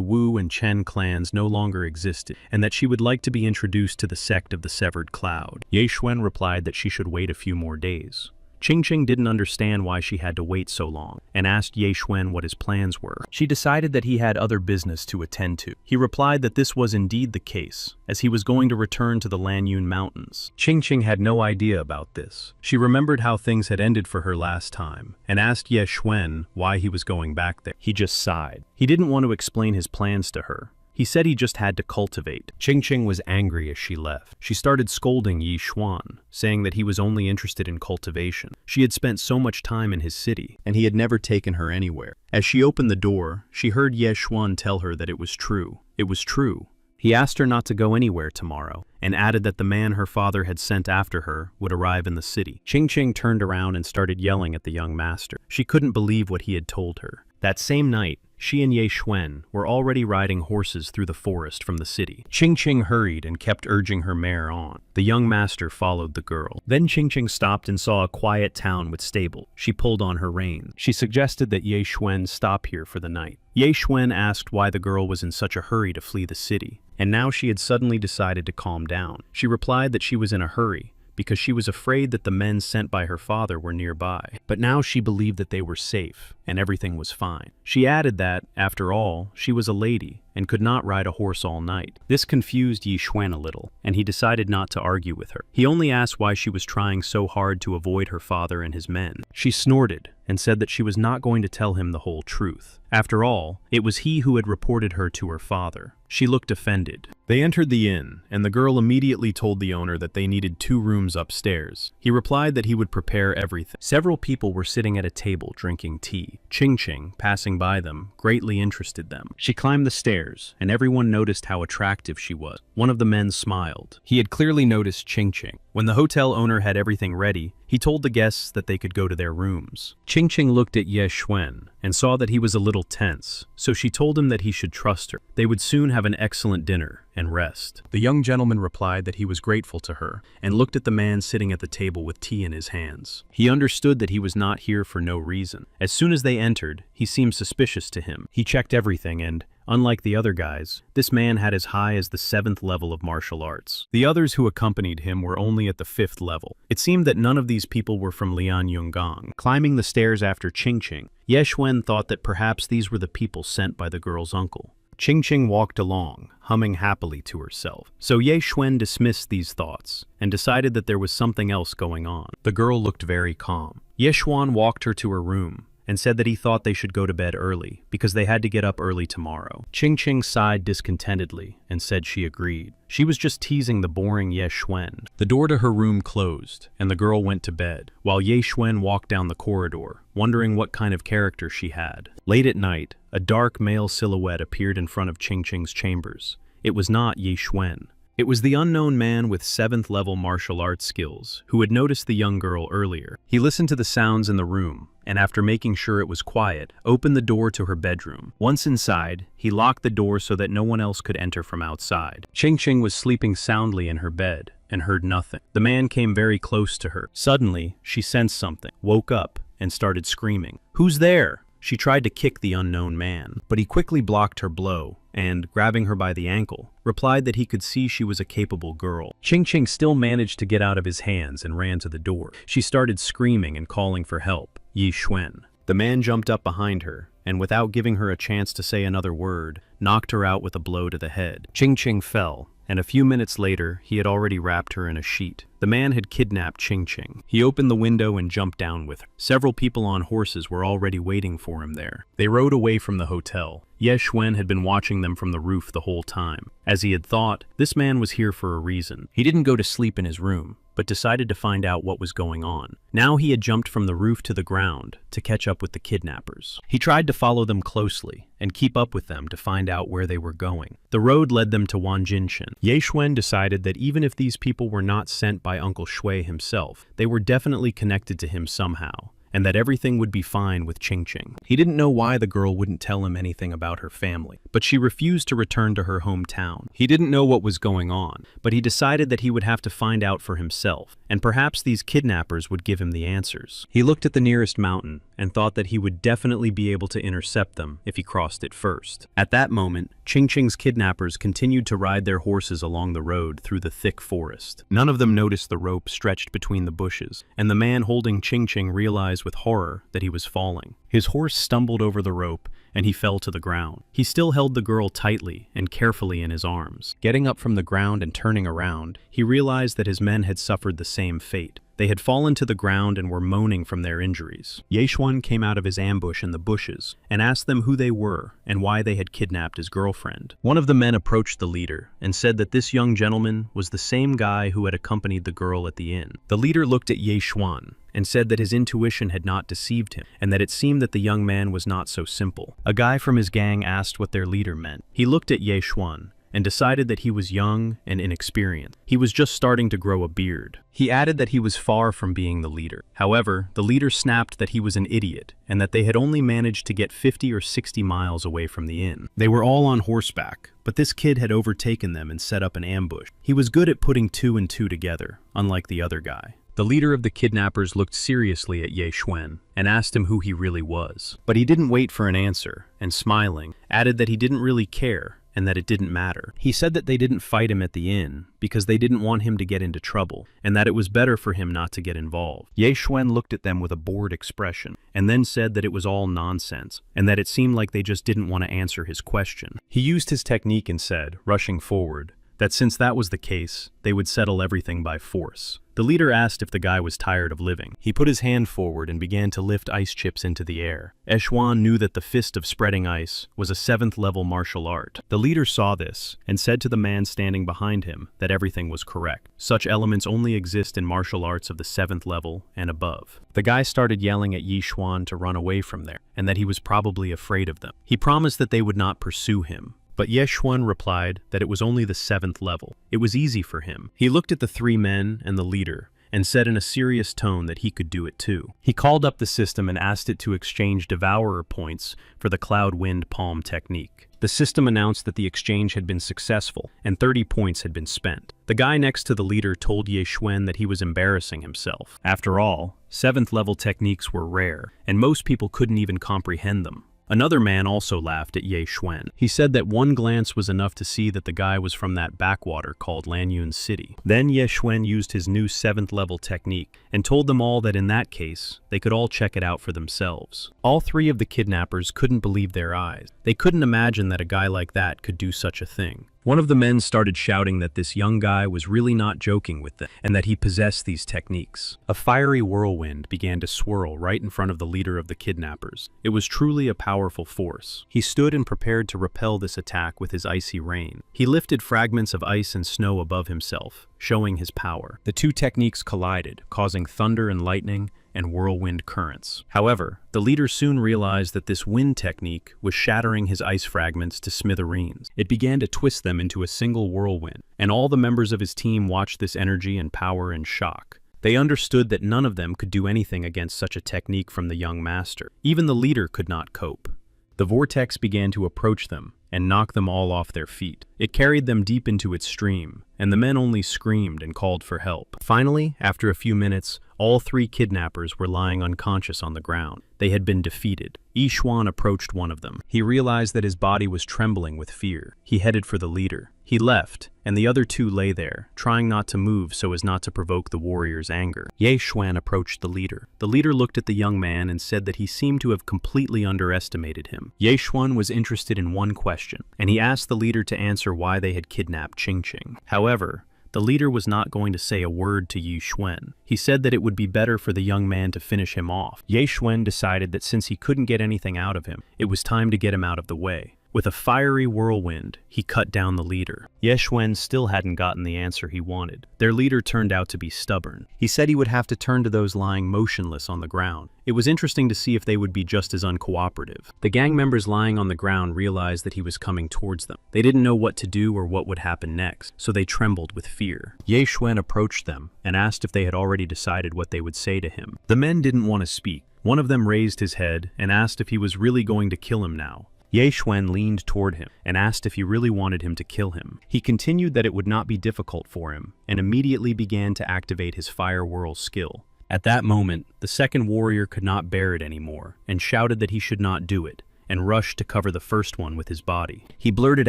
Wu and Chen clans no longer existed, and that she would like to be introduced to the sect of the Severed Cloud. Ye Xuan replied that she should wait a few more days. Qing didn't understand why she had to wait so long, and asked Ye Xuan what his plans were. She decided that he had other business to attend to. He replied that this was indeed the case, as he was going to return to the Lanyun Mountains. Qing had no idea about this. She remembered how things had ended for her last time, and asked Ye Xuan why he was going back there. He just sighed. He didn't want to explain his plans to her. He said he just had to cultivate. Qing was angry as she left. She started scolding Ye Xuan, saying that he was only interested in cultivation. She had spent so much time in his city, and he had never taken her anywhere. As she opened the door, she heard Ye Xuan tell her that it was true. It was true. He asked her not to go anywhere tomorrow, and added that the man her father had sent after her would arrive in the city. Qing turned around and started yelling at the young master. She couldn't believe what he had told her. That same night, She and Ye Xuan were already riding horses through the forest from the city. Qingqing hurried and kept urging her mare on. The young master followed the girl. Then Qingqing stopped and saw a quiet town with stable. She pulled on her reins. She suggested that Ye Xuan stop here for the night. Ye Xuan asked why the girl was in such a hurry to flee the city, and now she had suddenly decided to calm down. She replied that she was in a hurry because she was afraid that the men sent by her father were nearby. But now she believed that they were safe and everything was fine. She added that, after all, she was a lady and could not ride a horse all night. This confused Ye Xuan a little, and he decided not to argue with her. He only asked why she was trying so hard to avoid her father and his men. She snorted and said that she was not going to tell him the whole truth. After all, it was he who had reported her to her father. She looked offended. They entered the inn, and the girl immediately told the owner that they needed 2 rooms upstairs. He replied that he would prepare everything. Several people were sitting at a table drinking tea. Qingqing, passing by them, greatly interested them. She climbed the stairs, and everyone noticed how attractive she was. One of the men smiled. He had clearly noticed Qingqing. When the hotel owner had everything ready, he told the guests that they could go to their rooms. Qingqing looked at Ye Xuan and saw that he was a little tense, so she told him that he should trust her. They would soon have an excellent dinner and rest. The young gentleman replied that he was grateful to her and looked at the man sitting at the table with tea in his hands. He understood that he was not here for no reason. As soon as they entered, he seemed suspicious to him. He checked everything and, unlike the other guys, this man had as high as the 7th level of martial arts. The others who accompanied him were only at the 5th level. It seemed that none of these people were from Lianyungang. Climbing the stairs after Qingqing, Ye Xuan thought that perhaps these were the people sent by the girl's uncle. Qingqing walked along, humming happily to herself. So Ye Xuan dismissed these thoughts and decided that there was something else going on. The girl looked very calm. Ye Xuan walked her to her room and said that he thought they should go to bed early because they had to get up early tomorrow. Qingqing sighed discontentedly and said she agreed. She was just teasing the boring Ye Xuan. The door to her room closed, and the girl went to bed, while Ye Xuan walked down the corridor, wondering what kind of character she had. Late at night, a dark male silhouette appeared in front of Qingqing's chambers. It was not Ye Xuan. It was the unknown man with 7th level martial arts skills who had noticed the young girl earlier. He listened to the sounds in the room, and after making sure it was quiet, opened the door to her bedroom. Once inside, he locked the door so that no one else could enter from outside. Qingqing was sleeping soundly in her bed and heard nothing. The man came very close to her. Suddenly, she sensed something, woke up, and started screaming. "Who's there?" She tried to kick the unknown man, but he quickly blocked her blow and, grabbing her by the ankle, replied that he could see she was a capable girl. Qingqing still managed to get out of his hands and ran to the door. She started screaming and calling for help. Ye Xuan. The man jumped up behind her, and without giving her a chance to say another word, knocked her out with a blow to the head. Qingqing fell, and a few minutes later, he had already wrapped her in a sheet. The man had kidnapped Qingqing. He opened the window and jumped down with her. Several people on horses were already waiting for him there. They rode away from the hotel. Ye Xuan had been watching them from the roof the whole time. As he had thought, this man was here for a reason. He didn't go to sleep in his room, but decided to find out what was going on. Now he had jumped from the roof to the ground to catch up with the kidnappers. He tried to follow them closely and keep up with them to find out where they were going. The road led them to Wanjinshan. Ye Xuan decided that even if these people were not sent by Uncle Shui himself, they were definitely connected to him somehow, and that everything would be fine with Qingqing. He didn't know why the girl wouldn't tell him anything about her family, but she refused to return to her hometown. He didn't know what was going on, but he decided that he would have to find out for himself, and perhaps these kidnappers would give him the answers. He looked at the nearest mountain and thought that he would definitely be able to intercept them if he crossed it first. At that moment, Qingqing's kidnappers continued to ride their horses along the road through the thick forest. None of them noticed the rope stretched between the bushes, and the man holding Qingqing realized with horror that he was falling. His horse stumbled over the rope, and he fell to the ground. He still held the girl tightly and carefully in his arms. Getting up from the ground and turning around, he realized that his men had suffered the same fate. They had fallen to the ground and were moaning from their injuries. Ye Xuan came out of his ambush in the bushes and asked them who they were and why they had kidnapped his girlfriend. One of the men approached the leader and said that this young gentleman was the same guy who had accompanied the girl at the inn. The leader looked at Ye Xuan and said that his intuition had not deceived him, and that it seemed that the young man was not so simple. A guy from his gang asked what their leader meant. He looked at Ye Xuan and decided that he was young and inexperienced. He was just starting to grow a beard. He added that he was far from being the leader. However, the leader snapped that he was an idiot and that they had only managed to get 50 or 60 miles away from the inn. They were all on horseback, but this kid had overtaken them and set up an ambush. He was good at putting two and two together, unlike the other guy. The leader of the kidnappers looked seriously at Ye Xuan and asked him who he really was. But he didn't wait for an answer, and smiling, added that he didn't really care and that it didn't matter. He said that they didn't fight him at the inn because they didn't want him to get into trouble, and that it was better for him not to get involved. Ye Xuan looked at them with a bored expression, and then said that it was all nonsense, and that it seemed like they just didn't want to answer his question. He used his technique and said, rushing forward, that since that was the case, they would settle everything by force. The leader asked if the guy was tired of living. He put his hand forward and began to lift ice chips into the air. Xuan knew that the fist of spreading ice was a 7th level martial art. The leader saw this and said to the man standing behind him that everything was correct. Such elements only exist in martial arts of the 7th level and above. The guy started yelling at Ye Xuan to run away from there and that he was probably afraid of them. He promised that they would not pursue him. But Ye Xuan replied that it was only the 7th level. It was easy for him. He looked at the 3 men and the leader and said in a serious tone that he could do it too. He called up the system and asked it to exchange Devourer points for the Cloud Wind Palm technique. The system announced that the exchange had been successful and 30 points had been spent. The guy next to the leader told Ye Xuan that he was embarrassing himself. After all, 7th level techniques were rare, and most people couldn't even comprehend them. Another man also laughed at Ye Xuan. He said that one glance was enough to see that the guy was from that backwater called Lanyun City. Then Ye Xuan used his new 7th level technique and told them all that in that case, they could all check it out for themselves. All 3 of the kidnappers couldn't believe their eyes. They couldn't imagine that a guy like that could do such a thing. One of the men started shouting that this young guy was really not joking with them and that he possessed these techniques. A fiery whirlwind began to swirl right in front of the leader of the kidnappers. It was truly a powerful force. He stood and prepared to repel this attack with his icy rain. He lifted fragments of ice and snow above himself, showing his power. The 2 techniques collided, causing thunder and lightning and whirlwind currents. However, the leader soon realized that this wind technique was shattering his ice fragments to smithereens. It began to twist them into a single whirlwind, and all the members of his team watched this energy and power in shock. They understood that none of them could do anything against such a technique from the young master. Even the leader could not cope. The vortex began to approach them and knock them all off their feet. It carried them deep into its stream, and the men only screamed and called for help. Finally, after a few minutes, all 3 kidnappers were lying unconscious on the ground. They had been defeated. Ye Xuan approached one of them. He realized that his body was trembling with fear. He headed for the leader. He left, and the other 2 lay there, trying not to move so as not to provoke the warrior's anger. Ye Xuan approached the leader. The leader looked at the young man and said that he seemed to have completely underestimated him. Ye Xuan was interested in one question, and he asked the leader to answer why they had kidnapped Qing Qing. However, the leader was not going to say a word to Ye Xuan. He said that it would be better for the young man to finish him off. Ye Xuan decided that since he couldn't get anything out of him, it was time to get him out of the way. With a fiery whirlwind, he cut down the leader. Ye Xuan still hadn't gotten the answer he wanted. Their leader turned out to be stubborn. He said he would have to turn to those lying motionless on the ground. It was interesting to see if they would be just as uncooperative. The gang members lying on the ground realized that he was coming towards them. They didn't know what to do or what would happen next, so they trembled with fear. Ye Xuan approached them and asked if they had already decided what they would say to him. The men didn't want to speak. One of them raised his head and asked if he was really going to kill him now. Ye Xuan leaned toward him and asked if he really wanted him to kill him. He continued that it would not be difficult for him and immediately began to activate his fire whirl skill. At that moment, the second warrior could not bear it anymore and shouted that he should not do it and rushed to cover the first one with his body. He blurted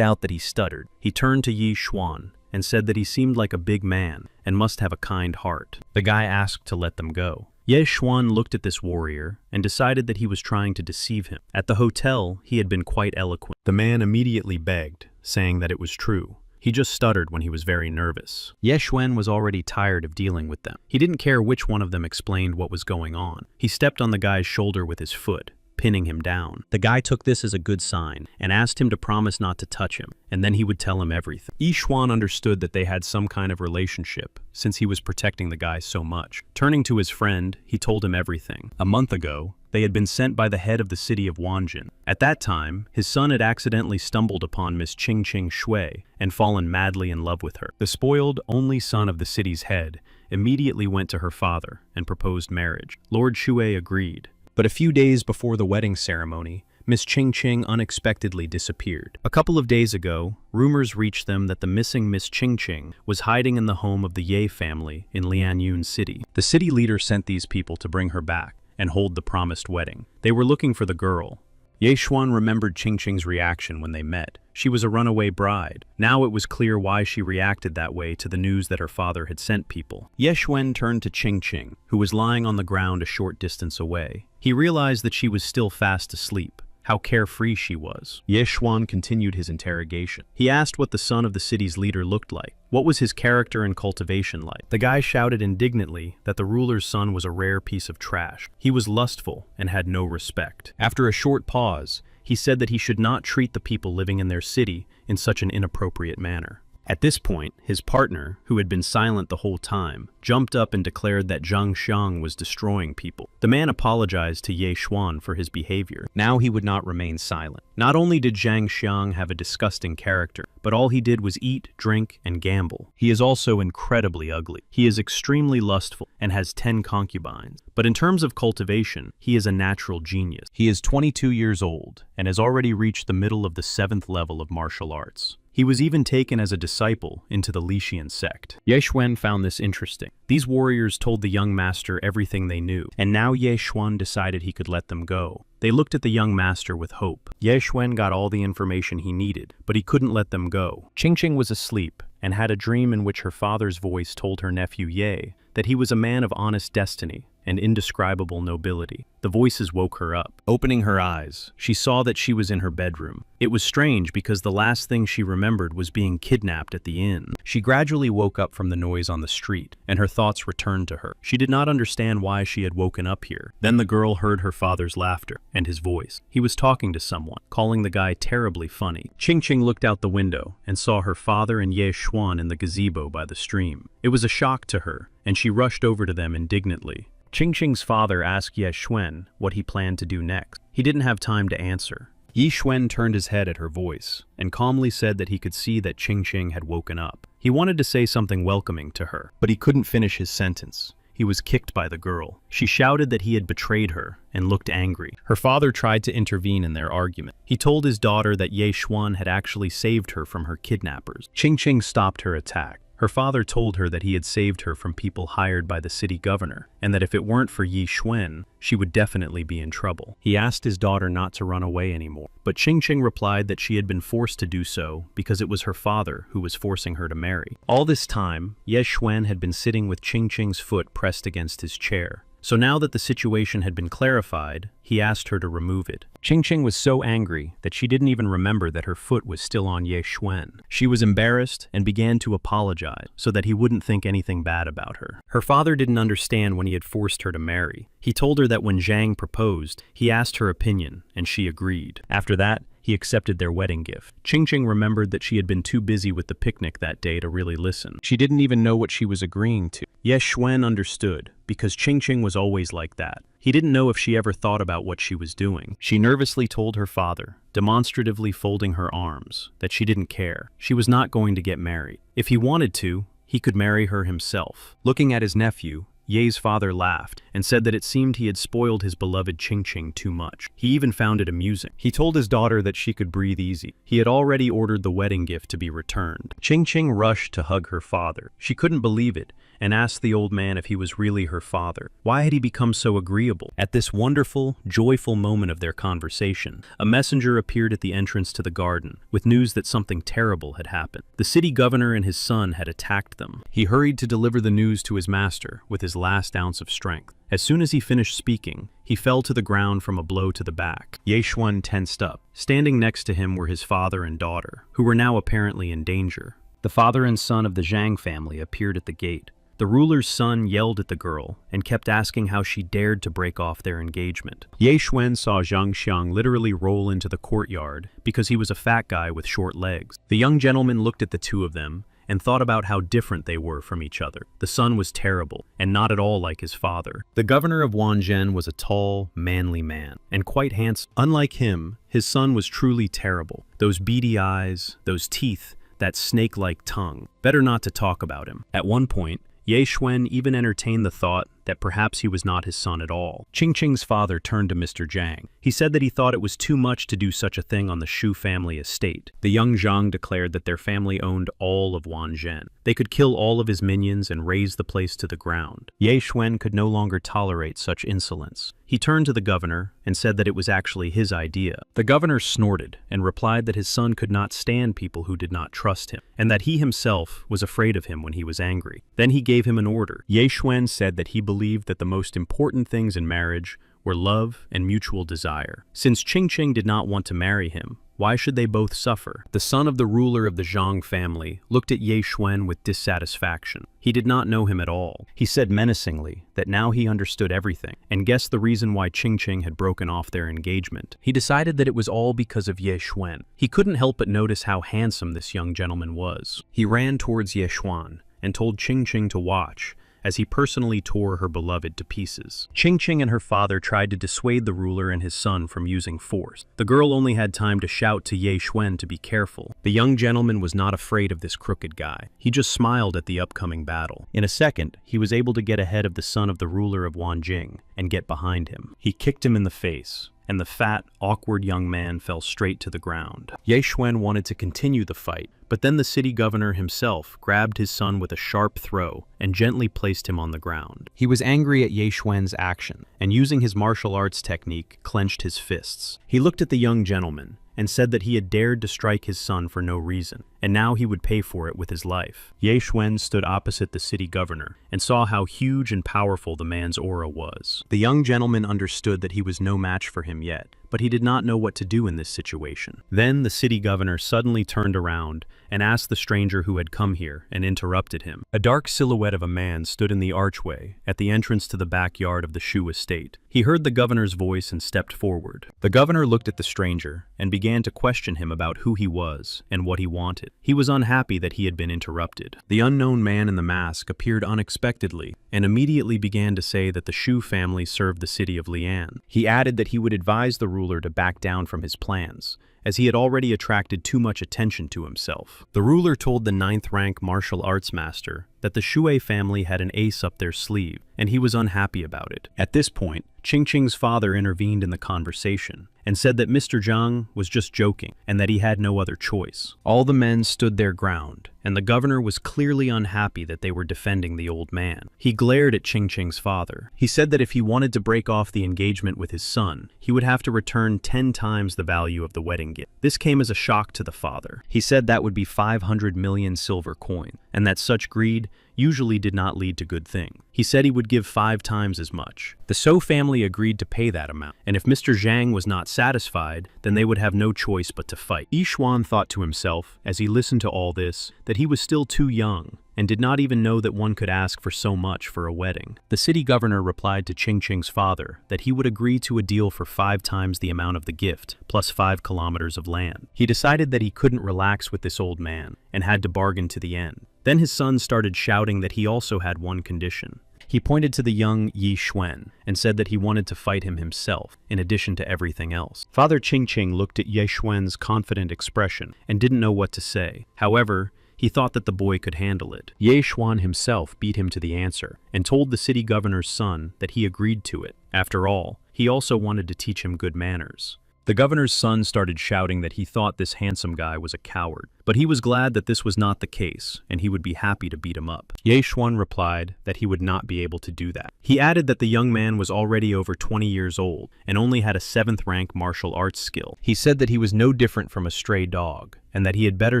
out that he stuttered. He turned to Ye Xuan and said that he seemed like a big man and must have a kind heart. The guy asked to let them go. Ye Xuan looked at this warrior and decided that he was trying to deceive him. At the hotel, he had been quite eloquent. The man immediately begged, saying that it was true. He just stuttered when he was very nervous. Ye Xuan was already tired of dealing with them. He didn't care which one of them explained what was going on. He stepped on the guy's shoulder with his foot, pinning him down. The guy took this as a good sign and asked him to promise not to touch him, and then he would tell him everything. Ye Xuan understood that they had some kind of relationship, since he was protecting the guy so much. Turning to his friend, he told him everything. A month ago, They had been sent by the head of the city of Wanjin. At that time, his son had accidentally stumbled upon Miss Qingqing Shui and fallen madly in love with her. The spoiled, only son of the city's head immediately went to her father and proposed marriage. Lord Shui agreed. But a few days before the wedding ceremony, Miss Qingqing unexpectedly disappeared. A couple of days ago, rumors reached them that the missing Miss Qingqing was hiding in the home of the Ye family in Lianyun City. The city leader sent these people to bring her back and hold the promised wedding. They were looking for the girl. Ye Xuan remembered Qingqing's reaction when they met. She was a runaway bride. Now it was clear why she reacted that way to the news that her father had sent people. Ye Xuan turned to Qingqing, who was lying on the ground a short distance away. He realized that she was still fast asleep. How carefree she was. Ye Xuan continued his interrogation. He asked what the son of the city's leader looked like. What was his character and cultivation like? The guy shouted indignantly that the ruler's son was a rare piece of trash. He was lustful and had no respect. After a short pause, he said that he should not treat the people living in their city in such an inappropriate manner. At this point, his partner, who had been silent the whole time, jumped up and declared that Zhang Xiang was destroying people. The man apologized to Ye Xuan for his behavior. Now he would not remain silent. Not only did Zhang Xiang have a disgusting character, but all he did was eat, drink, and gamble. He is also incredibly ugly. He is extremely lustful and has 10 concubines. But in terms of cultivation, he is a natural genius. He is 22 years old and has already reached the middle of the 7th level of martial arts. He was even taken as a disciple into the Lixian sect. Ye Xuan found this interesting. These warriors told the young master everything they knew, and now Ye Xuan decided he could let them go. They looked at the young master with hope. Ye Xuan got all the information he needed, but he couldn't let them go. Qingqing was asleep and had a dream in which her father's voice told her nephew Ye that he was a man of honest destiny and indescribable nobility. The voices woke her up. Opening her eyes, she saw that she was in her bedroom. It was strange because the last thing she remembered was being kidnapped at the inn. She gradually woke up from the noise on the street, and her thoughts returned to her. She did not understand why she had woken up here. Then the girl heard her father's laughter and his voice. He was talking to someone, calling the guy terribly funny. Qingqing looked out the window and saw her father and Ye Xuan in the gazebo by the stream. It was a shock to her, and she rushed over to them indignantly. Qingqing's father asked Ye Xuan what he planned to do next. He didn't have time to answer. Ye Xuan turned his head at her voice and calmly said that he could see that Qingqing had woken up. He wanted to say something welcoming to her, but he couldn't finish his sentence. He was kicked by the girl. She shouted that he had betrayed her and looked angry. Her father tried to intervene in their argument. He told his daughter that Ye Xuan had actually saved her from her kidnappers. Qingqing stopped her attack. Her father told her that he had saved her from people hired by the city governor, and that if it weren't for Ye Xuan, she would definitely be in trouble. He asked his daughter not to run away anymore, but Qingqing replied that she had been forced to do so because it was her father who was forcing her to marry. All this time, Ye Xuan had been sitting with Qingqing's foot pressed against his chair. So now that the situation had been clarified, he asked her to remove it. Qingqing was so angry that she didn't even remember that her foot was still on Ye Xuan. She was embarrassed and began to apologize so that he wouldn't think anything bad about her. Her father didn't understand when he had forced her to marry. He told her that when Zhang proposed, he asked her opinion and she agreed. After that, he accepted their wedding gift. Qingqing remembered that she had been too busy with the picnic that day to really listen. She didn't even know what she was agreeing to. Ye Xuan understood, because Qingqing was always like that. He didn't know if she ever thought about what she was doing. She nervously told her father, demonstratively folding her arms, that she didn't care. She was not going to get married. If he wanted to, he could marry her himself. Looking at his nephew, Ye's father laughed and said that it seemed he had spoiled his beloved Qingqing too much. He even found it amusing. He told his daughter that she could breathe easy. He had already ordered the wedding gift to be returned. Qingqing rushed to hug her father. She couldn't believe it and asked the old man if he was really her father. Why had he become so agreeable? At this wonderful, joyful moment of their conversation, a messenger appeared at the entrance to the garden with news that something terrible had happened. The city governor and his son had attacked them. He hurried to deliver the news to his master with his last ounce of strength. As soon as he finished speaking, he fell to the ground from a blow to the back. Ye Xuan tensed up. Standing next to him were his father and daughter, who were now apparently in danger. The father and son of the Zhang family appeared at the gate. The ruler's son yelled at the girl and kept asking how she dared to break off their engagement. Ye Xuan saw Zhang Xiang literally roll into the courtyard because he was a fat guy with short legs. The young gentleman looked at the two of them and thought about how different they were from each other. The son was terrible, and not at all like his father. The governor of Wanzhen was a tall, manly man, and quite handsome. Unlike him, his son was truly terrible. Those beady eyes, those teeth, that snake-like tongue. Better not to talk about him. At one point, Ye Xuan even entertained the thought that perhaps he was not his son at all. Qingqing's father turned to Mr. Zhang. He said that he thought it was too much to do such a thing on the Shu family estate. The young Zhang declared that their family owned all of Wanzhen. They could kill all of his minions and raze the place to the ground. Ye Xuan could no longer tolerate such insolence. He turned to the governor and said that it was actually his idea. The governor snorted and replied that his son could not stand people who did not trust him, and that he himself was afraid of him when he was angry. Then he gave him an order. Ye Xuan said that he believed that the most important things in marriage were love and mutual desire. Since Qingqing did not want to marry him, why should they both suffer? The son of the ruler of the Zhang family looked at Ye Xuan with dissatisfaction. He did not know him at all. He said menacingly that now he understood everything, and guessed the reason why Qingqing had broken off their engagement. He decided that it was all because of Ye Xuan. He couldn't help but notice how handsome this young gentleman was. He ran towards Ye Xuan and told Qingqing to watch, as he personally tore her beloved to pieces. Qingqing and her father tried to dissuade the ruler and his son from using force. The girl only had time to shout to Ye Xuan to be careful. The young gentleman was not afraid of this crooked guy. He just smiled at the upcoming battle. In a second, he was able to get ahead of the son of the ruler of Wanjing and get behind him. He kicked him in the face, and the fat, awkward young man fell straight to the ground. Ye Xuan wanted to continue the fight, but then the city governor himself grabbed his son with a sharp throw and gently placed him on the ground. He was angry at Ye Xuan's action, and using his martial arts technique, clenched his fists. He looked at the young gentleman and said that he had dared to strike his son for no reason, and now he would pay for it with his life. Ye Xuan stood opposite the city governor and saw how huge and powerful the man's aura was. The young gentleman understood that he was no match for him yet, but he did not know what to do in this situation. Then the city governor suddenly turned around and asked the stranger who had come here and interrupted him. A dark silhouette of a man stood in the archway at the entrance to the backyard of the Shu estate. He heard the governor's voice and stepped forward. The governor looked at the stranger and began to question him about who he was and what he wanted. He was unhappy that he had been interrupted. The unknown man in the mask appeared unexpectedly and immediately began to say that the Shu family served the city of Lian. He added that he would advise the ruler to back down from his plans, as he had already attracted too much attention to himself. The ruler told the 9th rank martial arts master that the Shui family had an ace up their sleeve, and he was unhappy about it. At this point, Qingqing's father intervened in the conversation and said that Mr. Zhang was just joking and that he had no other choice. All the men stood their ground, and the governor was clearly unhappy that they were defending the old man. He glared at Qingqing's father. He said that if he wanted to break off the engagement with his son, he would have to return 10 times the value of the wedding gift. This came as a shock to the father. He said that would be 500 million silver coin, and that such greed usually did not lead to good things. He said he would give 5 times as much. The So family agreed to pay that amount, and if Mr. Zhang was not satisfied, then they would have no choice but to fight. Yi Xuan thought to himself, as he listened to all this, that he was still too young and did not even know that one could ask for so much for a wedding. The city governor replied to Qingqing's father that he would agree to a deal for 5 times the amount of the gift, plus 5 kilometers of land. He decided that he couldn't relax with this old man and had to bargain to the end. Then his son started shouting that he also had one condition. He pointed to the young Yi Xuan and said that he wanted to fight him himself, in addition to everything else. Father Qingqing looked at Ye Xuan's confident expression and didn't know what to say. However, he thought that the boy could handle it. Ye Xuan himself beat him to the answer and told the city governor's son that he agreed to it. After all, he also wanted to teach him good manners. The governor's son started shouting that he thought this handsome guy was a coward, but he was glad that this was not the case, and he would be happy to beat him up. Ye Xuan replied that he would not be able to do that. He added that the young man was already over 20 years old and only had a 7th rank martial arts skill. He said that he was no different from a stray dog, and that he had better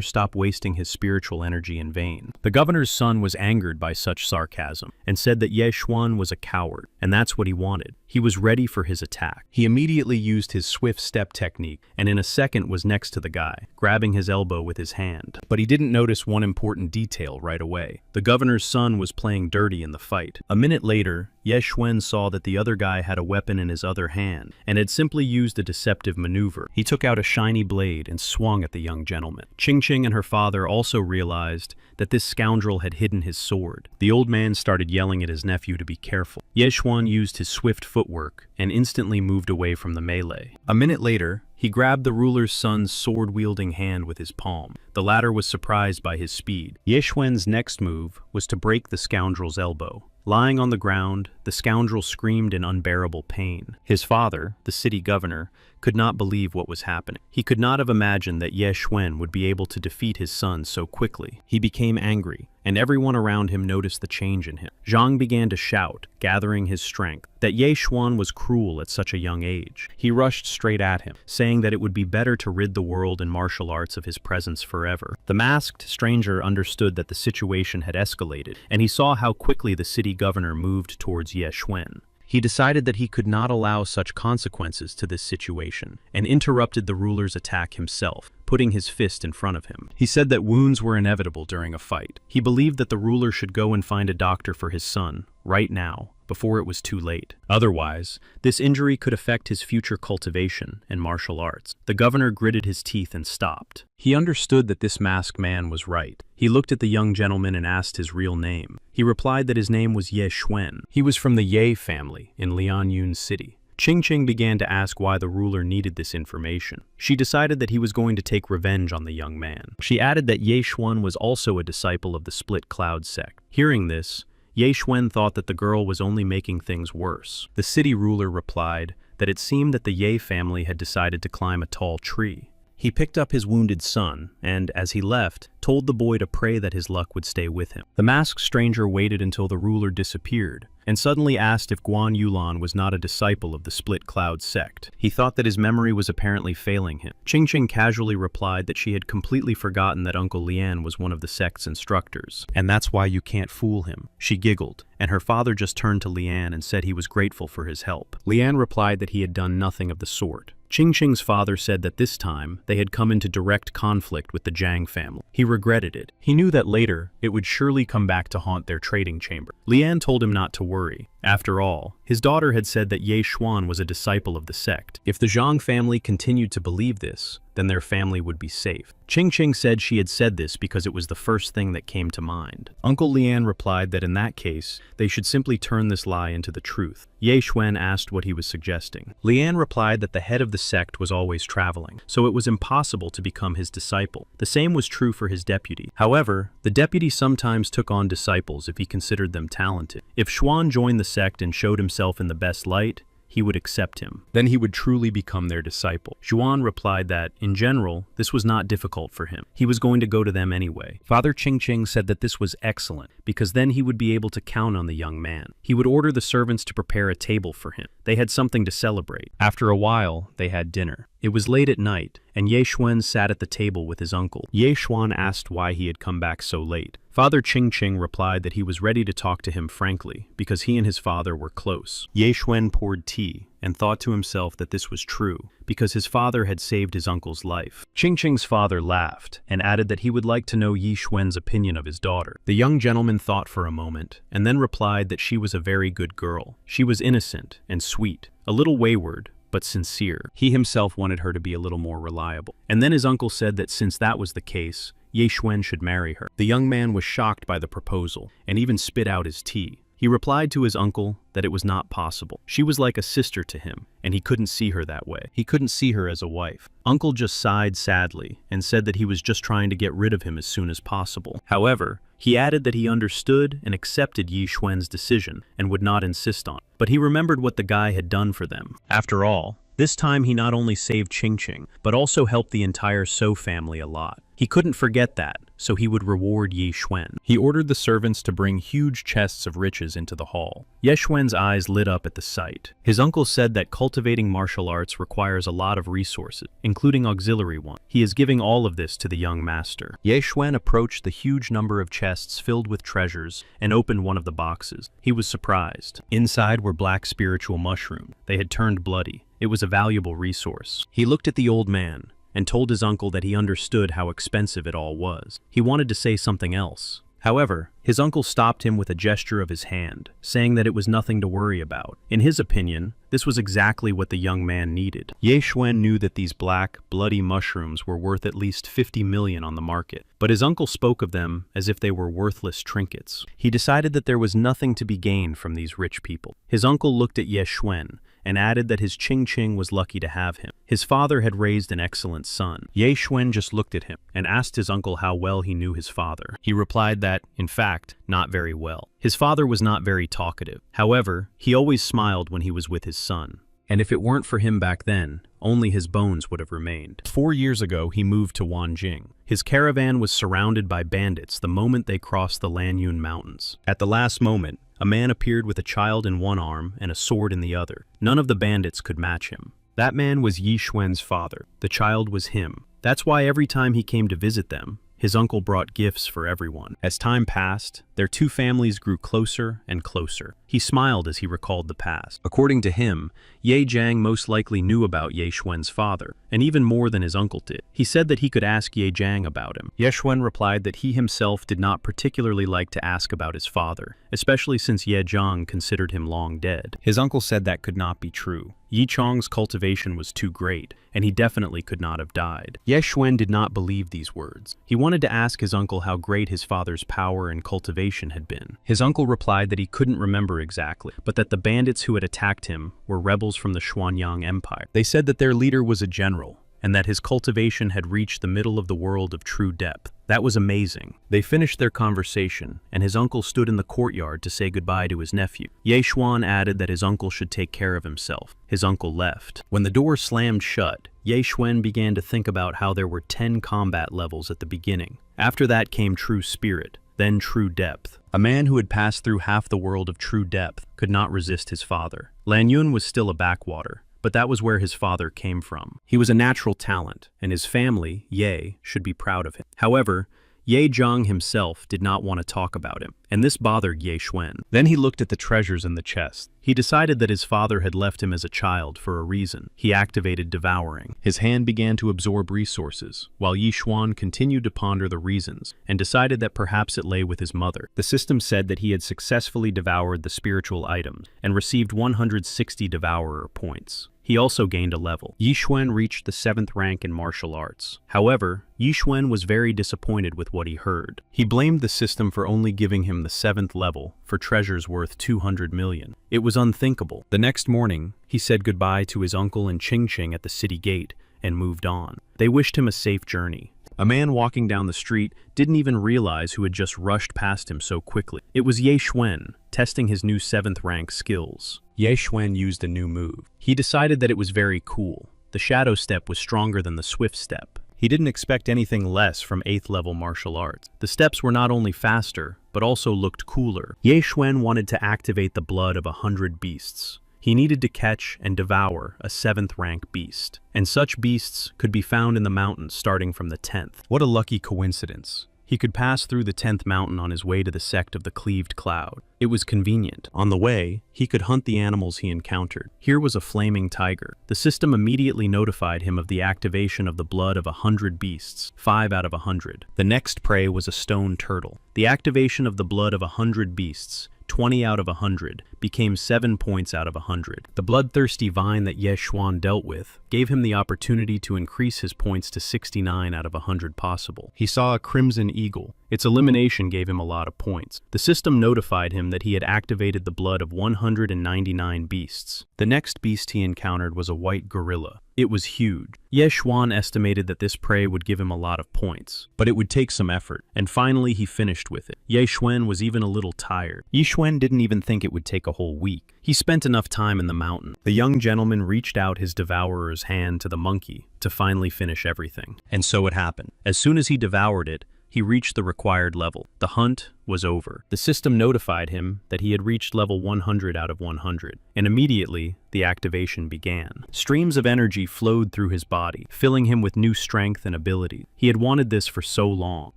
stop wasting his spiritual energy in vain. The governor's son was angered by such sarcasm and said that Ye Xuan was a coward, and that's what he wanted. He was ready for his attack. He immediately used his swift step technique and in a second was next to the guy, grabbing his elbow with his hand. But he didn't notice one important detail right away. The governor's son was playing dirty in the fight. A minute later, Ye Xuan saw that the other guy had a weapon in his other hand and had simply used a deceptive maneuver. He took out a shiny blade and swung at the young gentleman. Qingqing and her father also realized that this scoundrel had hidden his sword. The old man started yelling at his nephew to be careful. Ye Xuan used his swift footwork and instantly moved away from the melee. A minute later, he grabbed the ruler's son's sword-wielding hand with his palm. The latter was surprised by his speed. Ye Xuan's next move was to break the scoundrel's elbow. Lying on the ground, the scoundrel screamed in unbearable pain. His father, the city governor, could not believe what was happening. He could not have imagined that Ye Xuan would be able to defeat his son so quickly. He became angry, and everyone around him noticed the change in him. Zhang began to shout, gathering his strength, that Ye Xuan was cruel at such a young age. He rushed straight at him, saying that it would be better to rid the world in martial arts of his presence forever. The masked stranger understood that the situation had escalated, and he saw how quickly the city governor moved towards Ye Xuan. He decided that he could not allow such consequences to this situation, and interrupted the ruler's attack himself, putting his fist in front of him. He said that wounds were inevitable during a fight. He believed that the ruler should go and find a doctor for his son, right now, before it was too late. Otherwise, this injury could affect his future cultivation and martial arts. The governor gritted his teeth and stopped. He understood that this masked man was right. He looked at the young gentleman and asked his real name. He replied that his name was Ye Xuan. He was from the Ye family in Lianyun City. Qingqing began to ask why the ruler needed this information. She decided that he was going to take revenge on the young man. She added that Ye Xuan was also a disciple of the Split Cloud sect. Hearing this, Ye Xuan thought that the girl was only making things worse. The city ruler replied that it seemed that the Ye family had decided to climb a tall tree. He picked up his wounded son and, as he left, told the boy to pray that his luck would stay with him. The masked stranger waited until the ruler disappeared and suddenly asked if Guan Yulan was not a disciple of the Split Cloud sect. He thought that his memory was apparently failing him. Qingqing casually replied that she had completely forgotten that Uncle Lian was one of the sect's instructors, and that's why you can't fool him. She giggled, and her father just turned to Lian and said he was grateful for his help. Lian replied that he had done nothing of the sort. Qingqing's father said that this time they had come into direct conflict with the Zhang family. He regretted it. He knew that later it would surely come back to haunt their trading chamber. Lian told him not to worry. After all, his daughter had said that Ye Xuan was a disciple of the sect. If the Zhang family continued to believe this, then their family would be safe. Qingqing said she had said this because it was the first thing that came to mind. Uncle Lian replied that in that case, they should simply turn this lie into the truth. Ye Xuan asked what he was suggesting. Lian replied that the head of the sect was always traveling, so it was impossible to become his disciple. The same was true for his deputy. However, the deputy sometimes took on disciples if he considered them talented. If Xuan joined the sect and showed himself in the best light, he would accept him. Then he would truly become their disciple. Xuan replied that, in general, this was not difficult for him. He was going to go to them anyway. Father Qingqing said that this was excellent, because then he would be able to count on the young man. He would order the servants to prepare a table for him. They had something to celebrate. After a while, they had dinner. It was late at night, and Ye Xuan sat at the table with his uncle. Ye Xuan asked why he had come back so late. Father Qingqing replied that he was ready to talk to him frankly, because he and his father were close. Ye Xuan poured tea, and thought to himself that this was true, because his father had saved his uncle's life. Qingqing's father laughed, and added that he would like to know Ye Xuan's opinion of his daughter. The young gentleman thought for a moment, and then replied that she was a very good girl. She was innocent and sweet, a little wayward, but sincere. He himself wanted her to be a little more reliable. And then his uncle said that since that was the case, Ye Xuan should marry her. The young man was shocked by the proposal, and even spit out his tea. He replied to his uncle that it was not possible. She was like a sister to him, and he couldn't see her that way. He couldn't see her as a wife. Uncle just sighed sadly and said that he was just trying to get rid of him as soon as possible. However, he added that he understood and accepted Ye Xuan's decision and would not insist on it. But he remembered what the guy had done for them. After all, this time he not only saved Qingqing, but also helped the entire So family a lot. He couldn't forget that, so he would reward Ye Xuan. He ordered the servants to bring huge chests of riches into the hall. Ye Xuan's eyes lit up at the sight. His uncle said that cultivating martial arts requires a lot of resources, including auxiliary ones. He is giving all of this to the young master. Ye Xuan approached the huge number of chests filled with treasures and opened one of the boxes. He was surprised. Inside were black spiritual mushrooms. They had turned bloody. It was a valuable resource. He looked at the old man and told his uncle that he understood how expensive it all was. He wanted to say something else, However, his uncle stopped him with a gesture of his hand, saying that it was nothing to worry about. In his opinion, this was exactly what the young man needed. Ye Xuan knew that these black, bloody mushrooms were worth at least 50 million on the market, but his uncle spoke of them as if they were worthless trinkets. He decided that there was nothing to be gained from these rich people. His uncle looked at Ye Xuan and added that his Ching was lucky to have him. His father had raised an excellent son. Ye Xuan just looked at him and asked his uncle how well he knew his father. He replied that, in fact, not very well. His father was not very talkative. However, he always smiled when he was with his son. And if it weren't for him back then, only his bones would have remained. 4 years ago, he moved to Wanjing. His caravan was surrounded by bandits the moment they crossed the Lanyun Mountains. At the last moment, a man appeared with a child in one arm and a sword in the other. None of the bandits could match him. That man was Ye Xuan's father. The child was him. That's why every time he came to visit them, his uncle brought gifts for everyone. As time passed, their two families grew closer and closer. He smiled as he recalled the past. According to him, Ye Jiang most likely knew about Ye Xuan's father, and even more than his uncle did. He said that he could ask Ye Jiang about him. Ye Xuan replied that he himself did not particularly like to ask about his father, especially since Ye Jiang considered him long dead. His uncle said that could not be true. Yi Chong's cultivation was too great, and he definitely could not have died. Ye Xuan did not believe these words. He wanted to ask his uncle how great his father's power and cultivation had been. His uncle replied that he couldn't remember exactly, but that the bandits who had attacked him were rebels from the Xuanyang Empire. They said that their leader was a general, and that his cultivation had reached the middle of the world of true depth. That was amazing. They finished their conversation, and his uncle stood in the courtyard to say goodbye to his nephew. Ye Xuan added that his uncle should take care of himself. His uncle left. When the door slammed shut, Ye Xuan began to think about how there were 10 combat levels at the beginning. After that came true spirit, then true depth. A man who had passed through half the world of true depth could not resist his father. Lanyun was still a backwater, but that was where his father came from. He was a natural talent, and his family, Ye, should be proud of him. However, Ye Jiang himself did not want to talk about him, and this bothered Ye Xuan. Then he looked at the treasures in the chest. He decided that his father had left him as a child for a reason. He activated devouring. His hand began to absorb resources, while Ye Xuan continued to ponder the reasons, and decided that perhaps it lay with his mother. The system said that he had successfully devoured the spiritual items, and received 160 devourer points. He also gained a level. Ye Xuan reached the 7th rank in martial arts. However, Ye Xuan was very disappointed with what he heard. He blamed the system for only giving him the 7th level for treasures worth 200 million. It was unthinkable. The next morning, he said goodbye to his uncle and Ching at the city gate and moved on. They wished him a safe journey. A man walking down the street didn't even realize who had just rushed past him so quickly. It was Ye Xuan, testing his new 7th rank skills. Ye Xuan used a new move. He decided that it was very cool. The shadow step was stronger than the swift step. He didn't expect anything less from 8th level martial arts. The steps were not only faster, but also looked cooler. Ye Xuan wanted to activate the blood of 100 beasts. He needed to catch and devour a 7th rank beast, and such beasts could be found in the mountains starting from the 10th. What a lucky coincidence. He could pass through the 10th mountain on his way to the sect of the Cleaved Cloud. It was convenient. On the way, he could hunt the animals he encountered. Here was a flaming tiger. The system immediately notified him of the activation of the blood of 100 beasts, 5 out of 100. The next prey was a stone turtle. The activation of the blood of 100 beasts, 20 out of 100, became 7 points out of 100. The bloodthirsty vine that Ye Xuan dealt with gave him the opportunity to increase his points to 69 out of 100 possible. He saw a crimson eagle. Its elimination gave him a lot of points. The system notified him that he had activated the blood of 199 beasts. The next beast he encountered was a white gorilla. It was huge. Ye Xuan estimated that this prey would give him a lot of points, but it would take some effort, and finally he finished with it. Ye Xuan was even a little tired. Ye Xuan didn't even think it would take a whole week. He spent enough time in the mountain. The young gentleman reached out his devourer's hand to the monkey to finally finish everything. And so it happened. As soon as he devoured it, he reached the required level. The hunt was over. The system notified him that he had reached level 100 out of 100, and immediately the activation began. Streams of energy flowed through his body, filling him with new strength and ability. He had wanted this for so long.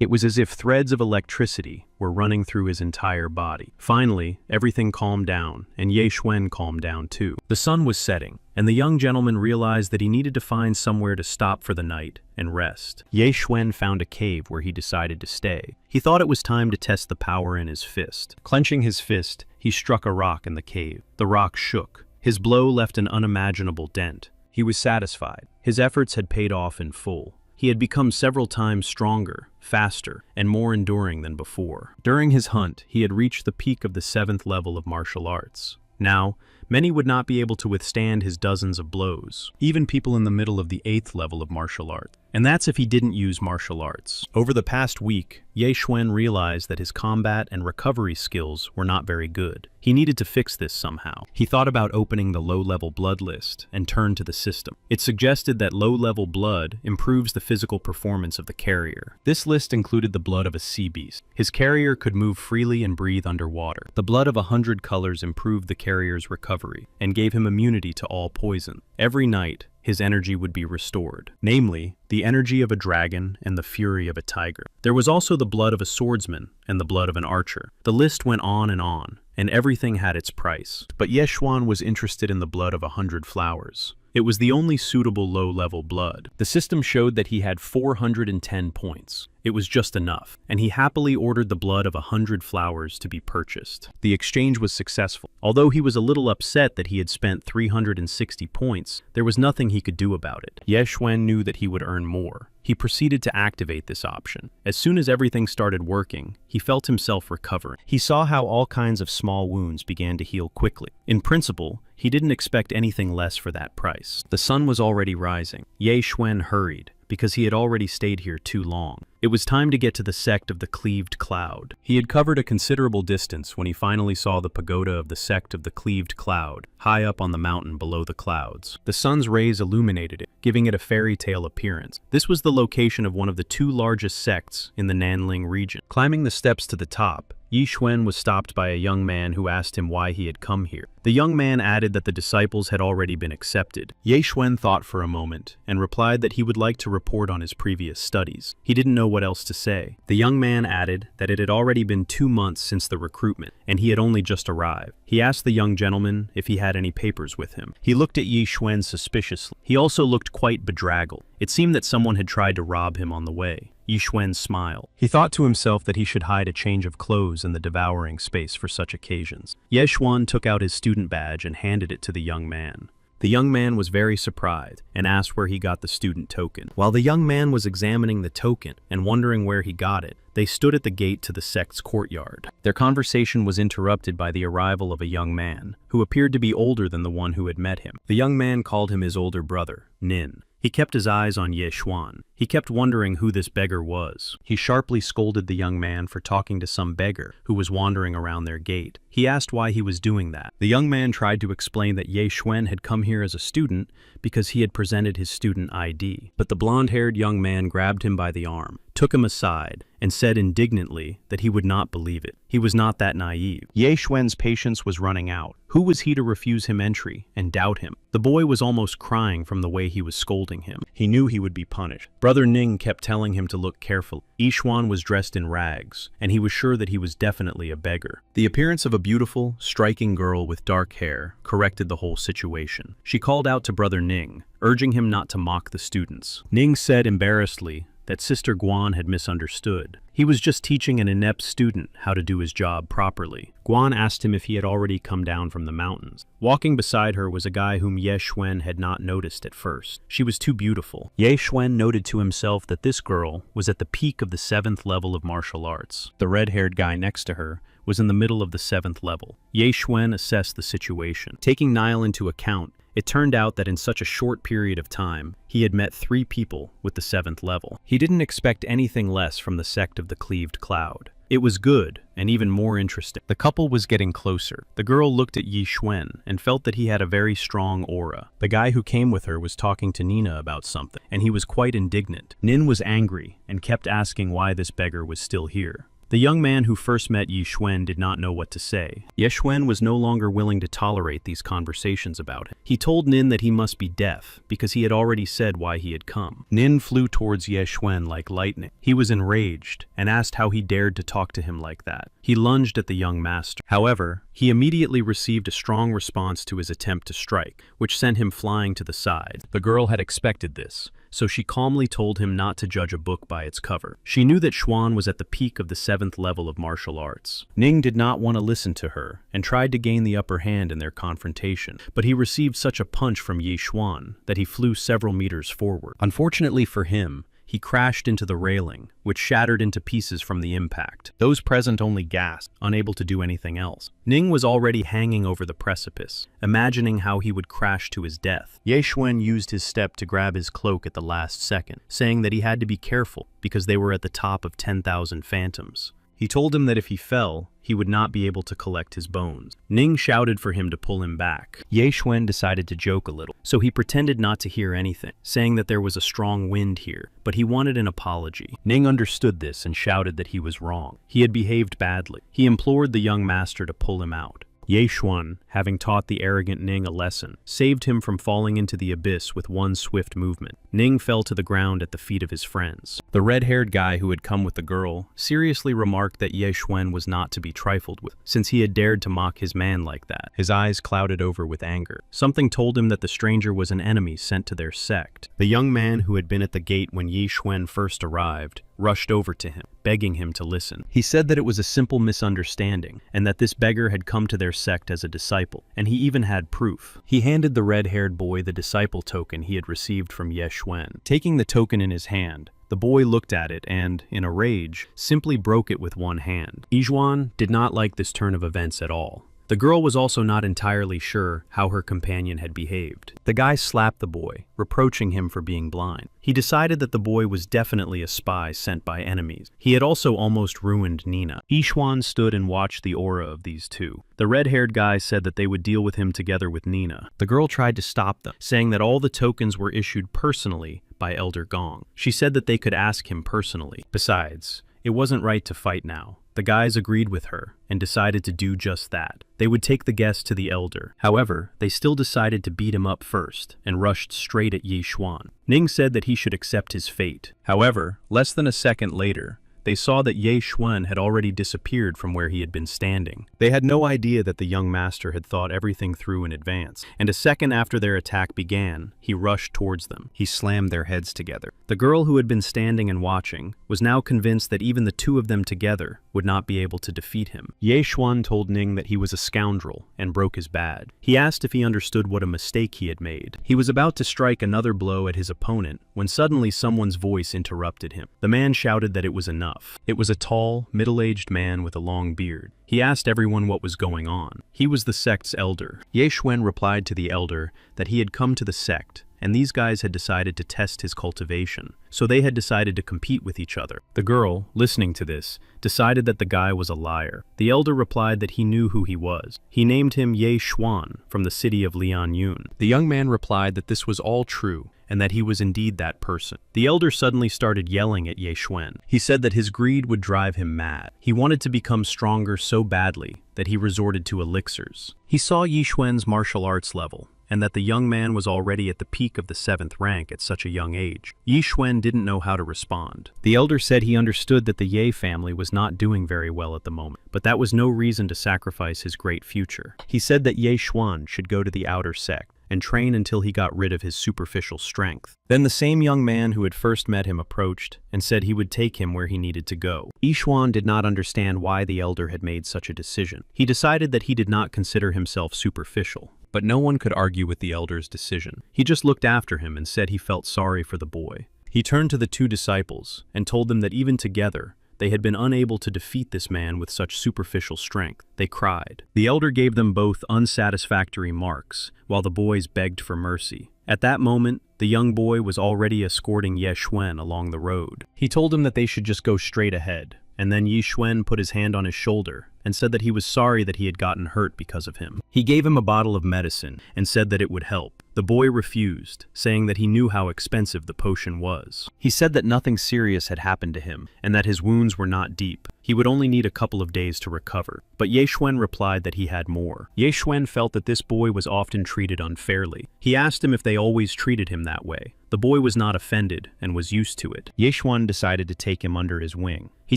It was as if threads of electricity were running through his entire body. Finally, everything calmed down, and Ye Xuan calmed down too. The sun was setting, and the young gentleman realized that he needed to find somewhere to stop for the night and rest. Ye Xuan found a cave where he decided to stay. He thought it was time to test the power in his fist. Clenching his fist, he struck a rock in the cave. The rock shook. His blow left an unimaginable dent. He was satisfied. His efforts had paid off in full. He had become several times stronger, faster, and more enduring than before. During his hunt, he had reached the peak of the 7th level of martial arts. Now, many would not be able to withstand his dozens of blows, even people in the middle of the 8th level of martial arts. And that's if he didn't use martial arts. Over the past week, Ye Xuan realized that his combat and recovery skills were not very good. He needed to fix this somehow. He thought about opening the low-level blood list and turned to the system. It suggested that low-level blood improves the physical performance of the carrier. This list included the blood of a sea beast. His carrier could move freely and breathe underwater. The blood of 100 colors improved the carrier's recovery and gave him immunity to all poison. Every night, his energy would be restored, namely, the energy of a dragon and the fury of a tiger. There was also the blood of a swordsman and the blood of an archer. The list went on, and everything had its price. But Ye Xuan was interested in the blood of 100 flowers. It was the only suitable low-level blood. The system showed that he had 410 points. It was just enough, and he happily ordered the blood of 100 flowers to be purchased. The exchange was successful. Although he was a little upset that he had spent 360 points, there was nothing he could do about it. Ye Xuan knew that he would earn more. He proceeded to activate this option. As soon as everything started working, he felt himself recovering. He saw how all kinds of small wounds began to heal quickly. In principle, he didn't expect anything less for that price. The sun was already rising. Ye Xuan hurried, because he had already stayed here too long. It was time to get to the sect of the Cleaved Cloud. He had covered a considerable distance when he finally saw the pagoda of the sect of the Cleaved Cloud, high up on the mountain below the clouds. The sun's rays illuminated it, giving it a fairy tale appearance. This was the location of one of the 2 largest sects in the Nanling region. Climbing the steps to the top, Ye Xuan was stopped by a young man who asked him why he had come here. The young man added that the disciples had already been accepted. Ye Xuan thought for a moment and replied that he would like to report on his previous studies. He didn't know what else to say. The young man added that it had already been 2 months since the recruitment, and he had only just arrived. He asked the young gentleman if he had any papers with him. He looked at Ye Xuan suspiciously. He also looked quite bedraggled. It seemed that someone had tried to rob him on the way. Ye Xuan smiled. He thought to himself that he should hide a change of clothes in the devouring space for such occasions. Ye Xuan took out his student badge and handed it to the young man. The young man was very surprised and asked where he got the student token. While the young man was examining the token and wondering where he got it, they stood at the gate to the sect's courtyard. Their conversation was interrupted by the arrival of a young man, who appeared to be older than the one who had met him. The young man called him his older brother, Nin. He kept his eyes on Ye Xuan. He kept wondering who this beggar was. He sharply scolded the young man for talking to some beggar who was wandering around their gate. He asked why he was doing that. The young man tried to explain that Ye Xuan had come here as a student because he had presented his student ID. But the blonde-haired young man grabbed him by the arm, took him aside, and said indignantly that he would not believe it. He was not that naive. Ye Xuan's patience was running out. Who was he to refuse him entry and doubt him? The boy was almost crying from the way he was scolding him. He knew he would be punished. Brother Ning kept telling him to look carefully. Ye Xuan was dressed in rags, and he was sure that he was definitely a beggar. The appearance of a beautiful, striking girl with dark hair corrected the whole situation. She called out to Brother Ning, urging him not to mock the students. Ning said embarrassedly that Sister Guan had misunderstood. He was just teaching an inept student how to do his job properly. Guan asked him if he had already come down from the mountains. Walking beside her was a guy whom Ye Xuan had not noticed at first. She was too beautiful. Ye Xuan noted to himself that this girl was at the peak of the 7th level of martial arts. The red-haired guy next to her was in the middle of the 7th level. Ye Xuan assessed the situation. Taking Nile into account, it turned out that in such a short period of time, he had met 3 people with the 7th level. He didn't expect anything less from the sect of the Cleaved Cloud. It was good, and even more interesting. The couple was getting closer. The girl looked at Ye Xuan and felt that he had a very strong aura. The guy who came with her was talking to Nina about something, and he was quite indignant. Nin was angry and kept asking why this beggar was still here. The young man who first met Ye Xuan did not know what to say. Ye Xuan was no longer willing to tolerate these conversations about him. He told Nin that he must be deaf, because he had already said why he had come. Nin flew towards Ye Xuan like lightning. He was enraged, and asked how he dared to talk to him like that. He lunged at the young master. However, he immediately received a strong response to his attempt to strike, which sent him flying to the side. The girl had expected this, so she calmly told him not to judge a book by its cover. She knew that Xuan was at the peak of the 7th level of martial arts. Ning did not want to listen to her and tried to gain the upper hand in their confrontation, but he received such a punch from Yi Xuan that he flew several meters forward. Unfortunately for him, he crashed into the railing, which shattered into pieces from the impact. Those present only gasped, unable to do anything else. Ning was already hanging over the precipice, imagining how he would crash to his death. Ye Xuan used his step to grab his cloak at the last second, saying that he had to be careful because they were at the top of 10,000 phantoms. He told him that if he fell, he would not be able to collect his bones. Ning shouted for him to pull him back. Ye Xuan decided to joke a little, so he pretended not to hear anything, saying that there was a strong wind here, but he wanted an apology. Ning understood this and shouted that he was wrong. He had behaved badly. He implored the young master to pull him out. Ye Xuan, having taught the arrogant Ning a lesson, saved him from falling into the abyss with one swift movement. Ning fell to the ground at the feet of his friends. The red-haired guy who had come with the girl seriously remarked that Ye Xuan was not to be trifled with, since he had dared to mock his man like that. His eyes clouded over with anger. Something told him that the stranger was an enemy sent to their sect. The young man who had been at the gate when Ye Xuan first arrived rushed over to him, begging him to listen. He said that it was a simple misunderstanding, and that this beggar had come to their sect as a disciple, and he even had proof. He handed the red-haired boy the disciple token he had received from Ye Xuan. Taking the token in his hand, the boy looked at it and, in a rage, simply broke it with one hand. Yi Xuan did not like this turn of events at all. The girl was also not entirely sure how her companion had behaved. The guy slapped the boy, reproaching him for being blind. He decided that the boy was definitely a spy sent by enemies. He had also almost ruined Nina. Yi Xuan stood and watched the aura of these two. The red-haired guy said that they would deal with him together with Nina. The girl tried to stop them, saying that all the tokens were issued personally by Elder Gong. She said that they could ask him personally. Besides, it wasn't right to fight now. The guys agreed with her and decided to do just that. They would take the guest to the elder. However, they still decided to beat him up first and rushed straight at Yi Xuan. Ning said that he should accept his fate. However, less than a second later, they saw that Ye Xuan had already disappeared from where he had been standing. They had no idea that the young master had thought everything through in advance, and a second after their attack began, he rushed towards them. He slammed their heads together. The girl who had been standing and watching was now convinced that even the two of them together would not be able to defeat him. Ye Xuan told Ning that he was a scoundrel and broke his bad. He asked if he understood what a mistake he had made. He was about to strike another blow at his opponent when suddenly someone's voice interrupted him. The man shouted that it was enough. It was a tall, middle-aged man with a long beard. He asked everyone what was going on. He was the sect's elder. Ye Xuan replied to the elder that he had come to the sect, and these guys had decided to test his cultivation, so they had decided to compete with each other. The girl, listening to this, decided that the guy was a liar. The elder replied that he knew who he was. He named him Ye Xuan from the city of Lianyun. The young man replied that this was all true, and that he was indeed that person. The elder suddenly started yelling at Ye Xuan. He said that his greed would drive him mad. He wanted to become stronger so badly that he resorted to elixirs. He saw Yi Xuan's martial arts level, and that the young man was already at the peak of the 7th rank at such a young age. Yi Xuan didn't know how to respond. The elder said he understood that the Ye family was not doing very well at the moment, but that was no reason to sacrifice his great future. He said that Ye Xuan should go to the outer sect and train until he got rid of his superficial strength. Then the same young man who had first met him approached and said he would take him where he needed to go. Yi Xuan did not understand why the elder had made such a decision. He decided that he did not consider himself superficial, but no one could argue with the elder's decision. He just looked after him and said he felt sorry for the boy. He turned to the two disciples and told them that even together, they had been unable to defeat this man with such superficial strength. They cried. The elder gave them both unsatisfactory marks, while the boys begged for mercy. At that moment, the young boy was already escorting Ye Xuan along the road. He told him that they should just go straight ahead, and then Yi Xuan put his hand on his shoulder and said that he was sorry that he had gotten hurt because of him. He gave him a bottle of medicine and said that it would help. The boy refused, saying that he knew how expensive the potion was. He said that nothing serious had happened to him and that his wounds were not deep. He would only need a couple of days to recover. But Ye Xuan replied that he had more. Ye Xuan felt that this boy was often treated unfairly. He asked him if they always treated him that way. The boy was not offended and was used to it. Ye Xuan decided to take him under his wing. He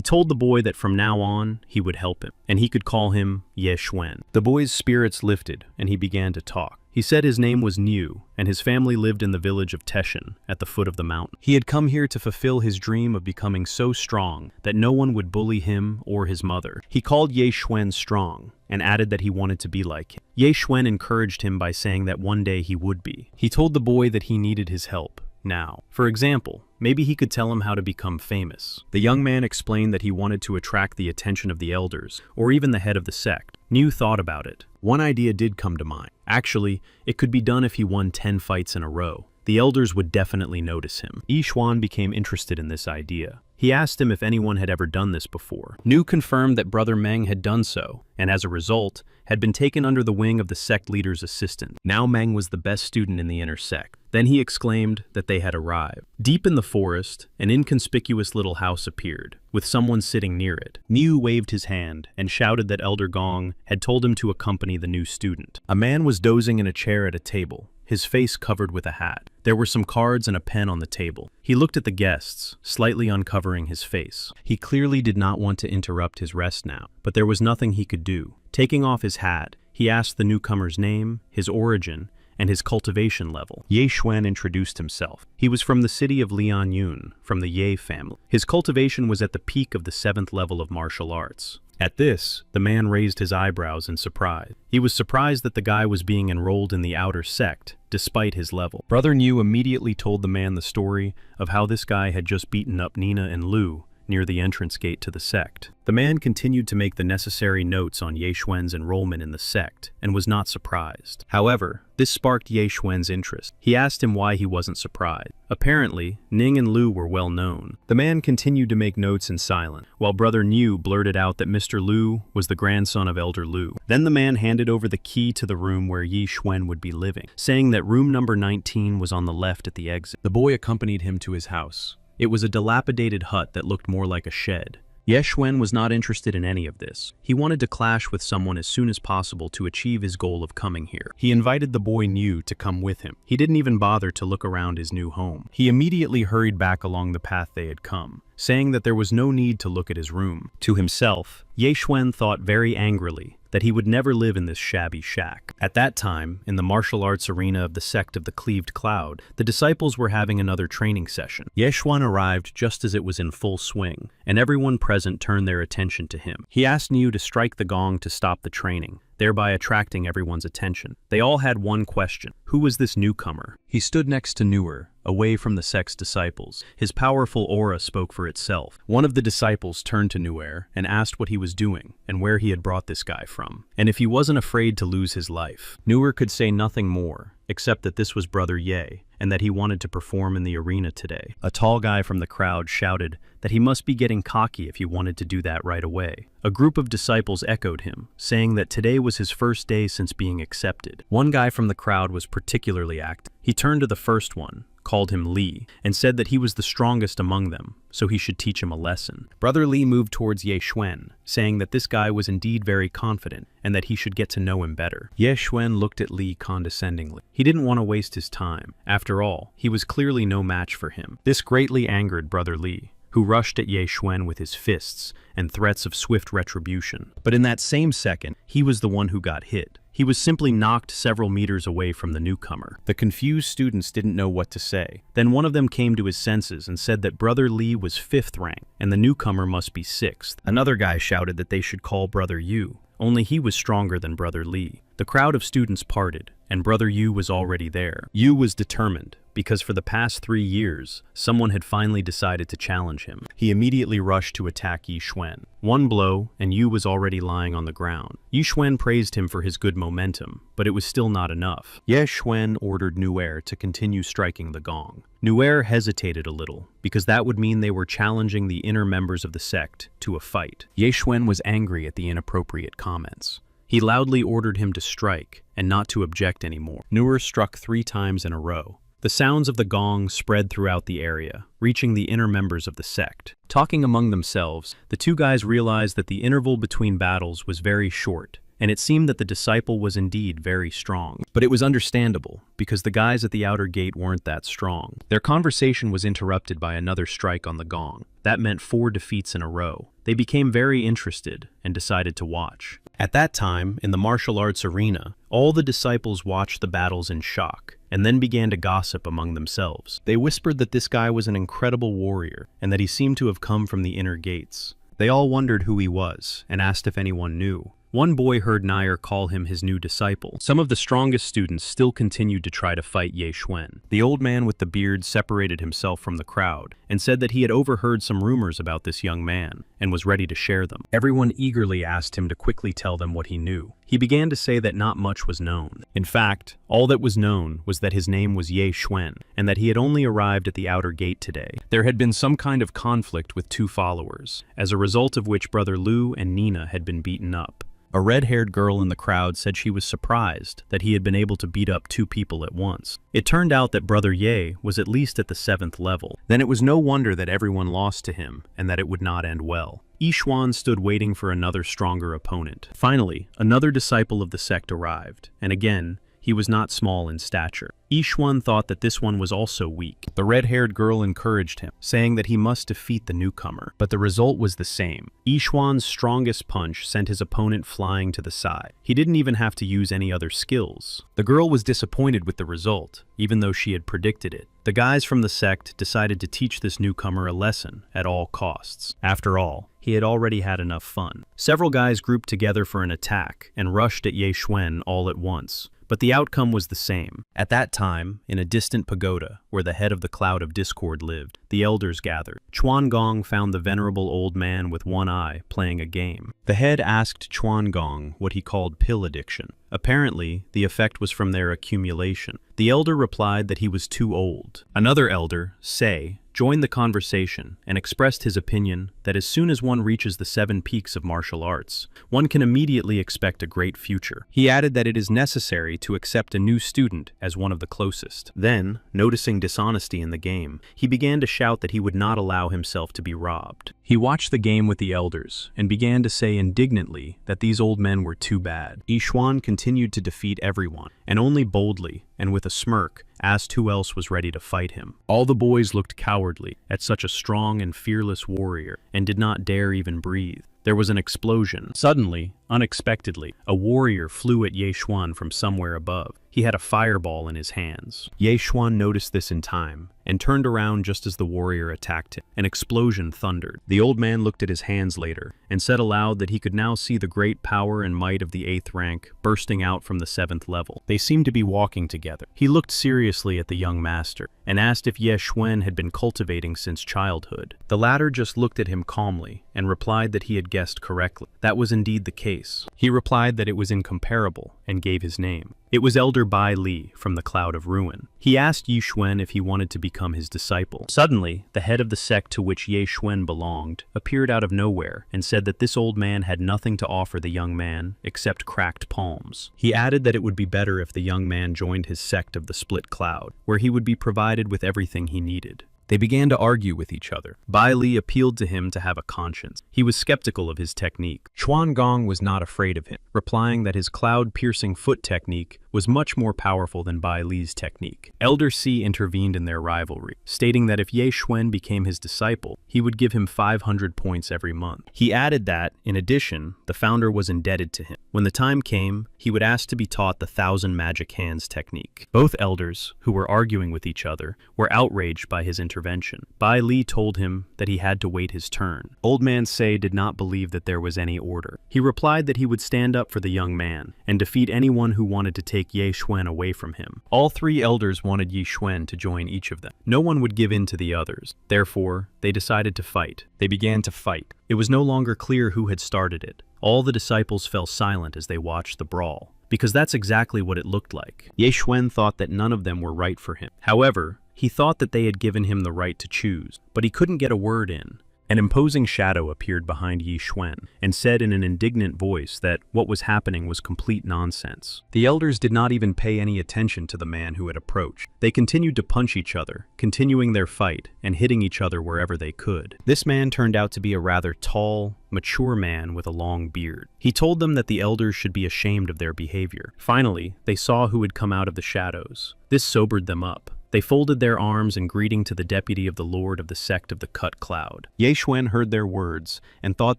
told the boy that from now on, he would help him, and he could call him Ye Xuan. The boy's spirits lifted, and he began to talk. He said his name was Niu, and his family lived in the village of Teshin, at the foot of the mountain. He had come here to fulfill his dream of becoming so strong that no one would bully him or his mother. He called Ye Xuan strong, and added that he wanted to be like him. Ye Xuan encouraged him by saying that one day he would be. He told the boy that he needed his help. Now, for example, maybe he could tell him how to become famous. The young man explained that he wanted to attract the attention of the elders, or even the head of the sect. Niu thought about it. One idea did come to mind. Actually, it could be done if he won 10 fights in a row. The elders would definitely notice him. Yi Xuan became interested in this idea. He asked him if anyone had ever done this before. Niu confirmed that Brother Meng had done so, and as a result, had been taken under the wing of the sect leader's assistant. Now Meng was the best student in the inner sect. Then he exclaimed that they had arrived. Deep in the forest, an inconspicuous little house appeared, with someone sitting near it. Niu waved his hand and shouted that Elder Gong had told him to accompany the new student. A man was dozing in a chair at a table, his face covered with a hat. There were some cards and a pen on the table. He looked at the guests, slightly uncovering his face. He clearly did not want to interrupt his rest now, but there was nothing he could do. Taking off his hat, he asked the newcomer's name, his origin, and his cultivation level. Ye Xuan introduced himself. He was from the city of Lianyun, from the Ye family. His cultivation was at the peak of the 7th level of martial arts. At this, the man raised his eyebrows in surprise. He was surprised that the guy was being enrolled in the outer sect, despite his level. Brother Niu immediately told the man the story of how this guy had just beaten up Nina and Lu near the entrance gate to the sect. The man continued to make the necessary notes on Ye Xuan's enrollment in the sect, and was not surprised. However, this sparked Ye Xuan's interest. He asked him why he wasn't surprised. Apparently, Ning and Lu were well known. The man continued to make notes in silence, while Brother Niu blurted out that Mr. Lu was the grandson of Elder Lu. Then the man handed over the key to the room where Ye Xuan would be living, saying that room number 19 was on the left at the exit. The boy accompanied him to his house. It was a dilapidated hut that looked more like a shed. Ye Xuan was not interested in any of this. He wanted to clash with someone as soon as possible to achieve his goal of coming here. He invited the boy Niu to come with him. He didn't even bother to look around his new home. He immediately hurried back along the path they had come, saying that there was no need to look at his room. To himself, Ye Xuan thought very angrily that he would never live in this shabby shack. At that time, in the martial arts arena of the sect of the Cleaved Cloud, the disciples were having another training session. Ye Xuan arrived just as it was in full swing, and everyone present turned their attention to him. He asked Niu to strike the gong to stop the training, thereby attracting everyone's attention. They all had one question: who was this newcomer? He stood next to Newer, away from the sect's disciples. His powerful aura spoke for itself. One of the disciples turned to Nuer and asked what he was doing and where he had brought this guy from, and if he wasn't afraid to lose his life. Nuer could say nothing more, except that this was Brother Ye, and that he wanted to perform in the arena today. A tall guy from the crowd shouted that he must be getting cocky if he wanted to do that right away. A group of disciples echoed him, saying that today was his first day since being accepted. One guy from the crowd was particularly active. He turned to the first one, called him Li, and said that he was the strongest among them, so he should teach him a lesson. Brother Li moved towards Ye Xuan, saying that this guy was indeed very confident and that he should get to know him better. Ye Xuan looked at Li condescendingly. He didn't want to waste his time. After all, he was clearly no match for him. This greatly angered Brother Li, who rushed at Ye Xuan with his fists and threats of swift retribution. But in that same second, he was the one who got hit. He was simply knocked several meters away from the newcomer. The confused students didn't know what to say. Then one of them came to his senses and said that Brother Li was 5th rank, and the newcomer must be 6th. Another guy shouted that they should call Brother Yu, only he was stronger than Brother Li. The crowd of students parted, and Brother Yu was already there. Yu was determined, because for the past 3 years, someone had finally decided to challenge him. He immediately rushed to attack Ye Xuan. One blow, and Yu was already lying on the ground. Ye Xuan praised him for his good momentum, but it was still not enough. Ye Xuan ordered Nuer to continue striking the gong. Nuer hesitated a little, because that would mean they were challenging the inner members of the sect to a fight. Ye Xuan was angry at the inappropriate comments. He loudly ordered him to strike, and not to object anymore. Nuer struck 3 times in a row. The sounds of the gong spread throughout the area, reaching the inner members of the sect. Talking among themselves, the two guys realized that the interval between battles was very short, and it seemed that the disciple was indeed very strong. But it was understandable, because the guys at the outer gate weren't that strong. Their conversation was interrupted by another strike on the gong. That meant 4 defeats in a row. They became very interested and decided to watch. At that time, in the martial arts arena, all the disciples watched the battles in shock, and then began to gossip among themselves. They whispered that this guy was an incredible warrior, and that he seemed to have come from the inner gates. They all wondered who he was, and asked if anyone knew. One boy heard Nair call him his new disciple. Some of the strongest students still continued to try to fight Ye Xuan. The old man with the beard separated himself from the crowd and said that he had overheard some rumors about this young man and was ready to share them. Everyone eagerly asked him to quickly tell them what he knew. He began to say that not much was known. In fact, all that was known was that his name was Ye Xuan and that he had only arrived at the outer gate today. There had been some kind of conflict with 2 followers, as a result of which Brother Lu and Nina had been beaten up. A red-haired girl in the crowd said she was surprised that he had been able to beat up 2 people at once. It turned out that Brother Ye was at least at the 7th level. Then it was no wonder that everyone lost to him and that it would not end well. Yi Xuan stood waiting for another stronger opponent. Finally, another disciple of the sect arrived, and again, he was not small in stature. Yi Xuan thought that this one was also weak. The red-haired girl encouraged him, saying that he must defeat the newcomer, but the result was the same. Yi Xuan's strongest punch sent his opponent flying to the side. He didn't even have to use any other skills. The girl was disappointed with the result, even though she had predicted it. The guys from the sect decided to teach this newcomer a lesson at all costs. After all, he had already had enough fun. Several guys grouped together for an attack and rushed at Ye Xuan all at once. But the outcome was the same. At that time, in a distant pagoda, where the head of the Cloud of Discord lived, the elders gathered. Chuan Gong found the venerable old man with one eye playing a game. The head asked Chuan Gong what he called pill addiction. Apparently, the effect was from their accumulation. The elder replied that he was too old. Another elder, Sei, joined the conversation and expressed his opinion that as soon as one reaches the 7 peaks of martial arts, one can immediately expect a great future. He added that it is necessary to accept a new student as one of the closest. Then, noticing dishonesty in the game, he began to shout that he would not allow himself to be robbed. He watched the game with the elders and began to say indignantly that these old men were too bad. Yi Xuan continued to defeat everyone, and only boldly, and with a smirk, asked who else was ready to fight him. All the boys looked cowardly at such a strong and fearless warrior, and did not dare even breathe. There was an explosion. Suddenly, unexpectedly, a warrior flew at Ye Xuan from somewhere above. He had a fireball in his hands. Ye Xuan noticed this in time, and turned around just as the warrior attacked him. An explosion thundered. The old man looked at his hands later, and said aloud that he could now see the great power and might of the 8th rank bursting out from the 7th level. They seemed to be walking together. He looked seriously at the young master, and asked if Ye Xuan had been cultivating since childhood. The latter just looked at him calmly, and replied that he had guessed correctly. That was indeed the case. He replied that it was incomparable, and gave his name. It was Elder Bai Li from the Cloud of Ruin. He asked Yi Xuan if he wanted to become his disciple. Suddenly, the head of the sect to which Ye Xuan belonged appeared out of nowhere and said that this old man had nothing to offer the young man except cracked palms. He added that it would be better if the young man joined his sect of the Split Cloud, where he would be provided with everything he needed. They began to argue with each other. Bai Li appealed to him to have a conscience. He was skeptical of his technique. Chuan Gong was not afraid of him, replying that his cloud-piercing foot technique was much more powerful than Bai Li's technique. Elder Si intervened in their rivalry, stating that if Ye Xuan became his disciple, he would give him 500 points every month. He added that, in addition, the founder was indebted to him. When the time came, he would ask to be taught the 1,000 magic hands technique. Both elders, who were arguing with each other, were outraged by his intervention. Bai Li told him that he had to wait his turn. Old man Sei did not believe that there was any order. He replied that he would stand up for the young man and defeat anyone who wanted to take Ye Xuan away from him. All 3 elders wanted Yi Xuan to join each of them. No one would give in to the others. Therefore, they decided to fight. They began to fight. It was no longer clear who had started it. All the disciples fell silent as they watched the brawl, because that's exactly what it looked like. Ye Xuan thought that none of them were right for him. However, he thought that they had given him the right to choose, but he couldn't get a word in. An imposing shadow appeared behind Yi Xuan and said in an indignant voice that what was happening was complete nonsense. The elders did not even pay any attention to the man who had approached. They continued to punch each other, continuing their fight and hitting each other wherever they could. This man turned out to be a rather tall, mature man with a long beard. He told them that the elders should be ashamed of their behavior. Finally, they saw who had come out of the shadows. This sobered them up. They folded their arms in greeting to the deputy of the Lord of the sect of the Cut Cloud. Ye Xuan heard their words and thought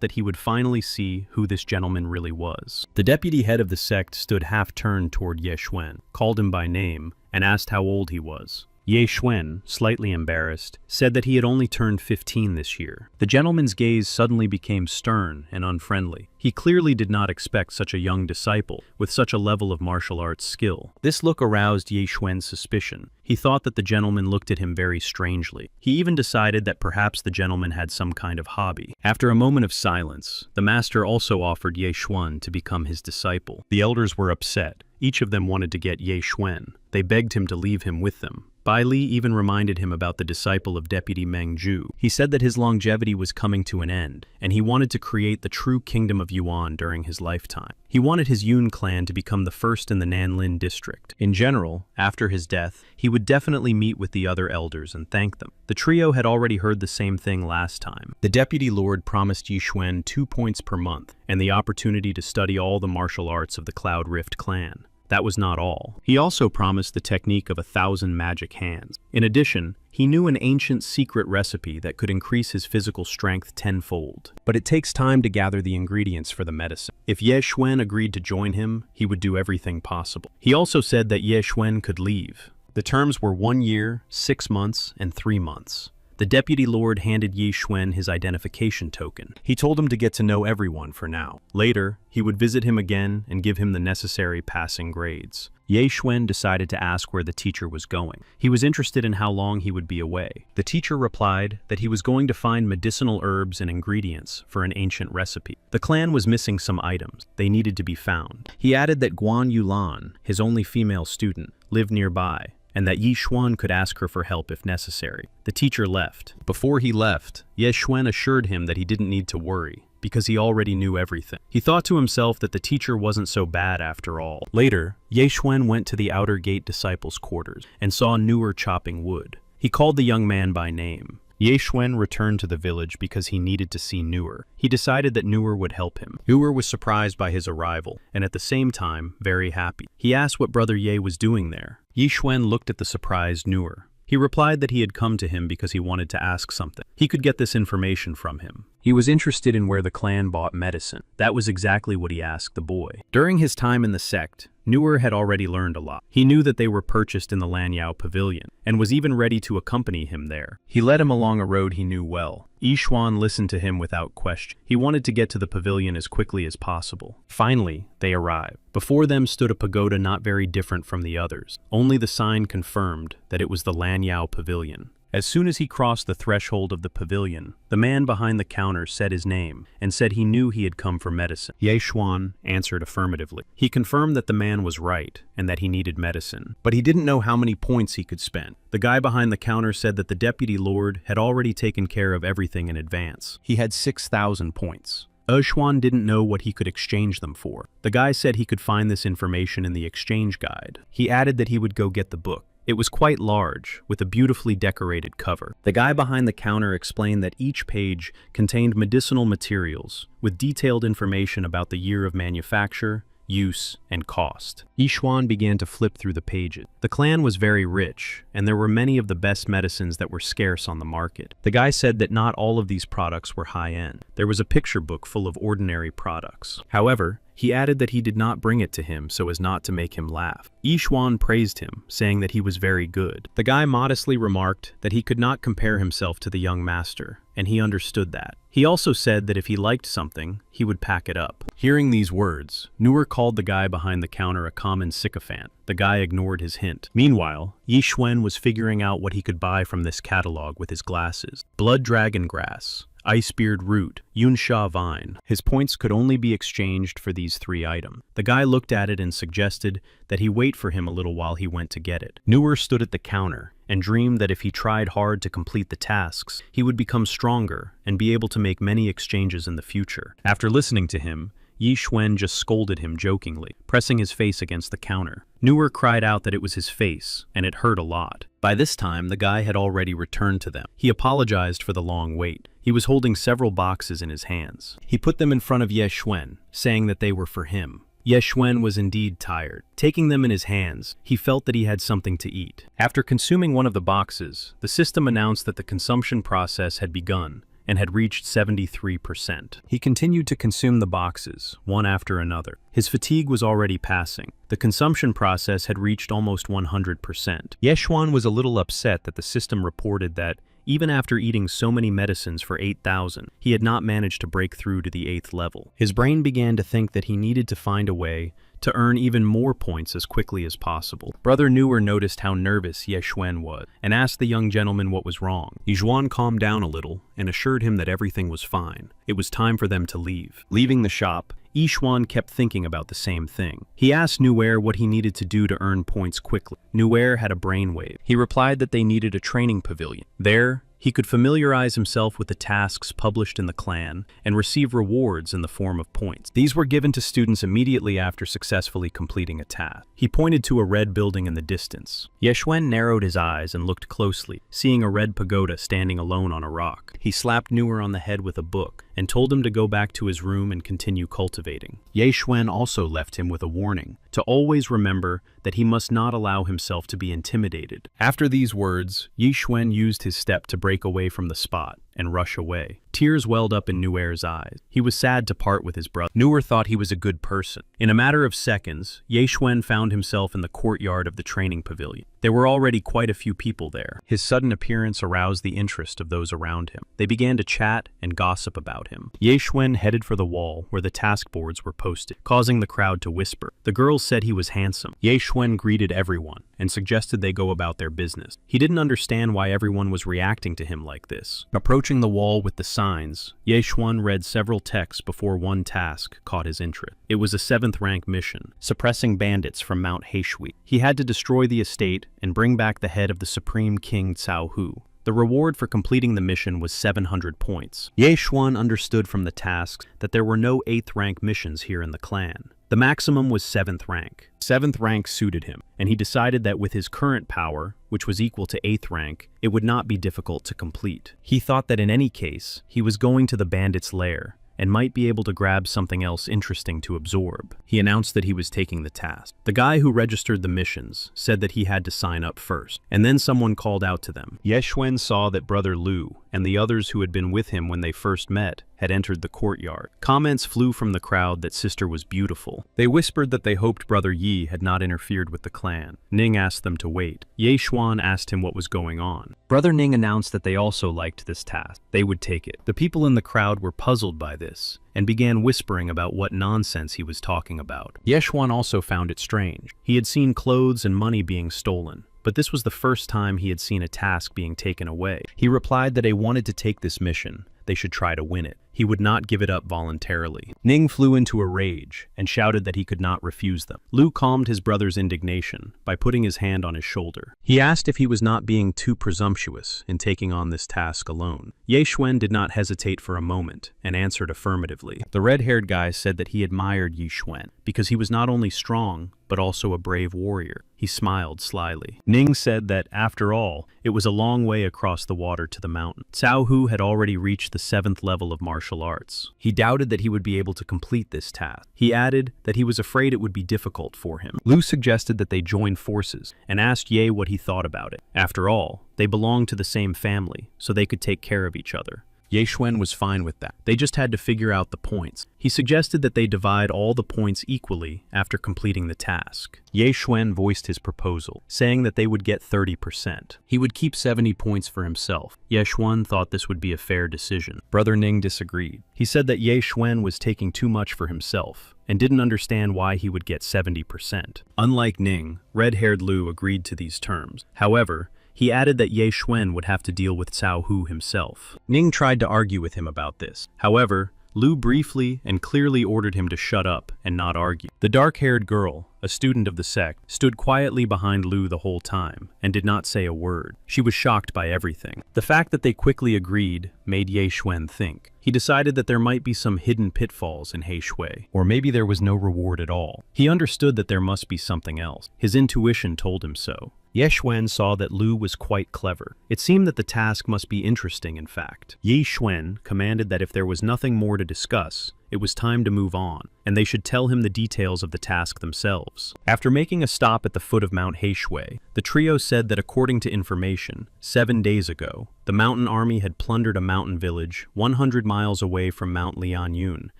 that he would finally see who this gentleman really was. The deputy head of the sect stood half-turned toward Ye Xuan, called him by name, and asked how old he was. Ye Xuan, slightly embarrassed, said that he had only turned 15 this year. The gentleman's gaze suddenly became stern and unfriendly. He clearly did not expect such a young disciple with such a level of martial arts skill. This look aroused Ye Xuan's suspicion. He thought that the gentleman looked at him very strangely. He even decided that perhaps the gentleman had some kind of hobby. After a moment of silence, the master also offered Ye Xuan to become his disciple. The elders were upset. Each of them wanted to get Ye Xuan. They begged him to leave him with them. Bai Li even reminded him about the disciple of Deputy Meng Zhu. He said that his longevity was coming to an end, and he wanted to create the true kingdom of Yuan during his lifetime. He wanted his Yun clan to become the first in the Nanlin district. In general, after his death, he would definitely meet with the other elders and thank them. The trio had already heard the same thing last time. The deputy lord promised Yi Xuan 2 points per month and the opportunity to study all the martial arts of the Cloud Rift clan. That was not all. He also promised the technique of 1,000 magic hands. In addition, he knew an ancient secret recipe that could increase his physical strength tenfold. But it takes time to gather the ingredients for the medicine. If Ye Xuan agreed to join him, he would do everything possible. He also said that Ye Xuan could leave. The terms were 1 year, 6 months, and 3 months. The deputy lord handed Yi Xuan his identification token. He told him to get to know everyone for now. Later, he would visit him again and give him the necessary passing grades. Ye Xuan decided to ask where the teacher was going. He was interested in how long he would be away. The teacher replied that he was going to find medicinal herbs and ingredients for an ancient recipe. The clan was missing some items. They needed to be found. He added that Guan Yulan, his only female student, lived nearby, and that Yi Xuan could ask her for help if necessary. The teacher left. Before he left, Ye Xuan assured him that he didn't need to worry, because he already knew everything. He thought to himself that the teacher wasn't so bad after all. Later, Ye Xuan went to the outer gate disciples' quarters and saw Nuer chopping wood. He called the young man by name. Ye Xuan returned to the village because he needed to see Nuer. He decided that Nuer would help him. Nuer was surprised by his arrival, and at the same time, very happy. He asked what Brother Ye was doing there. Yi Xuan looked at the surprised Nuer. He replied that he had come to him because he wanted to ask something. He could get this information from him. He was interested in where the clan bought medicine. That was exactly what he asked the boy. During his time in the sect, Nuer had already learned a lot. He knew that they were purchased in the Lanyao Pavilion, and was even ready to accompany him there. He led him along a road he knew well. Yi Xuan listened to him without question. He wanted to get to the pavilion as quickly as possible. Finally, they arrived. Before them stood a pagoda not very different from the others. Only the sign confirmed that it was the Lanyao Pavilion. As soon as he crossed the threshold of the pavilion, the man behind the counter said his name and said he knew he had come for medicine. Ye Xuan answered affirmatively. He confirmed that the man was right and that he needed medicine, but he didn't know how many points he could spend. The guy behind the counter said that the deputy lord had already taken care of everything in advance. He had 6,000 points. Xuan didn't know what he could exchange them for. The guy said he could find this information in the exchange guide. He added that he would go get the book. It was quite large, with a beautifully decorated cover. The guy behind the counter explained that each page contained medicinal materials, with detailed information about the year of manufacture, use, and cost. Yi Xuan began to flip through the pages. The clan was very rich, and there were many of the best medicines that were scarce on the market. The guy said that not all of these products were high-end. There was a picture book full of ordinary products. However, he added that he did not bring it to him so as not to make him laugh. Yi Xuan praised him, saying that he was very good. The guy modestly remarked that he could not compare himself to the young master, and he understood that. He also said that if he liked something, he would pack it up. Hearing these words, Nuer called the guy behind the counter a common sycophant. The guy ignored his hint. Meanwhile, Yi Xuan was figuring out what he could buy from this catalog with his glasses. Blood dragon grass, icebeard root, yunsha vine. His points could only be exchanged for these 3 items. The guy looked at it and suggested that he wait for him a little while he went to get it. Newer stood at the counter and dreamed that if he tried hard to complete the tasks, he would become stronger and be able to make many exchanges in the future. After listening to him, Yi Xuan just scolded him jokingly, pressing his face against the counter. Newer cried out that it was his face, and it hurt a lot. By this time, the guy had already returned to them. He apologized for the long wait. He was holding several boxes in his hands. He put them in front of Ye Xuan, saying that they were for him. Ye Xuan was indeed tired. Taking them in his hands, he felt that he had something to eat. After consuming one of the boxes, the system announced that the consumption process had begun and had reached 73%. He continued to consume the boxes, one after another. His fatigue was already passing. The consumption process had reached almost 100%. Ye Xuan was a little upset that the system reported that, even after eating so many medicines for 8,000, he had not managed to break through to the 8th level. His brain began to think that he needed to find a way to earn even more points as quickly as possible. Brother Newer noticed how nervous Ye Xuan was and asked the young gentleman what was wrong. Ye Xuan calmed down a little and assured him that everything was fine. It was time for them to leave. Leaving the shop, Ye Xuan kept thinking about the same thing. He asked Newer what he needed to do to earn points quickly. Newer had a brainwave. He replied that they needed a training pavilion. There, he could familiarize himself with the tasks published in the clan and receive rewards in the form of points. These were given to students immediately after successfully completing a task. He pointed to a red building in the distance. Ye Xuan narrowed his eyes and looked closely, seeing a red pagoda standing alone on a rock. He slapped Newer on the head with a book and told him to go back to his room and continue cultivating. Ye Xuan also left him with a warning to always remember that he must not allow himself to be intimidated. After these words, Ye Xuan used his step to break away from the spot and rush away. Tears welled up in Newer's eyes. He was sad to part with his brother. Newer thought he was a good person. In a matter of seconds, Ye Xuan found himself in the courtyard of the training pavilion. There were already quite a few people there. His sudden appearance aroused the interest of those around him. They began to chat and gossip about him. Ye Xuan headed for the wall where the task boards were posted, causing the crowd to whisper. The girls said he was handsome. Ye Xuan greeted everyone and suggested they go about their business. He didn't understand why everyone was reacting to him like this. Approaching the wall with the signs, Ye Xuan read several texts before one task caught his interest. It was a 7th rank mission, suppressing bandits from Mount Heishui. He had to destroy the estate and bring back the head of the Supreme King Cao Hu. The reward for completing the mission was 700 points. Ye Xuan understood from the tasks that there were no 8th rank missions here in the clan. The maximum was 7th rank. 7th rank suited him, and he decided that with his current power, which was equal to 8th rank, it would not be difficult to complete. He thought that in any case, he was going to the bandit's lair, and might be able to grab something else interesting to absorb. He announced that he was taking the task. The guy who registered the missions said that he had to sign up first, and then someone called out to them. Ye Xuan saw that Brother Lu and the others who had been with him when they first met had entered the courtyard. Comments flew from the crowd that sister was beautiful. They whispered that they hoped Brother Yi had not interfered with the clan. Ning asked them to wait. Ye Xuan asked him what was going on. Brother Ning announced that they also liked this task. They would take it. The people in the crowd were puzzled by this and began whispering about what nonsense he was talking about. Ye Xuan also found it strange. He had seen clothes and money being stolen, but this was the first time he had seen a task being taken away. He replied that they wanted to take this mission. They should try to win it. He would not give it up voluntarily. Ning flew into a rage and shouted that he could not refuse them. Lu calmed his brother's indignation by putting his hand on his shoulder. He asked if he was not being too presumptuous in taking on this task alone. Ye Xuan did not hesitate for a moment and answered affirmatively. The red-haired guy said that he admired Ye Xuan because he was not only strong, but also a brave warrior. He smiled slyly. Ning said that, after all, it was a long way across the water to the mountain. Cao Hu had already reached the 7th level of martial arts. He doubted that he would be able to complete this task. He added that he was afraid it would be difficult for him. Lu suggested that they join forces and asked Ye what he thought about it. After all, they belonged to the same family, so they could take care of each other. Ye Xuan was fine with that. They just had to figure out the points. He suggested that they divide all the points equally after completing the task. Ye Xuan voiced his proposal, saying that they would get 30%. He would keep 70 points for himself. Ye Xuan thought this would be a fair decision. Brother Ning disagreed. He said that Ye Xuan was taking too much for himself and didn't understand why he would get 70%. Unlike Ning, red-haired Lu agreed to these terms. However, He added that Ye Xuan would have to deal with Cao Hu himself. Ning tried to argue with him about this. However, Lu briefly and clearly ordered him to shut up and not argue. The dark-haired girl, a student of the sect, stood quietly behind Lu the whole time and did not say a word. She was shocked by everything. The fact that they quickly agreed made Ye Xuan think. He decided that there might be some hidden pitfalls in He Shui, or maybe there was no reward at all. He understood that there must be something else. His intuition told him so. Ye Xuan saw that Lu was quite clever. It seemed that the task must be interesting, in fact. Ye Xuan commanded that if there was nothing more to discuss, it was time to move on, and they should tell him the details of the task themselves. After making a stop at the foot of Mount He Shui, the trio said that according to information, 7 days ago, the mountain army had plundered a mountain village 100 miles away from Mount Lianyun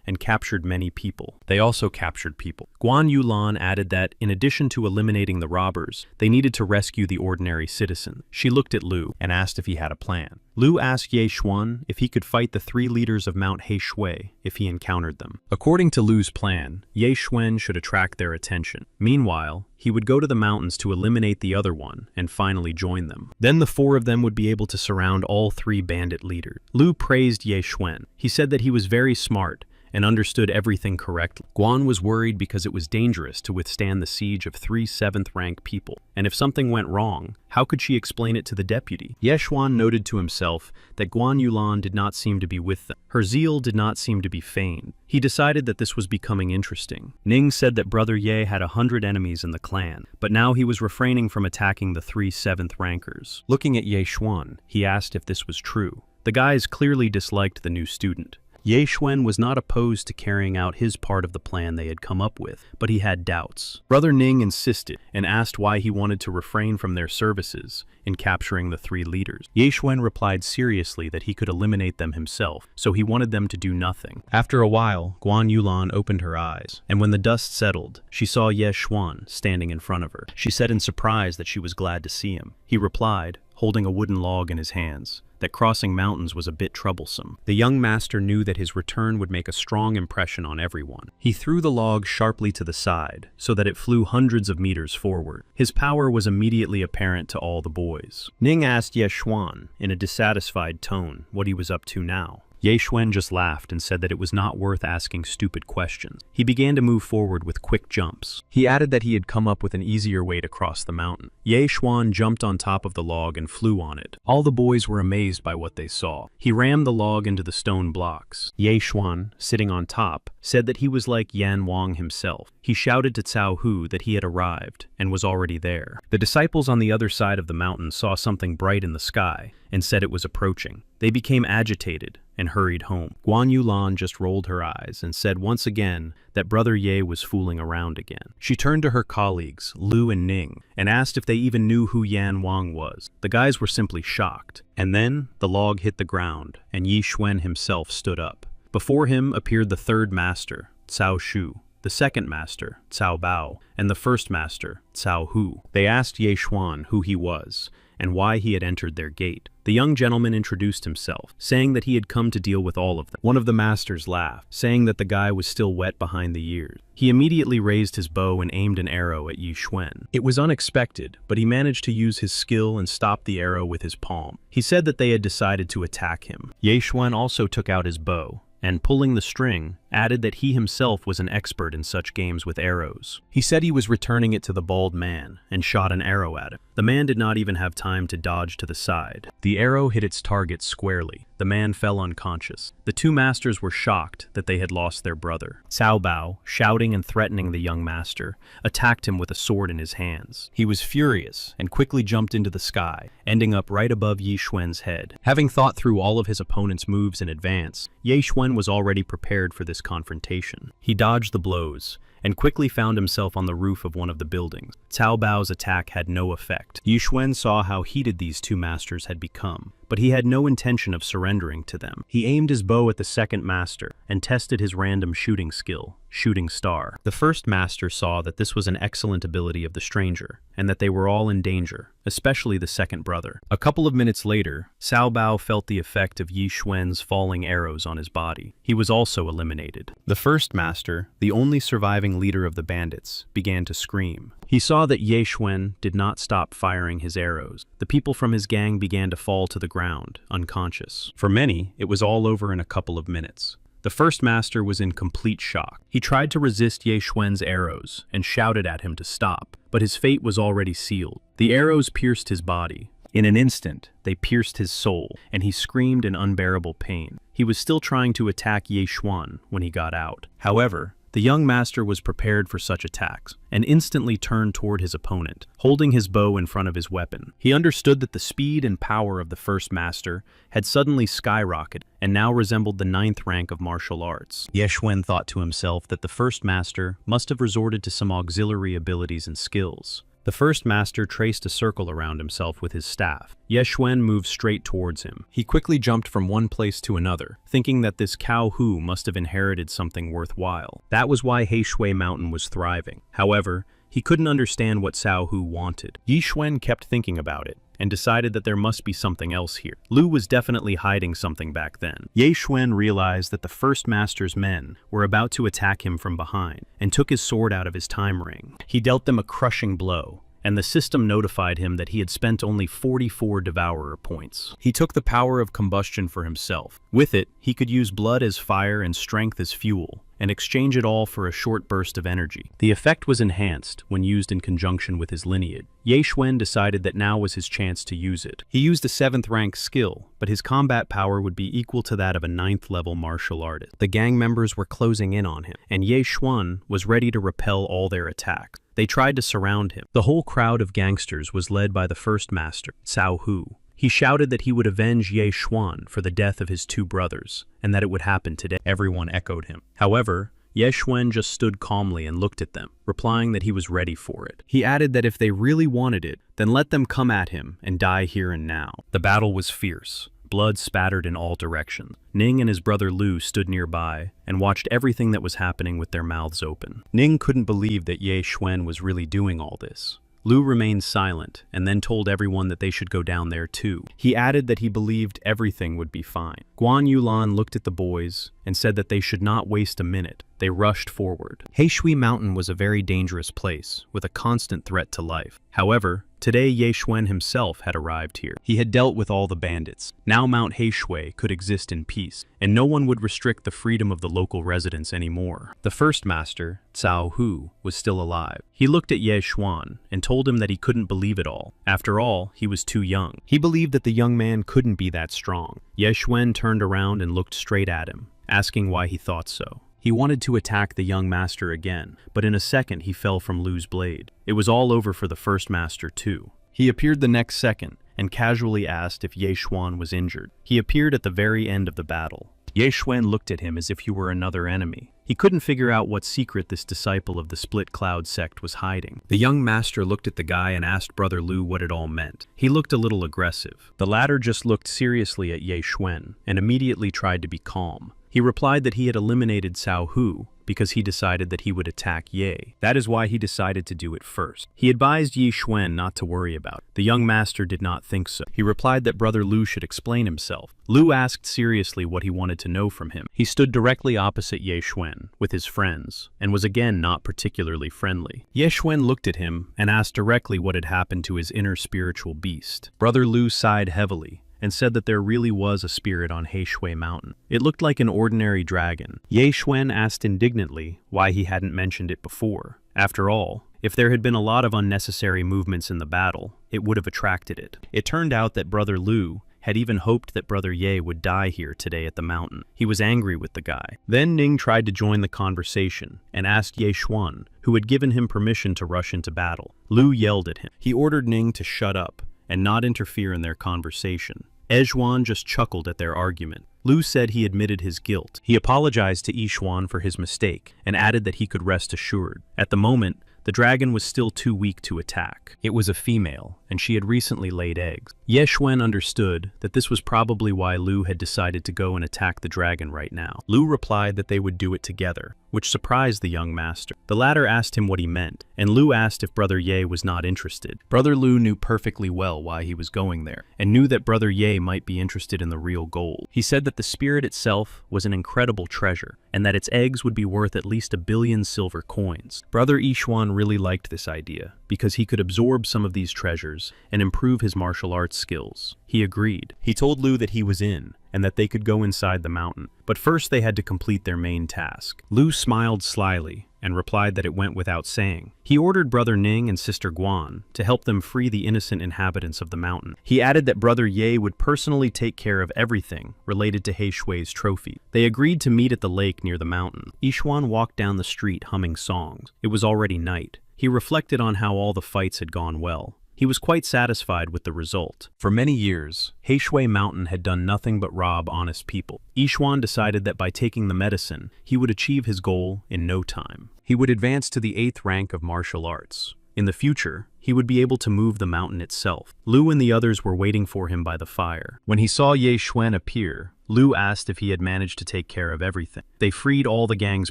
and captured many people. They also captured people. Guan Yulan added that, in addition to eliminating the robbers, they needed to rescue the ordinary citizen. She looked at Lu and asked if he had a plan. Lu asked Ye Xuan if he could fight the 3 leaders of Mount He Shui if he encountered them. According to Lu's plan, Ye Xuan should attract their attention. Meanwhile, he would go to the mountains to eliminate the other one and finally join them. Then the 4 of them would be able to surround all 3 bandit leaders. Lu praised Ye Xuan. He said that he was very smart and understood everything correctly. Guan was worried because it was dangerous to withstand the siege of 3 7th-rank people, and if something went wrong, how could she explain it to the deputy? Ye Xuan noted to himself that Guan Yulan did not seem to be with them. Her zeal did not seem to be feigned. He decided that this was becoming interesting. Ning said that Brother Ye had 100 enemies in the clan, but now he was refraining from attacking the 3 7th-rankers. Looking at Ye Xuan, he asked if this was true. The guys clearly disliked the new student. Ye Xuan was not opposed to carrying out his part of the plan they had come up with, but he had doubts. Brother Ning insisted and asked why he wanted to refrain from their services in capturing the 3 leaders. Ye Xuan replied seriously that he could eliminate them himself, so he wanted them to do nothing. After a while, Guan Yulan opened her eyes, and when the dust settled, she saw Ye Xuan standing in front of her. She said in surprise that she was glad to see him. He replied, holding a wooden log in his hands, that crossing mountains was a bit troublesome. The young master knew that his return would make a strong impression on everyone. He threw the log sharply to the side, so that it flew hundreds of meters forward. His power was immediately apparent to all the boys. Ning asked Ye Xuan, in a dissatisfied tone, what he was up to now. Ye Xuan just laughed and said that it was not worth asking stupid questions. He began to move forward with quick jumps. He added that he had come up with an easier way to cross the mountain. Ye Xuan jumped on top of the log and flew on it. All the boys were amazed by what they saw. He rammed the log into the stone blocks. Ye Xuan, sitting on top, said that he was like Yan Wang himself. He shouted to Cao Hu that he had arrived and was already there. The disciples on the other side of the mountain saw something bright in the sky and said it was approaching. They became agitated and hurried home. Guan Yulan just rolled her eyes and said once again that Brother Ye was fooling around again. She turned to her colleagues, Lu and Ning, and asked if they even knew who Yan Wang was. The guys were simply shocked. And then the log hit the ground, and Ye Xuan himself stood up. Before him appeared the 3rd master, Cao Shu, the 2nd master, Cao Bao, and the 1st master, Cao Hu. They asked Ye Xuan who he was and why he had entered their gate. The young gentleman introduced himself, saying that he had come to deal with all of them. One of the masters laughed, saying that the guy was still wet behind the ears. He immediately raised his bow and aimed an arrow at Ye Xuan. It was unexpected, but he managed to use his skill and stop the arrow with his palm. He said that they had decided to attack him. Ye Xuan also took out his bow, and pulling the string, added that he himself was an expert in such games with arrows. He said he was returning it to the bald man, and shot an arrow at him. The man did not even have time to dodge to the side. The arrow hit its target squarely. The man fell unconscious. The 2 masters were shocked that they had lost their brother. Cao Bao, shouting and threatening the young master, attacked him with a sword in his hands. He was furious, and quickly jumped into the sky, ending up right above Ye Xuan's head. Having thought through all of his opponent's moves in advance, Ye Xuan was already prepared for this confrontation. He dodged the blows, and quickly found himself on the roof of one of the buildings. Cao Bao's attack had no effect. Ye Xuan saw how heated these 2 masters had become, but he had no intention of surrendering to them. He aimed his bow at the second master and tested his random shooting skill, Shooting Star. The first master saw that this was an excellent ability of the stranger, and that they were all in danger, especially the second brother. A couple of minutes later, Cao Bao felt the effect of Yi Xuan's falling arrows on his body. He was also eliminated. The first master, the only surviving leader of the bandits, began to scream. He saw that Ye Xuan did not stop firing his arrows. The people from his gang began to fall to the ground, unconscious. For many, it was all over in a couple of minutes. The first master was in complete shock. He tried to resist Ye Xuan's arrows and shouted at him to stop, but his fate was already sealed. The arrows pierced his body. In an instant, they pierced his soul, and he screamed in unbearable pain. He was still trying to attack Ye Xuan when he got out. However, the young master was prepared for such attacks and instantly turned toward his opponent, holding his bow in front of his weapon. He understood that the speed and power of the first master had suddenly skyrocketed and now resembled the 9th rank of martial arts. Ye Xuan thought to himself that the first master must have resorted to some auxiliary abilities and skills. The first master traced a circle around himself with his staff. Ye Xuan moved straight towards him. He quickly jumped from one place to another, thinking that this Cao Hu must have inherited something worthwhile. That was why Heishui Mountain was thriving. However, he couldn't understand what Cao Hu wanted. Yi Xuan kept thinking about it and decided that there must be something else here. Lu was definitely hiding something back then. Ye Xuan realized that the first master's men were about to attack him from behind and took his sword out of his time ring. He dealt them a crushing blow, and the system notified him that he had spent only 44 Devourer points. He took the power of combustion for himself. With it, he could use blood as fire and strength as fuel, and exchange it all for a short burst of energy. The effect was enhanced when used in conjunction with his lineage. Ye Xuan decided that now was his chance to use it. He used a 7th rank skill, but his combat power would be equal to that of a 9th level martial artist. The gang members were closing in on him, and Ye Xuan was ready to repel all their attacks. They tried to surround him. The whole crowd of gangsters was led by the first master, Cao Hu. He shouted that he would avenge Ye Xuan for the death of his 2 brothers, and that it would happen today. Everyone echoed him. However, Ye Xuan just stood calmly and looked at them, replying that he was ready for it. He added that if they really wanted it, then let them come at him and die here and now. The battle was fierce. Blood spattered in all directions. Ning and his brother Lu stood nearby and watched everything that was happening with their mouths open. Ning couldn't believe that Ye Xuan was really doing all this. Lu remained silent and then told everyone that they should go down there too. He added that he believed everything would be fine. Guan Yulan looked at the boys and said that they should not waste a minute. They rushed forward. Heishui Mountain was a very dangerous place, with a constant threat to life. However, today Ye Xuan himself had arrived here. He had dealt with all the bandits. Now Mount Heishui could exist in peace, and no one would restrict the freedom of the local residents anymore. The first master, Cao Hu, was still alive. He looked at Ye Xuan and told him that he couldn't believe it all. After all, he was too young. He believed that the young man couldn't be that strong. Ye Xuan turned around and looked straight at him, asking why he thought so. He wanted to attack the young master again, but in a second he fell from Lu's blade. It was all over for the first master too. He appeared the next second and casually asked if Ye Xuan was injured. He appeared at the very end of the battle. Ye Xuan looked at him as if he were another enemy. He couldn't figure out what secret this disciple of the Split Cloud sect was hiding. The young master looked at the guy and asked Brother Lu what it all meant. He looked a little aggressive. The latter just looked seriously at Ye Xuan and immediately tried to be calm. He replied that he had eliminated Cao Hu because he decided that he would attack Ye. That is why he decided to do it first. He advised Yi Xuan not to worry about it. The young master did not think so. He replied that Brother Lu should explain himself. Lu asked seriously what he wanted to know from him. He stood directly opposite Ye Xuan with his friends and was again not particularly friendly. Ye Xuan looked at him and asked directly what had happened to his inner spiritual beast. Brother Lu sighed heavily and said that there really was a spirit on Heishui Mountain. It looked like an ordinary dragon. Ye Xuan asked indignantly why he hadn't mentioned it before. After all, if there had been a lot of unnecessary movements in the battle, it would have attracted it. It turned out that Brother Lu had even hoped that Brother Ye would die here today at the mountain. He was angry with the guy. Then Ning tried to join the conversation and asked Ye Xuan, who had given him permission to rush into battle. Lu yelled at him. He ordered Ning to shut up and not interfere in their conversation. Ezhuan just chuckled at their argument. Lu said he admitted his guilt. He apologized to Yi Xuan for his mistake and added that he could rest assured. At the moment, the dragon was still too weak to attack. It was a female, and she had recently laid eggs. Ye Xuan understood that this was probably why Lu had decided to go and attack the dragon right now. Lu replied that they would do it together, which surprised the young master. The latter asked him what he meant, and Lu asked if Brother Ye was not interested. Brother Lu knew perfectly well why he was going there, and knew that Brother Ye might be interested in the real gold. He said that the spirit itself was an incredible treasure, and that its eggs would be worth at least 1 billion silver coins. Brother Yixuan really liked this idea, because he could absorb some of these treasures and improve his martial arts skills. He agreed. He told Lu that he was in, and that they could go inside the mountain, but first they had to complete their main task. Lu smiled slyly and replied that it went without saying. He ordered Brother Ning and Sister Guan to help them free the innocent inhabitants of the mountain. He added that Brother Ye would personally take care of everything related to He Shui's trophy. They agreed to meet at the lake near the mountain. Yixuan walked down the street humming songs. It was already night. He reflected on how all the fights had gone well. He was quite satisfied with the result. For many years, He Shui Mountain had done nothing but rob honest people. Yixuan decided that by taking the medicine, he would achieve his goal in no time. He would advance to the 8th rank of martial arts. In the future, he would be able to move the mountain itself. Lu and the others were waiting for him by the fire. When he saw Ye Xuan appear, Lu asked if he had managed to take care of everything. They freed all the gang's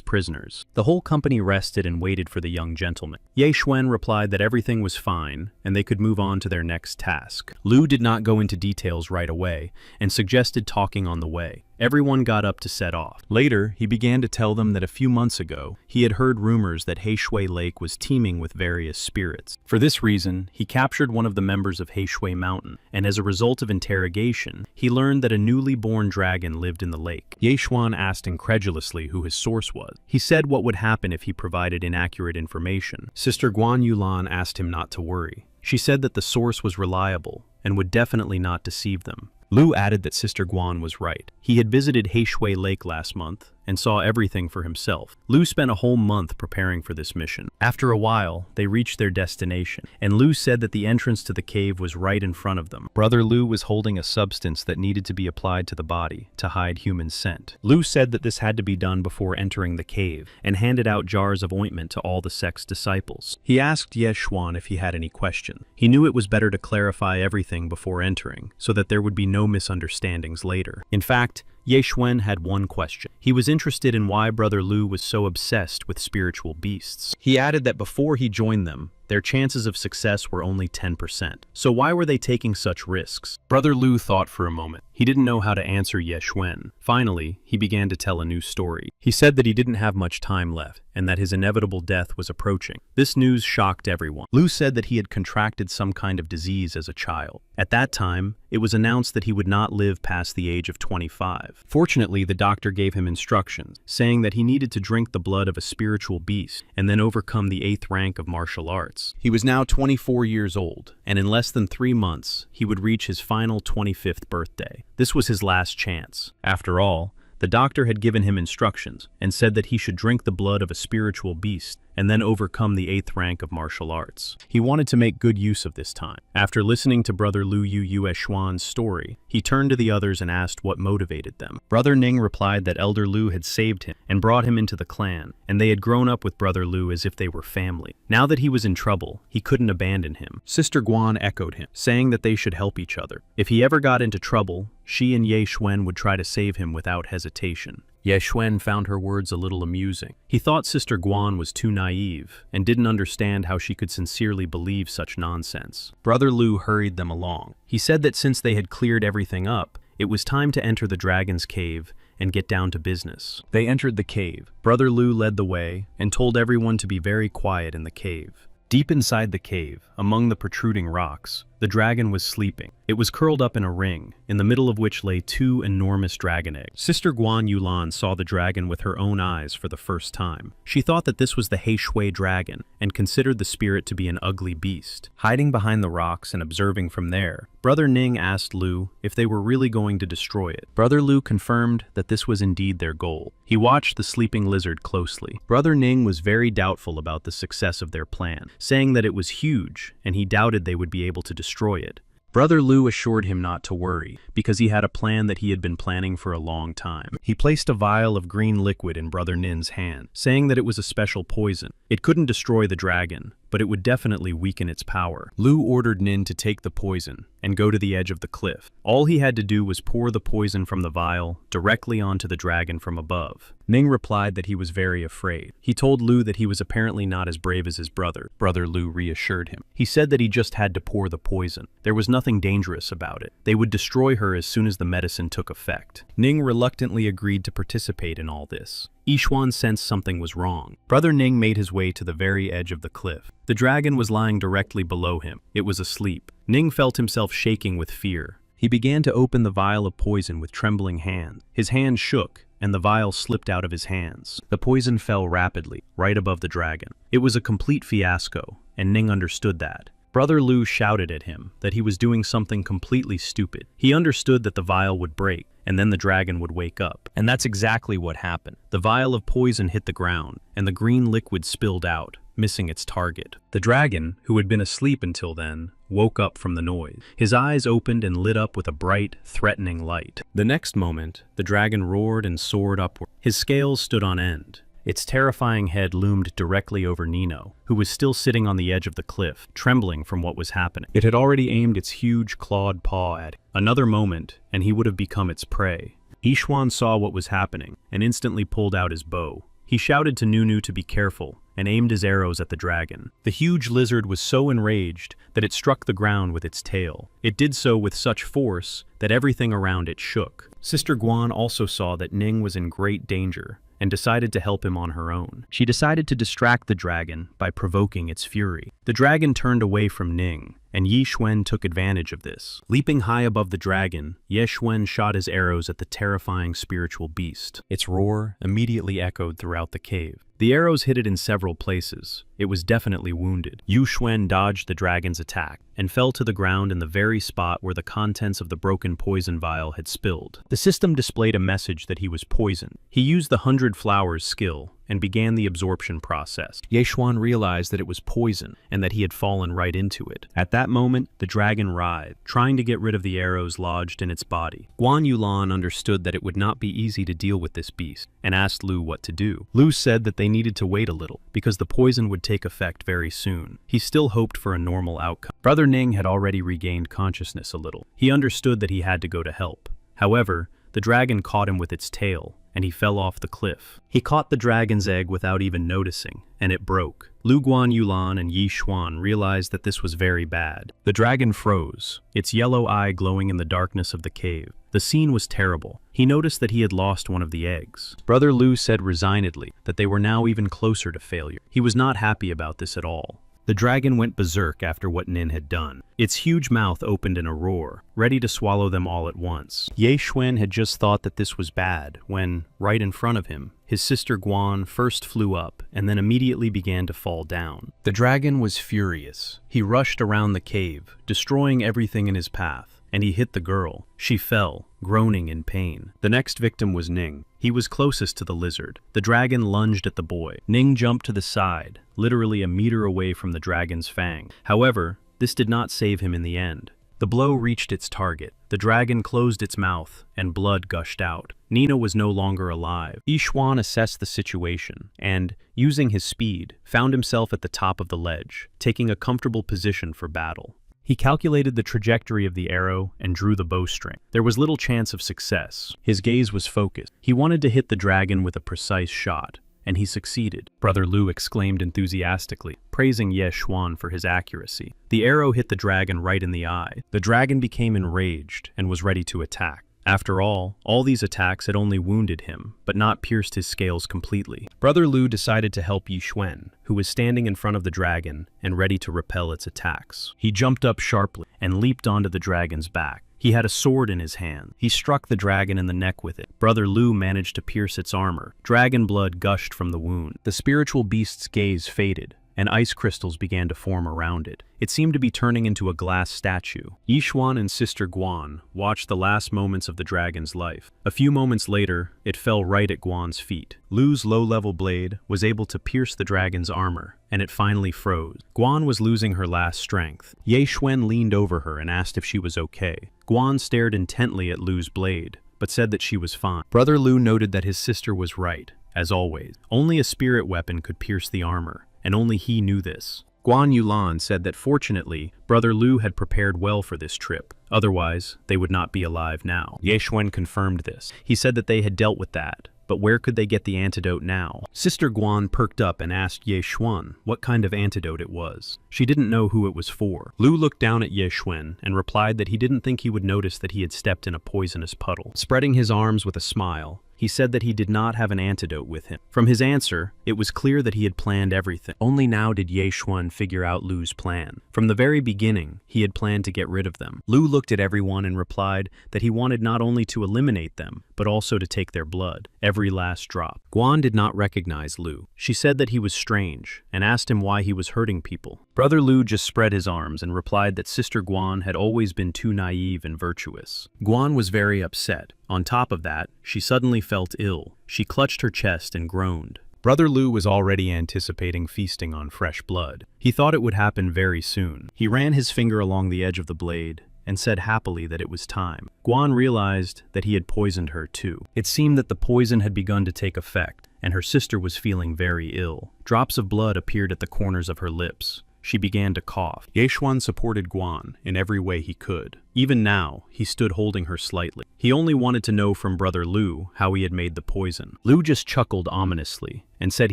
prisoners. The whole company rested and waited for the young gentleman. Ye Xuan replied that everything was fine and they could move on to their next task. Lu did not go into details right away and suggested talking on the way. Everyone got up to set off. Later, he began to tell them that a few months ago, he had heard rumors that He Shui Lake was teeming with various spirits. For this reason, he captured one of the members of He Shui Mountain, and as a result of interrogation, he learned that a newly born dragon lived in the lake. Ye Xuan asked incredulously who his source was. He said what would happen if he provided inaccurate information. Sister Guan Yulan asked him not to worry. She said that the source was reliable and would definitely not deceive them. Lu added that Sister Guan was right. He had visited He Shui Lake last month and saw everything for himself. Lu spent a whole month preparing for this mission. After a while, they reached their destination, and Lu said that the entrance to the cave was right in front of them. Brother Lu was holding a substance that needed to be applied to the body to hide human scent. Lu said that this had to be done before entering the cave, and handed out jars of ointment to all the sect's disciples. He asked Ye Xuan if he had any question. He knew it was better to clarify everything before entering, so that there would be no misunderstandings later. In fact, Ye Xuan had one question. He was interested in why Brother Lu was so obsessed with spiritual beasts. He added that before he joined them, their chances of success were only 10%. So why were they taking such risks? Brother Lu thought for a moment. He didn't know how to answer Ye Xuan. Finally, he began to tell a new story. He said that he didn't have much time left, and that his inevitable death was approaching. This news shocked everyone. Lu said that he had contracted some kind of disease as a child. At that time, it was announced that he would not live past the age of 25. Fortunately, the doctor gave him instructions, saying that he needed to drink the blood of a spiritual beast and then overcome the 8th rank of martial arts. He was now 24 years old, and in less than 3 months, he would reach his final 25th birthday. This was his last chance. After all, the doctor had given him instructions and said that he should drink the blood of a spiritual beast and then overcome the 8th rank of martial arts. He wanted to make good use of this time. After listening to Brother Lu Ye Xuan's story, he turned to the others and asked what motivated them. Brother Ning replied that Elder Lu had saved him and brought him into the clan, and they had grown up with Brother Lu as if they were family. Now that he was in trouble, he couldn't abandon him. Sister Guan echoed him, saying that they should help each other. If he ever got into trouble, she and Ye Xuan would try to save him without hesitation. Ye Xuan found her words a little amusing. He thought Sister Guan was too naive and didn't understand how she could sincerely believe such nonsense. Brother Lu hurried them along. He said that since they had cleared everything up, it was time to enter the dragon's cave and get down to business. They entered the cave. Brother Lu led the way and told everyone to be very quiet in the cave. Deep inside the cave, among the protruding rocks, the dragon was sleeping. It was curled up in a ring, in the middle of which lay 2 enormous dragon eggs. Sister Guan Yulan saw the dragon with her own eyes for the first time. She thought that this was the He Shui dragon, and considered the spirit to be an ugly beast. Hiding behind the rocks and observing from there, Brother Ning asked Lu if they were really going to destroy it. Brother Lu confirmed that this was indeed their goal. He watched the sleeping lizard closely. Brother Ning was very doubtful about the success of their plan, saying that it was huge, and he doubted they would be able to destroy it. Brother Lu assured him not to worry, because he had a plan that he had been planning for a long time. He placed a vial of green liquid in Brother Nin's hand, saying that it was a special poison. It couldn't destroy the dragon, but it would definitely weaken its power. Lu ordered Nin to take the poison and go to the edge of the cliff. All he had to do was pour the poison from the vial directly onto the dragon from above. Ning replied that he was very afraid. He told Lu that he was apparently not as brave as his brother. Brother Lu reassured him. He said that he just had to pour the poison. There was nothing dangerous about it. They would destroy her as soon as the medicine took effect. Ning reluctantly agreed to participate in all this. Yixuan sensed something was wrong. Brother Ning made his way to the very edge of the cliff. The dragon was lying directly below him. It was asleep. Ning felt himself shaking with fear. He began to open the vial of poison with trembling hands. His hand shook, and the vial slipped out of his hands. The poison fell rapidly, right above the dragon. It was a complete fiasco, and Ning understood that. Brother Lu shouted at him that he was doing something completely stupid. He understood that the vial would break, and then the dragon would wake up. And that's exactly what happened. The vial of poison hit the ground, and the green liquid spilled out, missing its target. The dragon, who had been asleep until then, woke up from the noise. His eyes opened and lit up with a bright, threatening light. The next moment, the dragon roared and soared upward. His scales stood on end. Its terrifying head loomed directly over Nino, who was still sitting on the edge of the cliff, trembling from what was happening. It had already aimed its huge clawed paw at him. Another moment, and he would have become its prey. Yixuan saw what was happening, and instantly pulled out his bow. He shouted to Nunu to be careful, and aimed his arrows at the dragon. The huge lizard was so enraged that it struck the ground with its tail. It did so with such force that everything around it shook. Sister Guan also saw that Ning was in great danger, and decided to help him on her own. She decided to distract the dragon by provoking its fury. The dragon turned away from Ning, and Yi Xuan took advantage of this. Leaping high above the dragon, Ye Xuan shot his arrows at the terrifying spiritual beast. Its roar immediately echoed throughout the cave. The arrows hit it in several places. It was definitely wounded. Yu Xuan dodged the dragon's attack and fell to the ground in the very spot where the contents of the broken poison vial had spilled. The system displayed a message that he was poisoned. He used the 100 Flowers skill and began the absorption process. Ye Xuan realized that it was poison and that he had fallen right into it. At that moment, the dragon writhed, trying to get rid of the arrows lodged in its body. Guan Yulan understood that it would not be easy to deal with this beast and asked Lu what to do. Lu said that they needed to wait a little because the poison would take effect very soon. He still hoped for a normal outcome. Brother Ning had already regained consciousness a little. He understood that he had to go to help. However, the dragon caught him with its tail, and he fell off the cliff. He caught the dragon's egg without even noticing, and it broke. Lu Guan Yulan and Yi Xuan realized that this was very bad. The dragon froze, its yellow eye glowing in the darkness of the cave. The scene was terrible. He noticed that he had lost one of the eggs. Brother Lu said resignedly that they were now even closer to failure. He was not happy about this at all. The dragon went berserk after what Nin had done. Its huge mouth opened in a roar, ready to swallow them all at once. Ye Xuan had just thought that this was bad when, right in front of him, his sister Guan first flew up and then immediately began to fall down. The dragon was furious. He rushed around the cave, destroying everything in his path, and he hit the girl. She fell, groaning in pain. The next victim was Ning. He was closest to the lizard. The dragon lunged at the boy. Ning jumped to the side, literally a meter away from the dragon's fang. However, this did not save him in the end. The blow reached its target. The dragon closed its mouth, and blood gushed out. Nina was no longer alive. Yi Xuan assessed the situation, and, using his speed, found himself at the top of the ledge, taking a comfortable position for battle. He calculated the trajectory of the arrow and drew the bowstring. There was little chance of success. His gaze was focused. He wanted to hit the dragon with a precise shot, and he succeeded. Brother Lu exclaimed enthusiastically, praising Ye Xuan for his accuracy. The arrow hit the dragon right in the eye. The dragon became enraged and was ready to attack. After all these attacks had only wounded him, but not pierced his scales completely. Brother Lu decided to help Yi Xuan, who was standing in front of the dragon and ready to repel its attacks. He jumped up sharply and leaped onto the dragon's back. He had a sword in his hand. He struck the dragon in the neck with it. Brother Lu managed to pierce its armor. Dragon blood gushed from the wound. The spiritual beast's gaze faded, and ice crystals began to form around it. It seemed to be turning into a glass statue. Yixuan and Sister Guan watched the last moments of the dragon's life. A few moments later, it fell right at Guan's feet. Lu's low-level blade was able to pierce the dragon's armor, and it finally froze. Guan was losing her last strength. Ye Xuan leaned over her and asked if she was okay. Guan stared intently at Lu's blade, but said that she was fine. Brother Lu noted that his sister was right, as always. Only a spirit weapon could pierce the armor, and only he knew this. Guan Yulan said that fortunately, Brother Lu had prepared well for this trip. Otherwise, they would not be alive now. Ye Xuan confirmed this. He said that they had dealt with that, but where could they get the antidote now? Sister Guan perked up and asked Ye Xuan what kind of antidote it was. She didn't know who it was for. Lu looked down at Ye Xuan and replied that he didn't think he would notice that he had stepped in a poisonous puddle. Spreading his arms with a smile, he said that he did not have an antidote with him. From his answer, it was clear that he had planned everything. Only now did Ye Xuan figure out Lu's plan. From the very beginning, he had planned to get rid of them. Lu looked at everyone and replied that he wanted not only to eliminate them, but also to take their blood, every last drop. Guan did not recognize Lu. She said that he was strange, and asked him why he was hurting people. Brother Lu just spread his arms and replied that Sister Guan had always been too naive and virtuous. Guan was very upset. On top of that, she suddenly felt ill. She clutched her chest and groaned. Brother Lu was already anticipating feasting on fresh blood. He thought it would happen very soon. He ran his finger along the edge of the blade and said happily that it was time. Guan realized that he had poisoned her too. It seemed that the poison had begun to take effect, and her sister was feeling very ill. Drops of blood appeared at the corners of her lips. She began to cough. Ye Xuan supported Guan in every way he could. Even now, he stood holding her slightly. He only wanted to know from Brother Lu how he had made the poison. Lu just chuckled ominously and said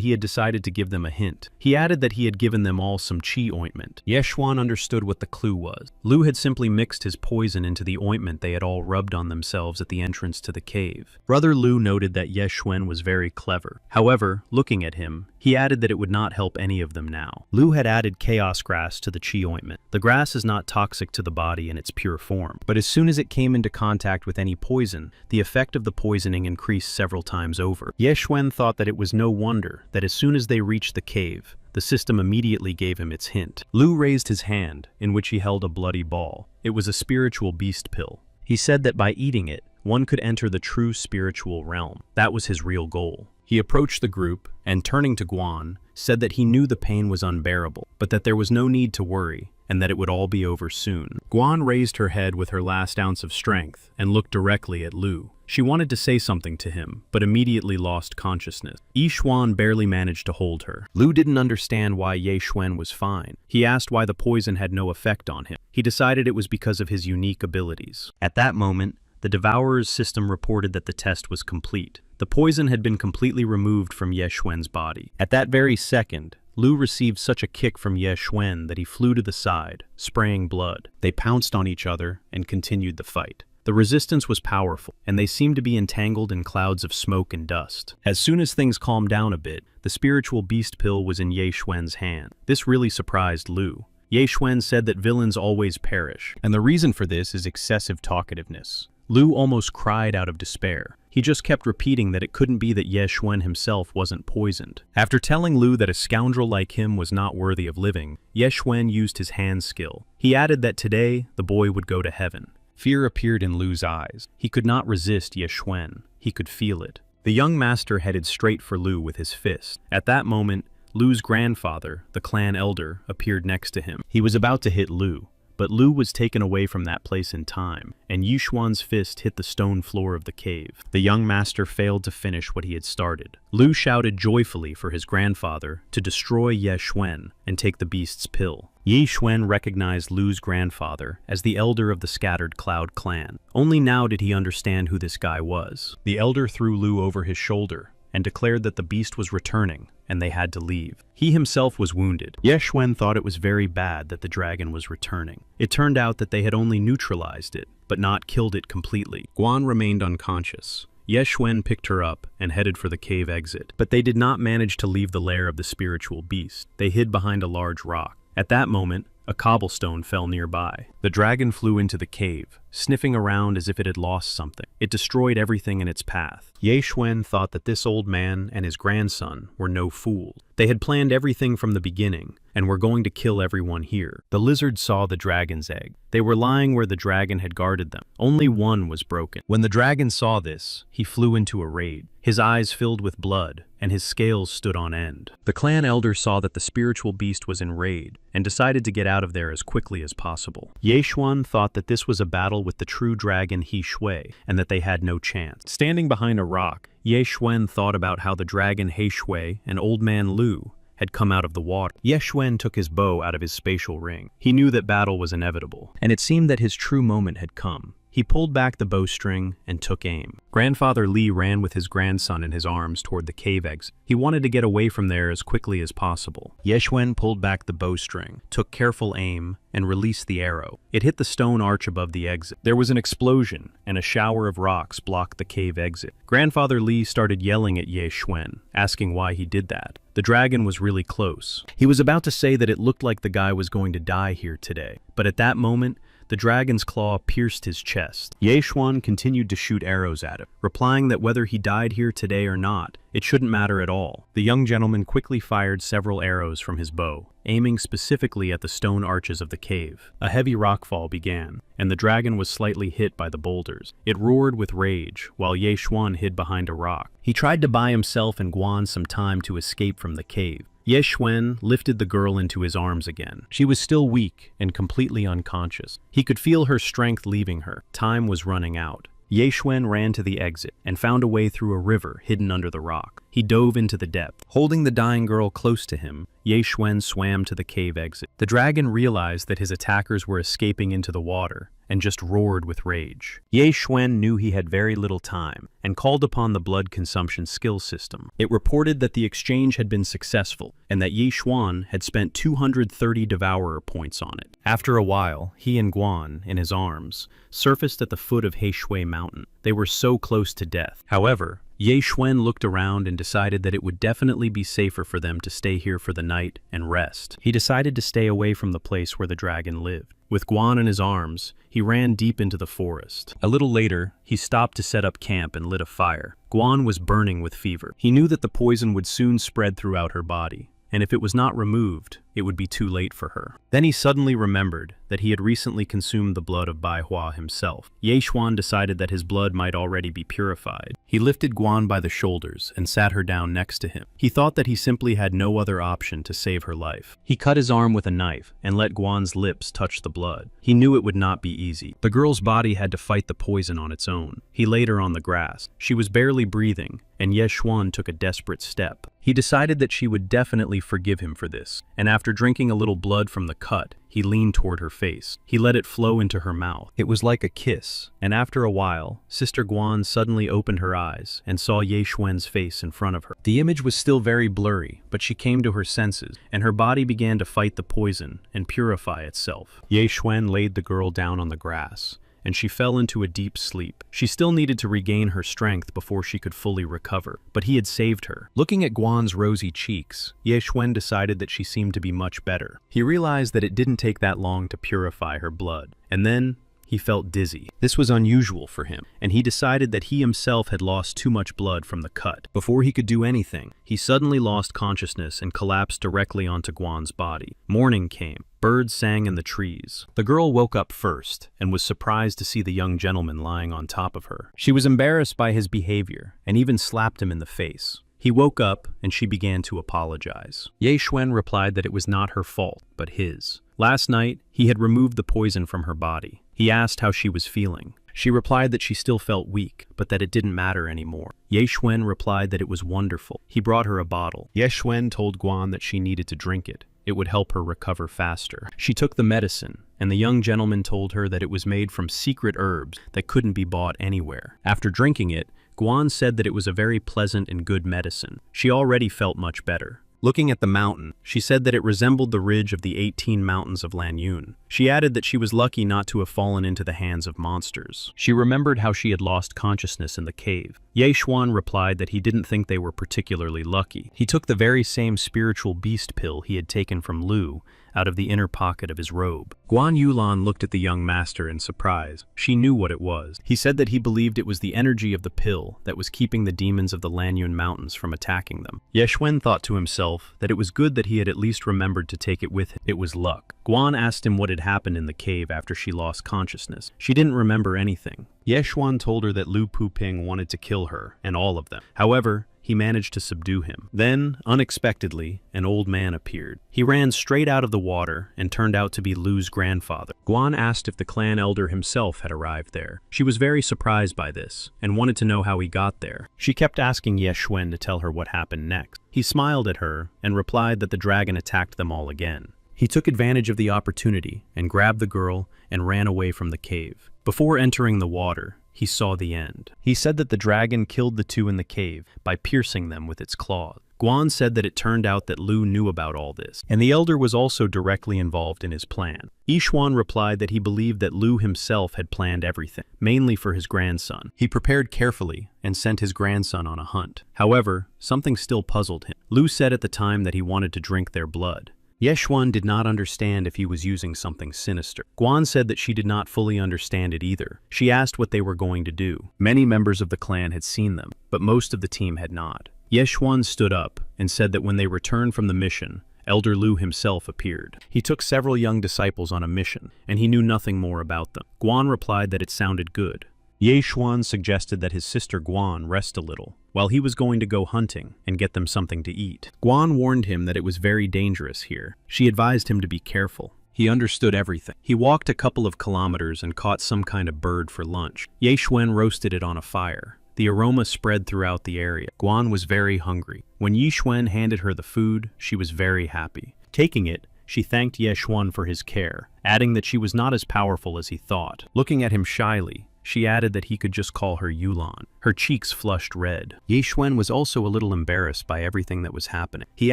he had decided to give them a hint. He added that he had given them all some qi ointment. Ye Xuan understood what the clue was. Lu had simply mixed his poison into the ointment they had all rubbed on themselves at the entrance to the cave. Brother Lu noted that Ye Xuan was very clever. However, looking at him, he added that it would not help any of them now. Lu had added chaos grass to the qi ointment. The grass is not toxic to the body in its pure form, but as soon as it came into contact with any poison, the effect of the poisoning increased several times over. Ye Xuan thought that it was no wonder that as soon as they reached the cave, the system immediately gave him its hint. Lu raised his hand, in which he held a bloody ball. It was a spiritual beast pill. He said that by eating it, one could enter the true spiritual realm. That was his real goal. He approached the group and, turning to Guan, said that he knew the pain was unbearable, but that there was no need to worry, and that it would all be over soon. Guan raised her head with her last ounce of strength and looked directly at Lu. She wanted to say something to him, but immediately lost consciousness. Yi Xuan barely managed to hold her. Lu didn't understand why Ye Xuan was fine. He asked why the poison had no effect on him. He decided it was because of his unique abilities. At that moment, the Devours system reported that the test was complete. The poison had been completely removed from Ye Xuan's body. At that very second, Lu received such a kick from Ye Xuan that he flew to the side, spraying blood. They pounced on each other and continued the fight. The resistance was powerful, and they seemed to be entangled in clouds of smoke and dust. As soon as things calmed down a bit, the spiritual beast pill was in Ye Xuan's hand. This really surprised Lu. Ye Xuan said that villains always perish, and the reason for this is excessive talkativeness. Lu almost cried out of despair. He just kept repeating that it couldn't be that Ye Xuan himself wasn't poisoned. After telling Lu that a scoundrel like him was not worthy of living, Ye Xuan used his hand skill. He added that today, the boy would go to heaven. Fear appeared in Lu's eyes. He could not resist Ye Xuan. He could feel it. The young master headed straight for Lu with his fist. At that moment, Lu's grandfather, the clan elder, appeared next to him. He was about to hit Lu, but Lu was taken away from that place in time, and Yi Xuan's fist hit the stone floor of the cave. The young master failed to finish what he had started. Lu shouted joyfully for his grandfather to destroy Ye Xuan and take the beast's pill. Ye Xuan recognized Lu's grandfather as the elder of the Scattered Cloud clan. Only now did he understand who this guy was. The elder threw Lu over his shoulder and declared that the beast was returning, and they had to leave. He himself was wounded. Ye Xuan thought it was very bad that the dragon was returning. It turned out that they had only neutralized it, but not killed it completely. Guan remained unconscious. Ye Xuan picked her up and headed for the cave exit, but they did not manage to leave the lair of the spiritual beast. They hid behind a large rock. At that moment, a cobblestone fell nearby. The dragon flew into the cave, sniffing around as if it had lost something. It destroyed everything in its path. Ye Xuan thought that this old man and his grandson were no fools. They had planned everything from the beginning, and were going to kill everyone here. The lizard saw the dragon's egg. They were lying where the dragon had guarded them. Only one was broken. When the dragon saw this, he flew into a rage. His eyes filled with blood, and his scales stood on end. The clan elder saw that the spiritual beast was enraged, and decided to get out of there as quickly as possible. Ye Xuan thought that this was a battle with the true dragon He Shui, and that they had no chance. Standing behind a rock, Ye Xuan thought about how the dragon He Shui and Old Man Lu had come out of the water. Ye Xuan took his bow out of his spatial ring. He knew that battle was inevitable, and it seemed that his true moment had come. He pulled back the bowstring and took aim. Grandfather Li ran with his grandson in his arms toward the cave exit. He wanted to get away from there as quickly as possible. Ye Xuan pulled back the bowstring, took careful aim, and released the arrow. It hit the stone arch above the exit. There was an explosion, and a shower of rocks blocked the cave exit. Grandfather Li started yelling at Ye Xuan, asking why he did that. The dragon was really close. He was about to say that it looked like the guy was going to die here today, but at that moment, the dragon's claw pierced his chest. Ye Xuan continued to shoot arrows at him, replying that whether he died here today or not, it shouldn't matter at all. The young gentleman quickly fired several arrows from his bow, aiming specifically at the stone arches of the cave. A heavy rockfall began, and the dragon was slightly hit by the boulders. It roared with rage, while Ye Xuan hid behind a rock. He tried to buy himself and Guan some time to escape from the cave. Ye Xuan lifted the girl into his arms again. She was still weak and completely unconscious. He could feel her strength leaving her. Time was running out. Ye Xuan ran to the exit and found a way through a river hidden under the rock. He dove into the depth. Holding the dying girl close to him, Ye Xuan swam to the cave exit. The dragon realized that his attackers were escaping into the water and just roared with rage. Ye Xuan knew he had very little time and called upon the blood consumption skill system. It reported that the exchange had been successful and that Ye Xuan had spent 230 devourer points on it. After a while, he and Guan, in his arms, surfaced at the foot of He Shui Mountain. They were so close to death. However, Ye Xuan looked around and decided that it would definitely be safer for them to stay here for the night and rest. He decided to stay away from the place where the dragon lived. With Guan in his arms, he ran deep into the forest. A little later, he stopped to set up camp and lit a fire. Guan was burning with fever. He knew that the poison would soon spread throughout her body, and if it was not removed, it would be too late for her. Then he suddenly remembered that he had recently consumed the blood of Bai Hua himself. Ye Xuan decided that his blood might already be purified. He lifted Guan by the shoulders and sat her down next to him. He thought that he simply had no other option to save her life. He cut his arm with a knife and let Guan's lips touch the blood. He knew it would not be easy. The girl's body had to fight the poison on its own. He laid her on the grass. She was barely breathing, and Ye Xuan took a desperate step. He decided that she would definitely forgive him for this, and after drinking a little blood from the cut, he leaned toward her face. He let it flow into her mouth. It was like a kiss, and after a while, Sister Guan suddenly opened her eyes and saw Ye Xuan's face in front of her. The image was still very blurry, but she came to her senses, and her body began to fight the poison and purify itself. Ye Xuan laid the girl down on the grass, and she fell into a deep sleep. She still needed to regain her strength before she could fully recover, but he had saved her. Looking at Guan's rosy cheeks, Ye Xuan decided that she seemed to be much better. He realized that it didn't take that long to purify her blood, and then he felt dizzy. This was unusual for him, and he decided that he himself had lost too much blood from the cut. Before he could do anything, he suddenly lost consciousness and collapsed directly onto Guan's body. Morning came. Birds sang in the trees. The girl woke up first and was surprised to see the young gentleman lying on top of her. She was embarrassed by his behavior and even slapped him in the face. He woke up and she began to apologize. Ye Xuan replied that it was not her fault, but his. Last night, he had removed the poison from her body. He asked how she was feeling. She replied that she still felt weak, but that it didn't matter anymore. Ye Xuan replied that it was wonderful. He brought her a bottle. Ye Xuan told Guan that she needed to drink it. It would help her recover faster. She took the medicine, and the young gentleman told her that it was made from secret herbs that couldn't be bought anywhere. After drinking it, Guan said that it was a very pleasant and good medicine. She already felt much better, Looking at the mountain, she said that it resembled the ridge of the 18 mountains of Lanyun. She added that she was lucky not to have fallen into the hands of monsters. She remembered how she had lost consciousness in the cave. Ye Xuan replied that he didn't think they were particularly lucky. He took the very same spiritual beast pill he had taken from Lu out of the inner pocket of his robe. Guan Yulan looked at the young master in surprise. She knew what it was. He said that he believed it was the energy of the pill that was keeping the demons of the Lanyun Mountains from attacking them. Ye Xuan thought to himself that it was good that he had at least remembered to take it with him. It was luck. Guan asked him what had happened in the cave after she lost consciousness. She didn't remember anything. Ye Xuan told her that Lu Puping wanted to kill her and all of them. However, he managed to subdue him. Then, unexpectedly, an old man appeared. He ran straight out of the water and turned out to be Lu's grandfather. Guan asked if the clan elder himself had arrived there. She was very surprised by this and wanted to know how he got there. She kept asking Ye Xuan to tell her what happened next. He smiled at her and replied that the dragon attacked them all again. He took advantage of the opportunity and grabbed the girl and ran away from the cave. Before entering the water, he saw the end. He said that the dragon killed the two in the cave by piercing them with its claws. Guan said that it turned out that Lu knew about all this, and the elder was also directly involved in his plan. Ye Xuan replied that he believed that Lu himself had planned everything, mainly for his grandson. He prepared carefully and sent his grandson on a hunt. However, something still puzzled him. Lu said at the time that he wanted to drink their blood. Ye Xuan did not understand if he was using something sinister. Guan said that she did not fully understand it either. She asked what they were going to do. Many members of the clan had seen them, but most of the team had not. Ye Xuan stood up and said that when they returned from the mission, Elder Lu himself appeared. He took several young disciples on a mission, and he knew nothing more about them. Guan replied that it sounded good. Ye Xuan suggested that his sister Guan rest a little, while he was going to go hunting and get them something to eat. Guan warned him that it was very dangerous here. She advised him to be careful. He understood everything. He walked a couple of kilometers and caught some kind of bird for lunch. Ye Xuan roasted it on a fire. The aroma spread throughout the area. Guan was very hungry. When Ye Xuan handed her the food, she was very happy. Taking it, she thanked Ye Xuan for his care, adding that she was not as powerful as he thought. Looking at him shyly, she added that he could just call her Yulan. Her cheeks flushed red. Ye Xuan was also a little embarrassed by everything that was happening. He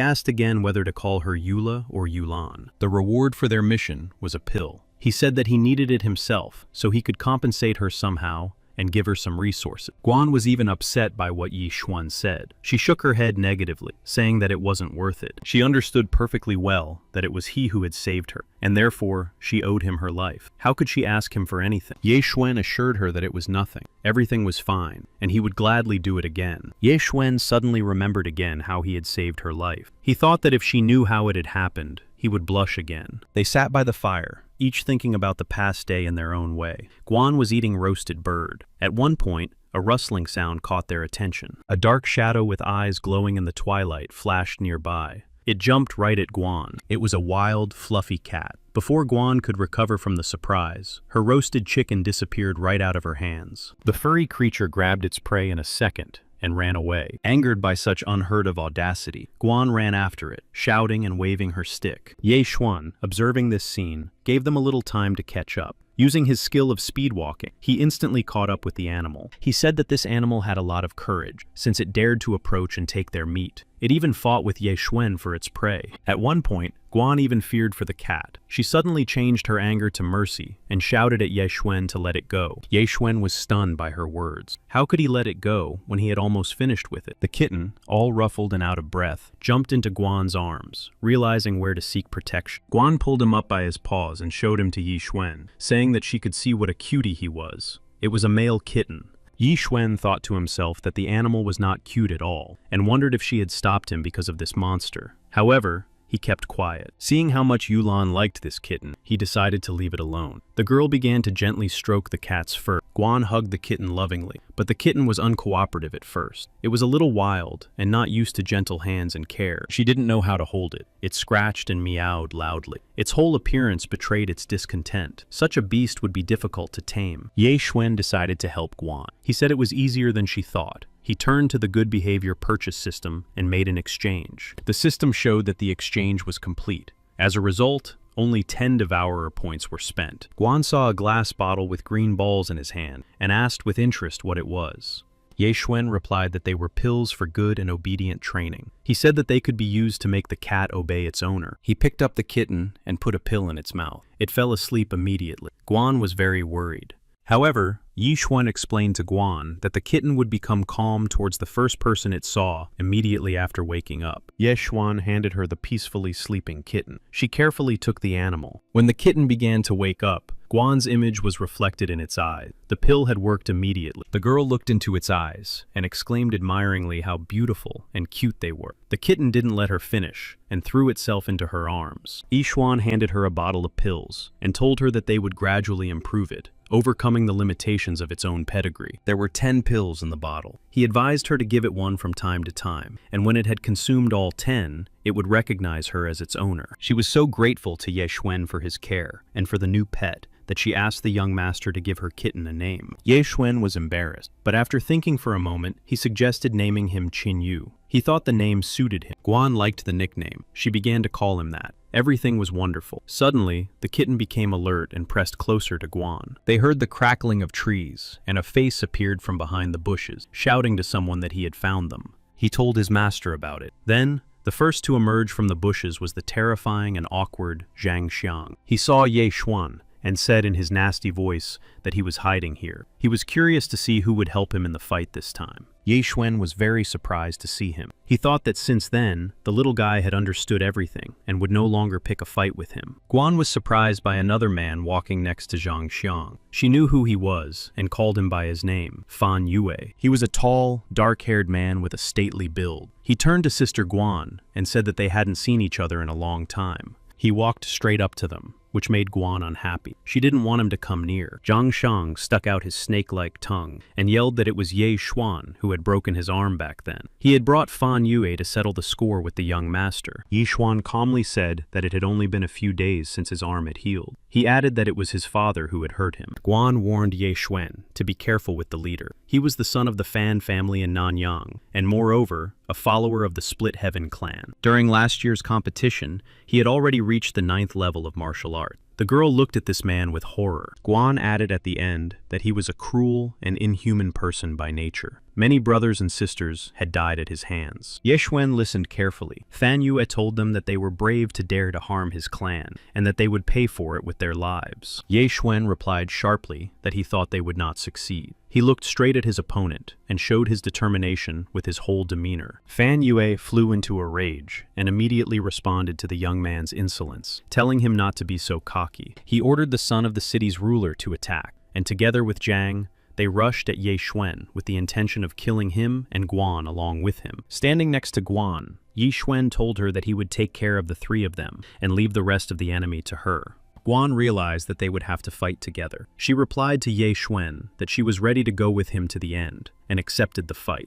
asked again whether to call her Eula or Yulan. The reward for their mission was a pill. He said that he needed it himself, so he could compensate her somehow and give her some resources. Guan was even upset by what Ye Xuan said. She shook her head negatively, saying that it wasn't worth it. She understood perfectly well that it was he who had saved her, and therefore she owed him her life. How could she ask him for anything? Ye Xuan assured her that it was nothing. Everything was fine, and he would gladly do it again. Ye Xuan suddenly remembered again how he had saved her life. He thought that if she knew how it had happened, he would blush again. They sat by the fire, each thinking about the past day in their own way. Guan was eating roasted bird. At one point, a rustling sound caught their attention. A dark shadow with eyes glowing in the twilight flashed nearby. It jumped right at Guan. It was a wild, fluffy cat. Before Guan could recover from the surprise, her roasted chicken disappeared right out of her hands. The furry creature grabbed its prey in a second and ran away. Angered by such unheard-of audacity, Guan ran after it, shouting and waving her stick. Ye Xuan, observing this scene, gave them a little time to catch up. Using his skill of speed walking, he instantly caught up with the animal. He said that this animal had a lot of courage, since it dared to approach and take their meat. It even fought with Ye Xuan for its prey. At one point, Guan even feared for the cat. She suddenly changed her anger to mercy and shouted at Ye Xuan to let it go. Ye Xuan was stunned by her words. How could he let it go when he had almost finished with it? The kitten, all ruffled and out of breath, jumped into Guan's arms, realizing where to seek protection. Guan pulled him up by his paws and showed him to Ye Xuan, saying that she could see what a cutie he was. It was a male kitten. Ye Xuan thought to himself that the animal was not cute at all, and wondered if she had stopped him because of this monster. However, he kept quiet. Seeing how much Yulan liked this kitten, he decided to leave it alone. The girl began to gently stroke the cat's fur. Guan hugged the kitten lovingly, but the kitten was uncooperative at first. It was a little wild and not used to gentle hands and care. She didn't know how to hold it. It scratched and meowed loudly. Its whole appearance betrayed its discontent. Such a beast would be difficult to tame. Ye Xuan decided to help Guan. He said it was easier than she thought. He turned to the good behavior purchase system and made an exchange. The system showed that the exchange was complete. As a result, only 10 Devourer points were spent. Guan saw a glass bottle with green balls in his hand and asked with interest what it was. Ye Xuan replied that they were pills for good and obedient training. He said that they could be used to make the cat obey its owner. He picked up the kitten and put a pill in its mouth. It fell asleep immediately. Guan was very worried. However, Ye Xuan explained to Guan that the kitten would become calm towards the first person it saw immediately after waking up. Ye Xuan handed her the peacefully sleeping kitten. She carefully took the animal. When the kitten began to wake up, Guan's image was reflected in its eyes. The pill had worked immediately. The girl looked into its eyes and exclaimed admiringly how beautiful and cute they were. The kitten didn't let her finish and threw itself into her arms. Ye Xuan handed her a bottle of pills and told her that they would gradually improve it, overcoming the limitations of its own pedigree. There were 10 pills in the bottle. He advised her to give it one from time to time, and when it had consumed all 10, it would recognize her as its owner. She was so grateful to Ye Xuan for his care and for the new pet that she asked the young master to give her kitten a name. Ye Xuan was embarrassed, but after thinking for a moment, he suggested naming him Qin Yu. He thought the name suited him. Guan liked the nickname. She began to call him that. Everything was wonderful. Suddenly, the kitten became alert and pressed closer to Guan. They heard the crackling of trees, and a face appeared from behind the bushes, shouting to someone that he had found them. He told his master about it. Then, the first to emerge from the bushes was the terrifying and awkward Zhang Xiang. He saw Ye Xuan and said in his nasty voice that he was hiding here. He was curious to see who would help him in the fight this time. Ye Xuan was very surprised to see him. He thought that since then, the little guy had understood everything and would no longer pick a fight with him. Guan was surprised by another man walking next to Zhang Xiang. She knew who he was and called him by his name, Fan Yue. He was a tall, dark-haired man with a stately build. He turned to Sister Guan and said that they hadn't seen each other in a long time. He walked straight up to them, which made Guan unhappy. She didn't want him to come near. Zhang Xiang stuck out his snake-like tongue and yelled that it was Ye Xuan who had broken his arm back then. He had brought Fan Yue to settle the score with the young master. Ye Xuan calmly said that it had only been a few days since his arm had healed. He added that it was his father who had hurt him. Guan warned Ye Xuan to be careful with the leader. He was the son of the Fan family in Nanyang, and moreover, a follower of the Split Heaven clan. During last year's competition, he had already reached the 9th level of martial arts. The girl looked at this man with horror. Guan added at the end that he was a cruel and inhuman person by nature. Many brothers and sisters had died at his hands. Ye Xuan listened carefully. Fan Yue told them that they were brave to dare to harm his clan, and that they would pay for it with their lives. Ye Xuan replied sharply that he thought they would not succeed. He looked straight at his opponent and showed his determination with his whole demeanor. Fan Yue flew into a rage and immediately responded to the young man's insolence, telling him not to be so cocky. He ordered the son of the city's ruler to attack, and together with Zhang, they rushed at Ye Xuan with the intention of killing him and Guan along with him. Standing next to Guan, Ye Xuan told her that he would take care of the 3 of them and leave the rest of the enemy to her. Guan realized that they would have to fight together. She replied to Ye Xuan that she was ready to go with him to the end and accepted the fight.